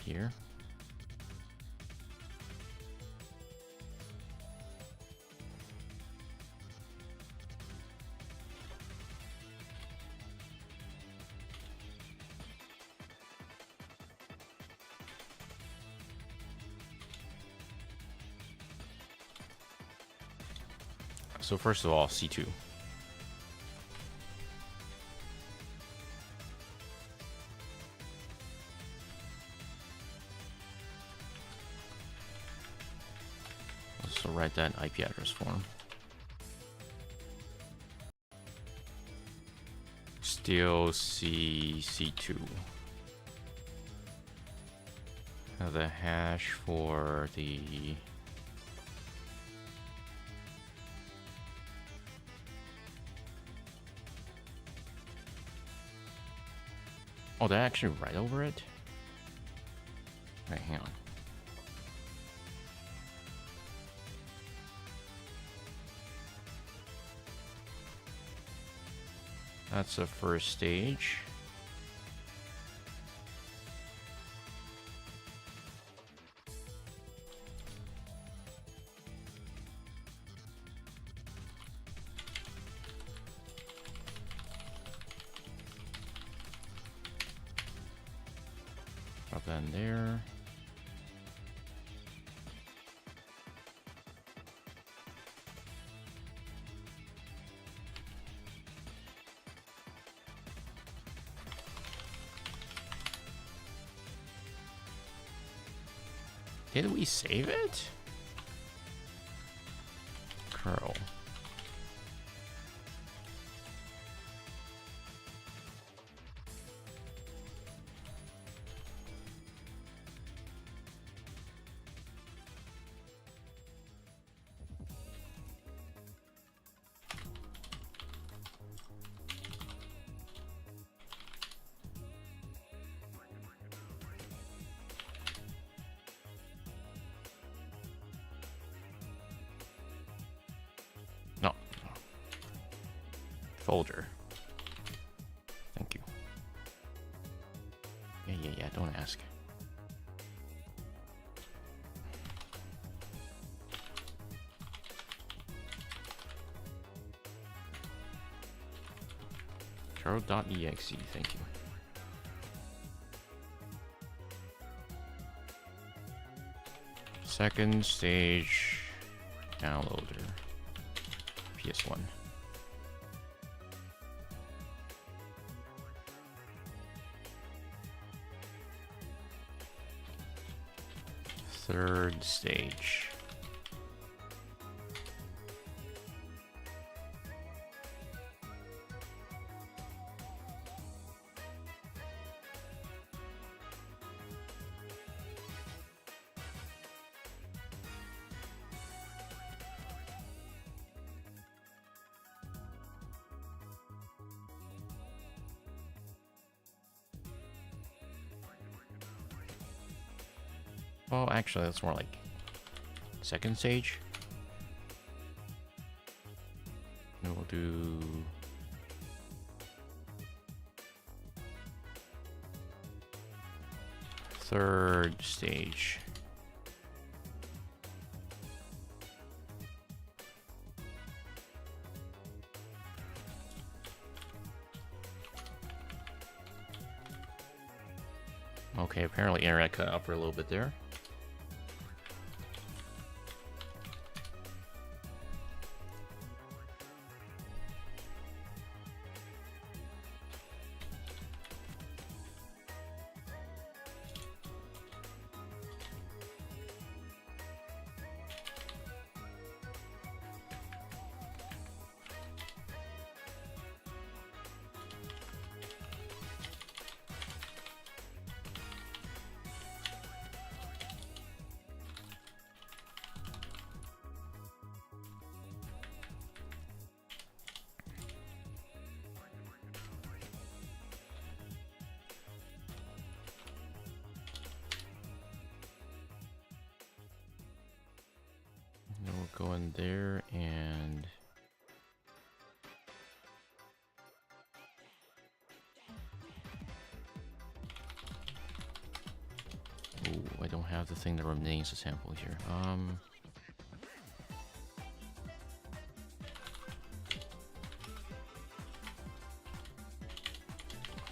here. So first of all, C2. So write that IP address for him. Stealc C2. Now the hash for the oh, did I actually write over it? Right, hang on. That's the first stage. Drop that in there. Did we save it? Curl. Folder. Thank you. Yeah, don't ask. Charo.exe, thank you. Second stage downloader. PS1. Third stage. Well, actually, that's more like second stage. And we'll do third stage. Okay, apparently internet cut out for a little bit there. Then we'll go in there and I don't have the thing that renames the sample here.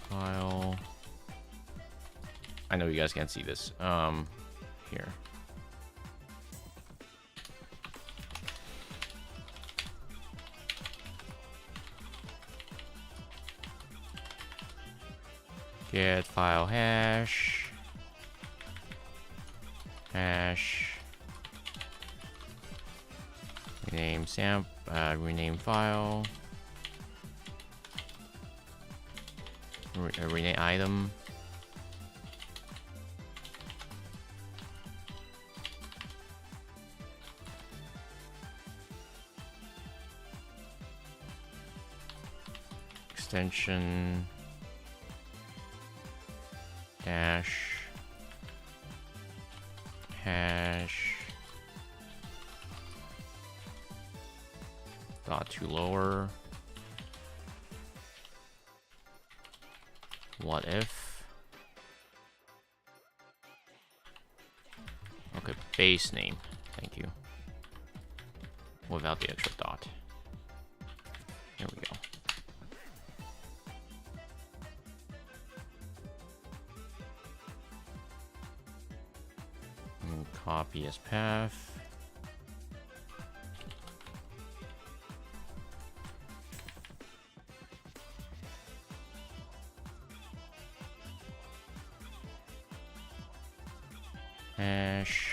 File. I know you guys can't see this. Here. Get file hash. Rename rename file. Rename item. Extension dash hash dot to lower. What if? Okay, base name. Thank you. Without the extra dot. Here we go. And copy as path. Hash.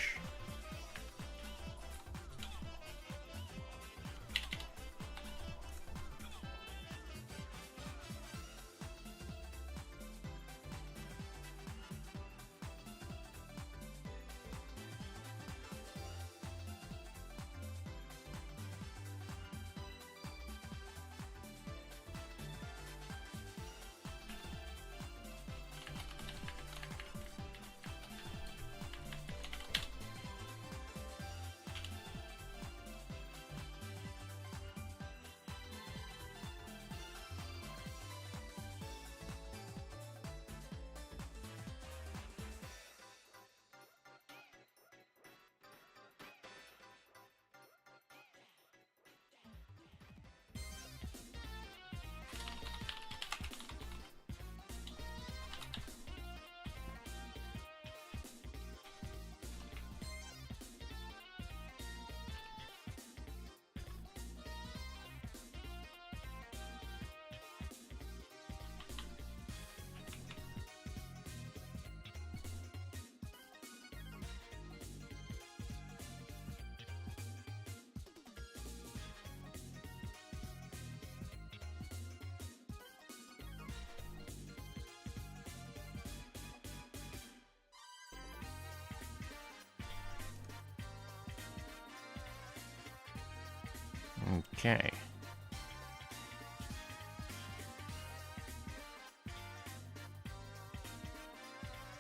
Okay.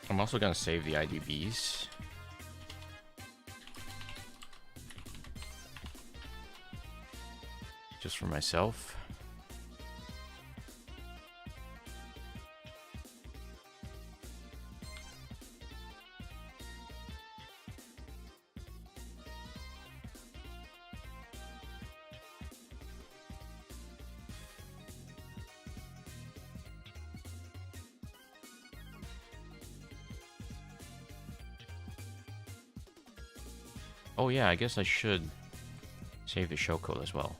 I'm also gonna save the IDBs. Just for myself. Oh yeah, I guess I should save the showcode as well.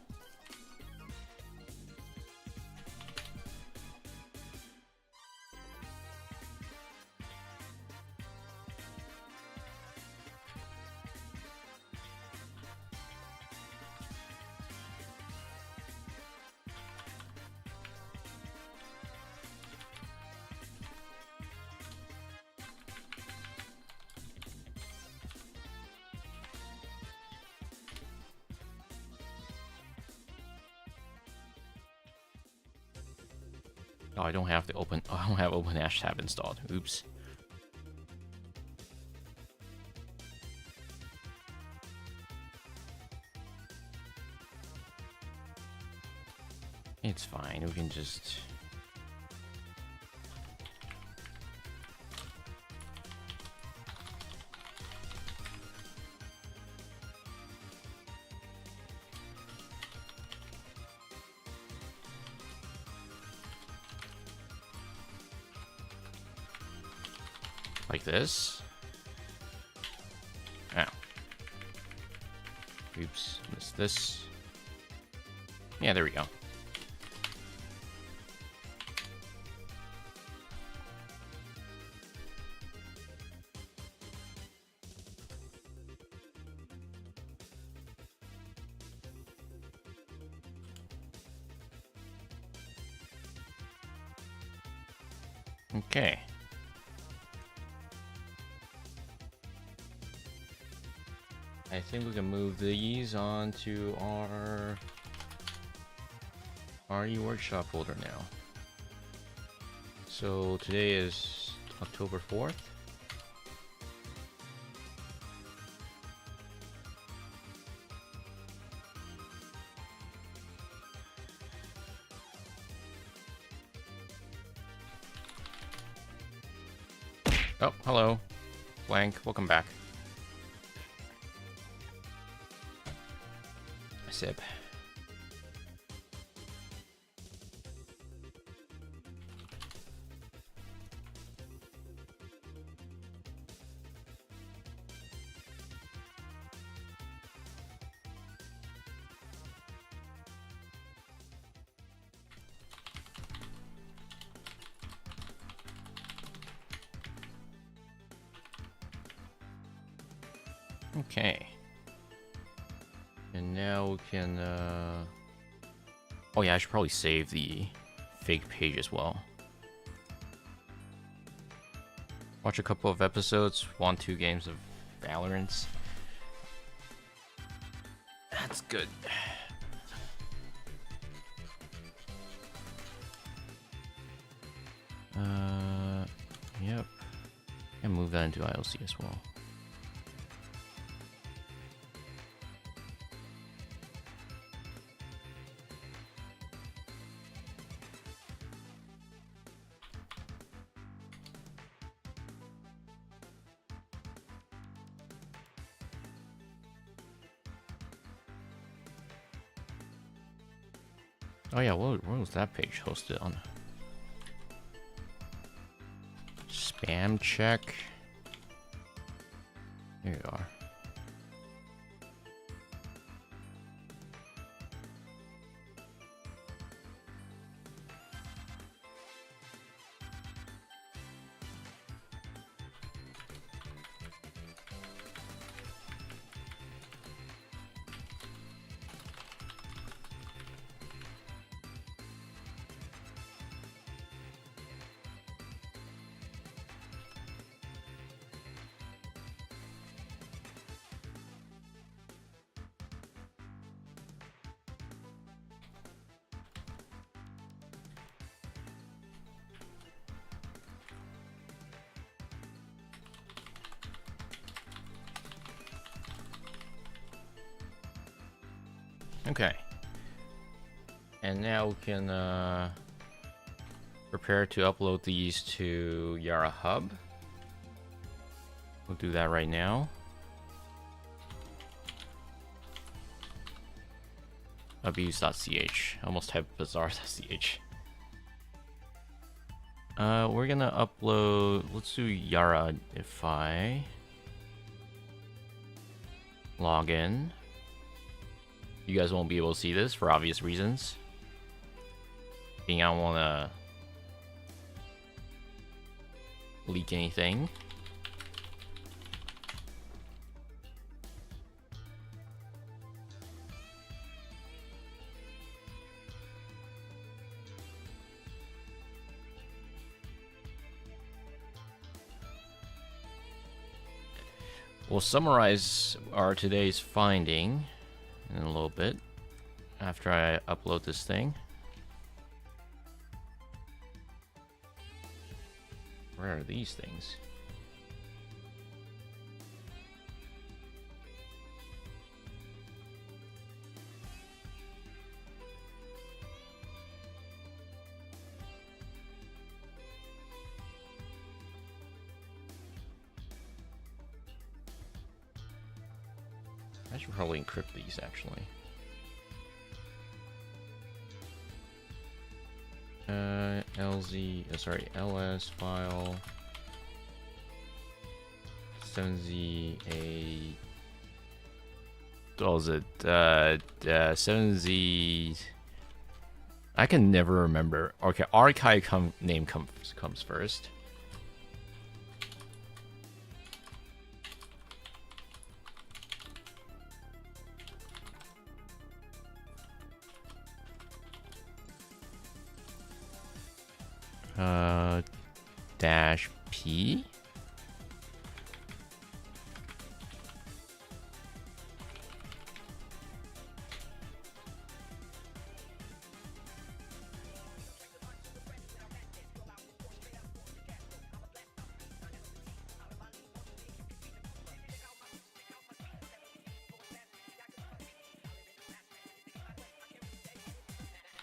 Oh, I don't have the open. Oh, I don't have OpenHash tab installed. Oops. It's fine. We can just. Like this. Ow. Oops. This. Yeah, there we go. Okay. I think we can move these onto our REWorkshop folder now. So today is October 4th. Oh, hello. Blank, welcome back. Sip. Okay. And now we can, oh yeah, I should probably save the fake page as well. Watch a couple of episodes, 1-2 games of Valorant. That's good. Yep. And move that into ILC as well. Oh yeah, where was that page hosted on? Spam check. There you are. Okay. And now we can prepare to upload these to Yara Hub. We'll do that right now. abuse.ch. Almost typed bizarre.ch. We're gonna upload. Let's do Yara if I log in. You guys won't be able to see this for obvious reasons. I don't want to leak anything. We'll summarize our today's finding in a little bit after I upload this thing. Where are these things? I should probably encrypt these actually. LS file 7Z8. What was it? 7Z. I can never remember. Okay, archive name comes first. Dash P.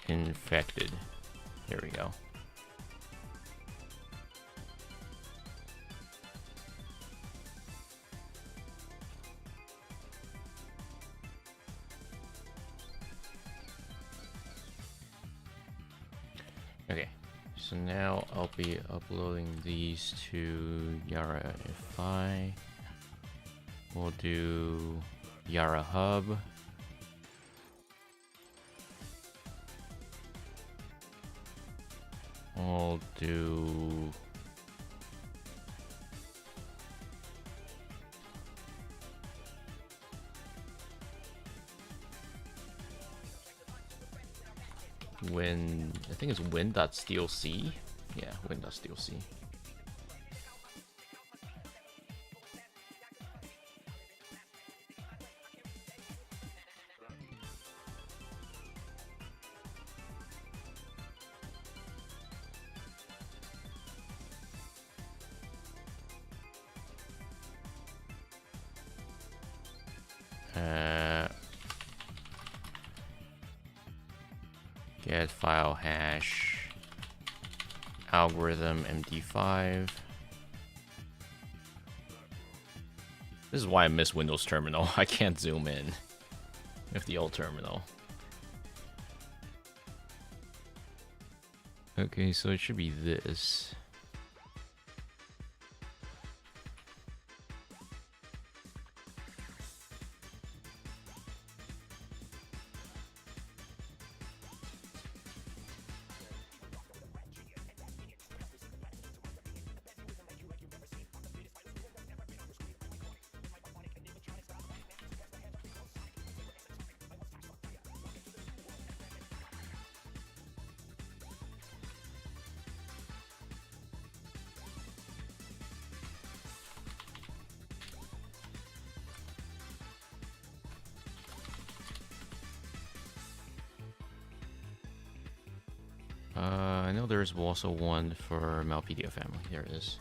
Infected. There we go. Okay, so now I'll be uploading these to Yara FI. We'll do Yara Hub. We'll do I think it's win.stealc. Yeah, win.stealc. Get file hash algorithm MD5. This is why I miss Windows Terminal. I can't zoom in with the old terminal. Okay, so it should be this. I know there's also one for Malpedia family. There it is.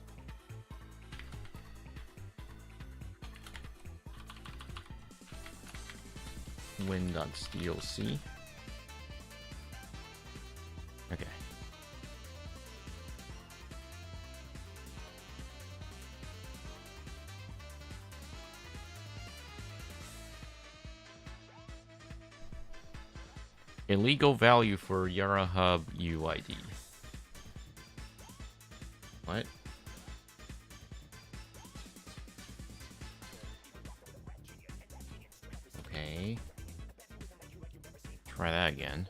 win.stealc. Okay. Illegal value for Yara Hub UID. What? Okay. Try that again.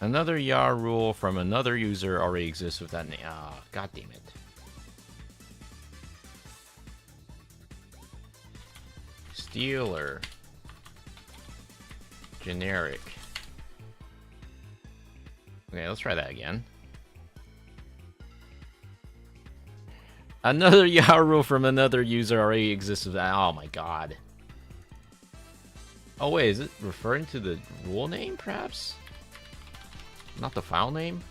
Another YAR rule from another user already exists with that name. Ah, god damn it. Stealer. Generic. Okay, let's try that again. Another YAR rule from another user already exists with that. Oh my god. Oh wait, is it referring to the rule name, perhaps? Not the file name?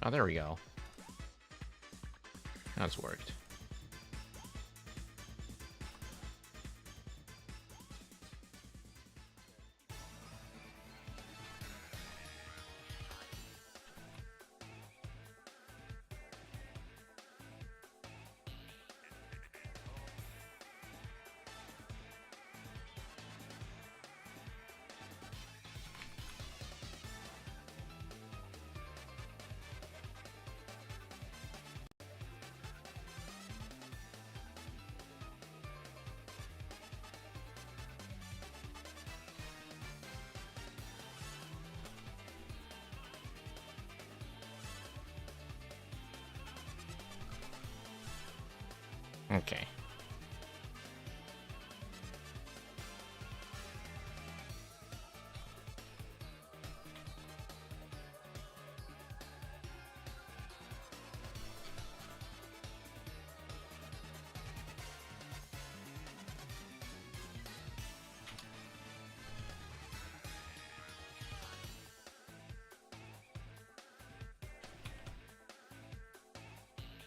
Oh, there we go. That's worked. Okay.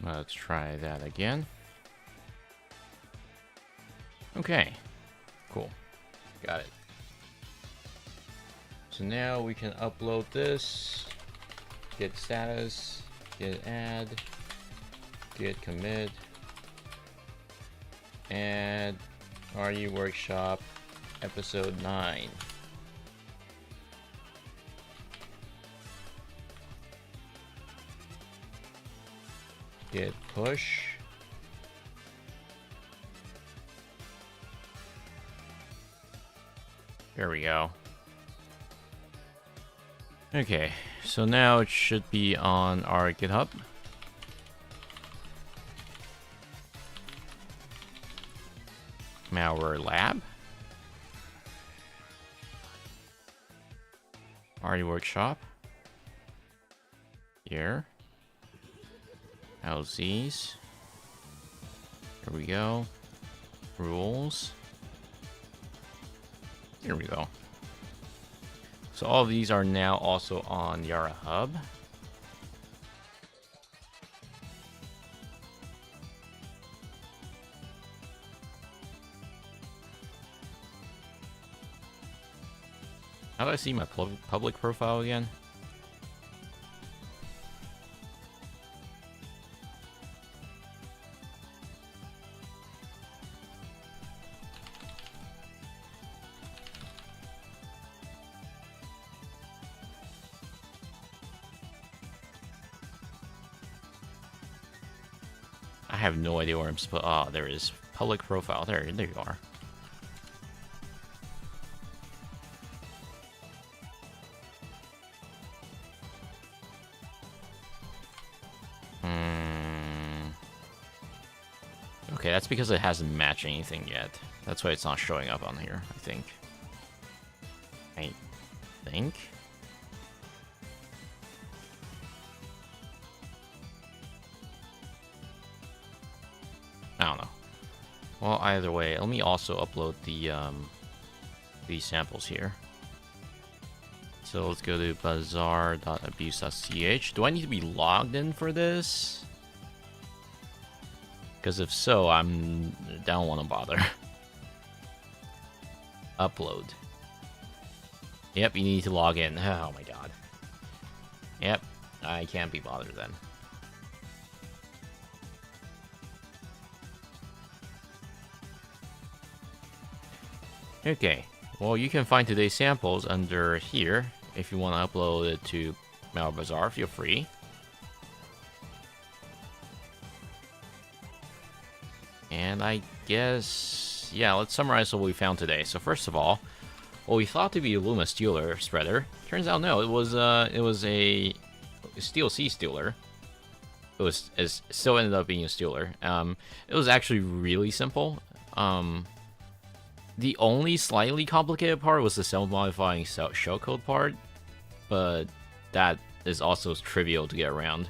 Let's try that again. Okay, cool. Got it. So now we can upload this, git status, git add, git commit, add REWorkshop episode 9. Git push. There we go. Okay, so now it should be on our GitHub. Malware lab. REWorkshop. Here. LZs. There we go. Rules. Here we go. So all of these are now also on Yara Hub. How do I see my public profile again? I have no idea where I'm supposed. Oh, there it is. Public profile. There you are. Okay, that's because it hasn't matched anything yet. That's why it's not showing up on here, I think. I think. I don't know. Well, either way, let me also upload these samples here. So let's go to bazaar.abuse.ch. Do I need to be logged in for this? Because if so, I don't want to bother. Upload. Yep, you need to log in. Oh my god. Yep, I can't be bothered then. Okay, well, you can find today's samples under here. If you want to upload it to Bazaar, feel free. And I guess, yeah, let's summarize what we found today. So first of all, what we thought to be a Luma Stealer spreader, turns out no, it was a Stealc Stealer. It still ended up being a Stealer. It was actually really simple. The only slightly complicated part was the self-modifying shellcode part, but that is also trivial to get around.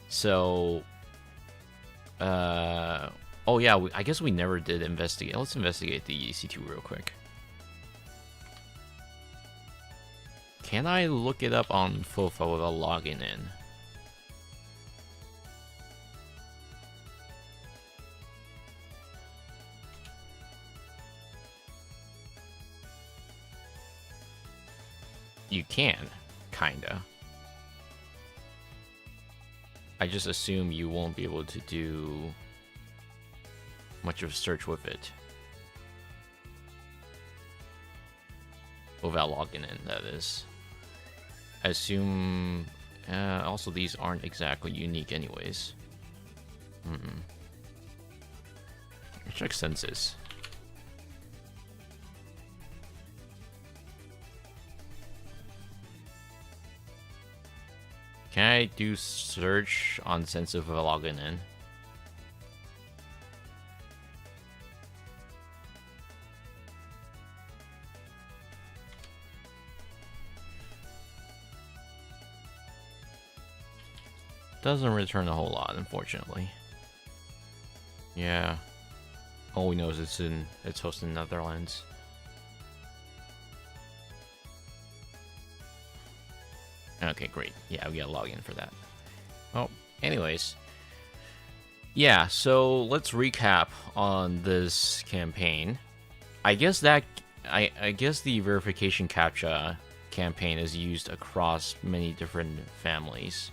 So, oh yeah, I guess we never did investigate. Let's investigate the EC2 real quick. Can I look it up on FOFA without logging in? You can, kinda. I just assume you won't be able to do much of a search with it. Without logging in, that is. I assume... also, these aren't exactly unique anyways. Check census. Can I do search on census without logging in? Doesn't return a whole lot, unfortunately. Yeah. All we know is it's hosted in Netherlands. Okay, great. Yeah, we gotta log in for that. Well, anyways. Yeah, so let's recap on this campaign. I guess I guess the verification captcha campaign is used across many different families.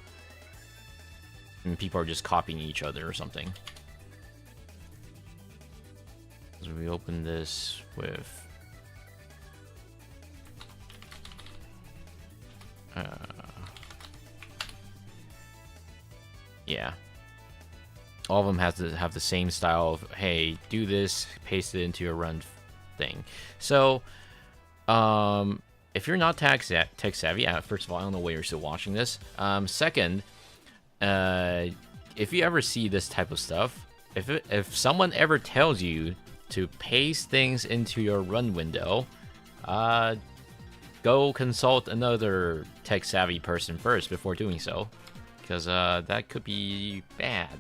And people are just copying each other or something. So we open this with... yeah. All of them have to have the same style of, hey, do this, paste it into your run thing. So, if you're not tech savvy, first of all, I don't know why you're still watching this. Second, if you ever see this type of stuff, if someone ever tells you to paste things into your run window, go consult another tech savvy person first before doing so, because that could be bad.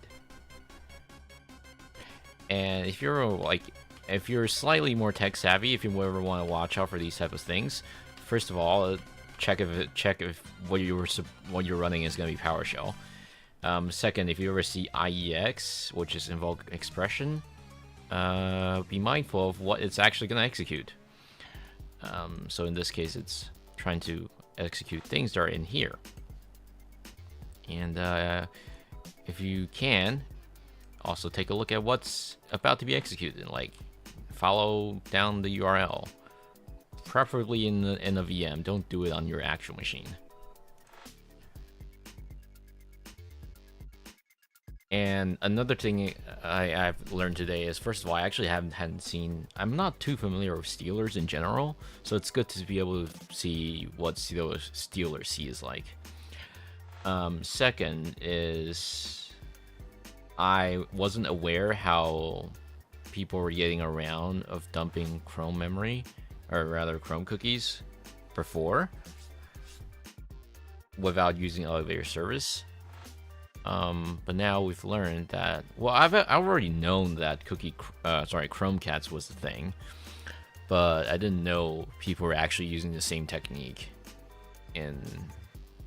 And if you're slightly more tech savvy, if you ever want to watch out for these type of things, first of all, check if what you're running is going to be PowerShell. Second, if you ever see IEX, which is invoke expression, be mindful of what it's actually going to execute. So in this case, it's trying to execute things that are in here. And if you can, also take a look at what's about to be executed. Like, follow down the URL, preferably in a VM. Don't do it on your actual machine. And another thing I've learned today is, first of all, I actually hadn't seen... I'm not too familiar with Stealers in general, so it's good to be able to see what Stealer C is like. Second is... I wasn't aware how people were getting around of dumping Chrome memory, or rather Chrome cookies, before, without using elevator service. But now we've learned that. Well, I've already known that Chrome Cats was the thing, but I didn't know people were actually using the same technique in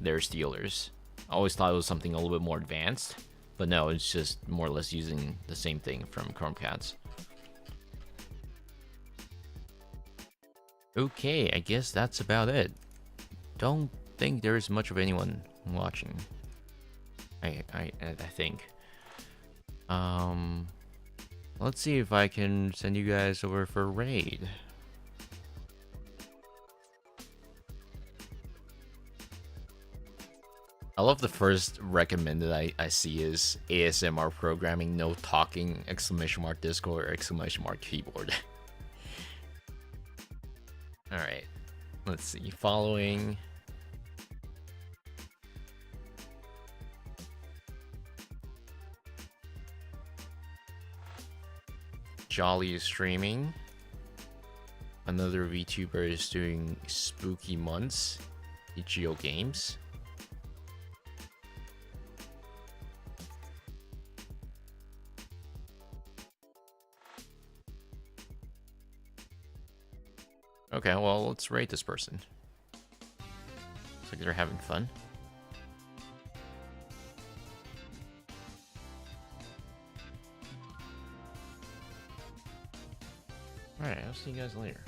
their Stealers. I always thought it was something a little bit more advanced, but no, it's just more or less using the same thing from Chrome Cats. Okay, I guess that's about it. Don't think there's much of anyone watching. I think. Let's see if I can send you guys over for a raid. I love the first recommended I see is ASMR programming, no talking, !, Discord, !, keyboard. Alright, let's see, following. Jolly is streaming. Another VTuber is doing Spooky Months, Ichio Games. Okay, well, let's rate this person. Looks like they're having fun. Alright, I'll see you guys later.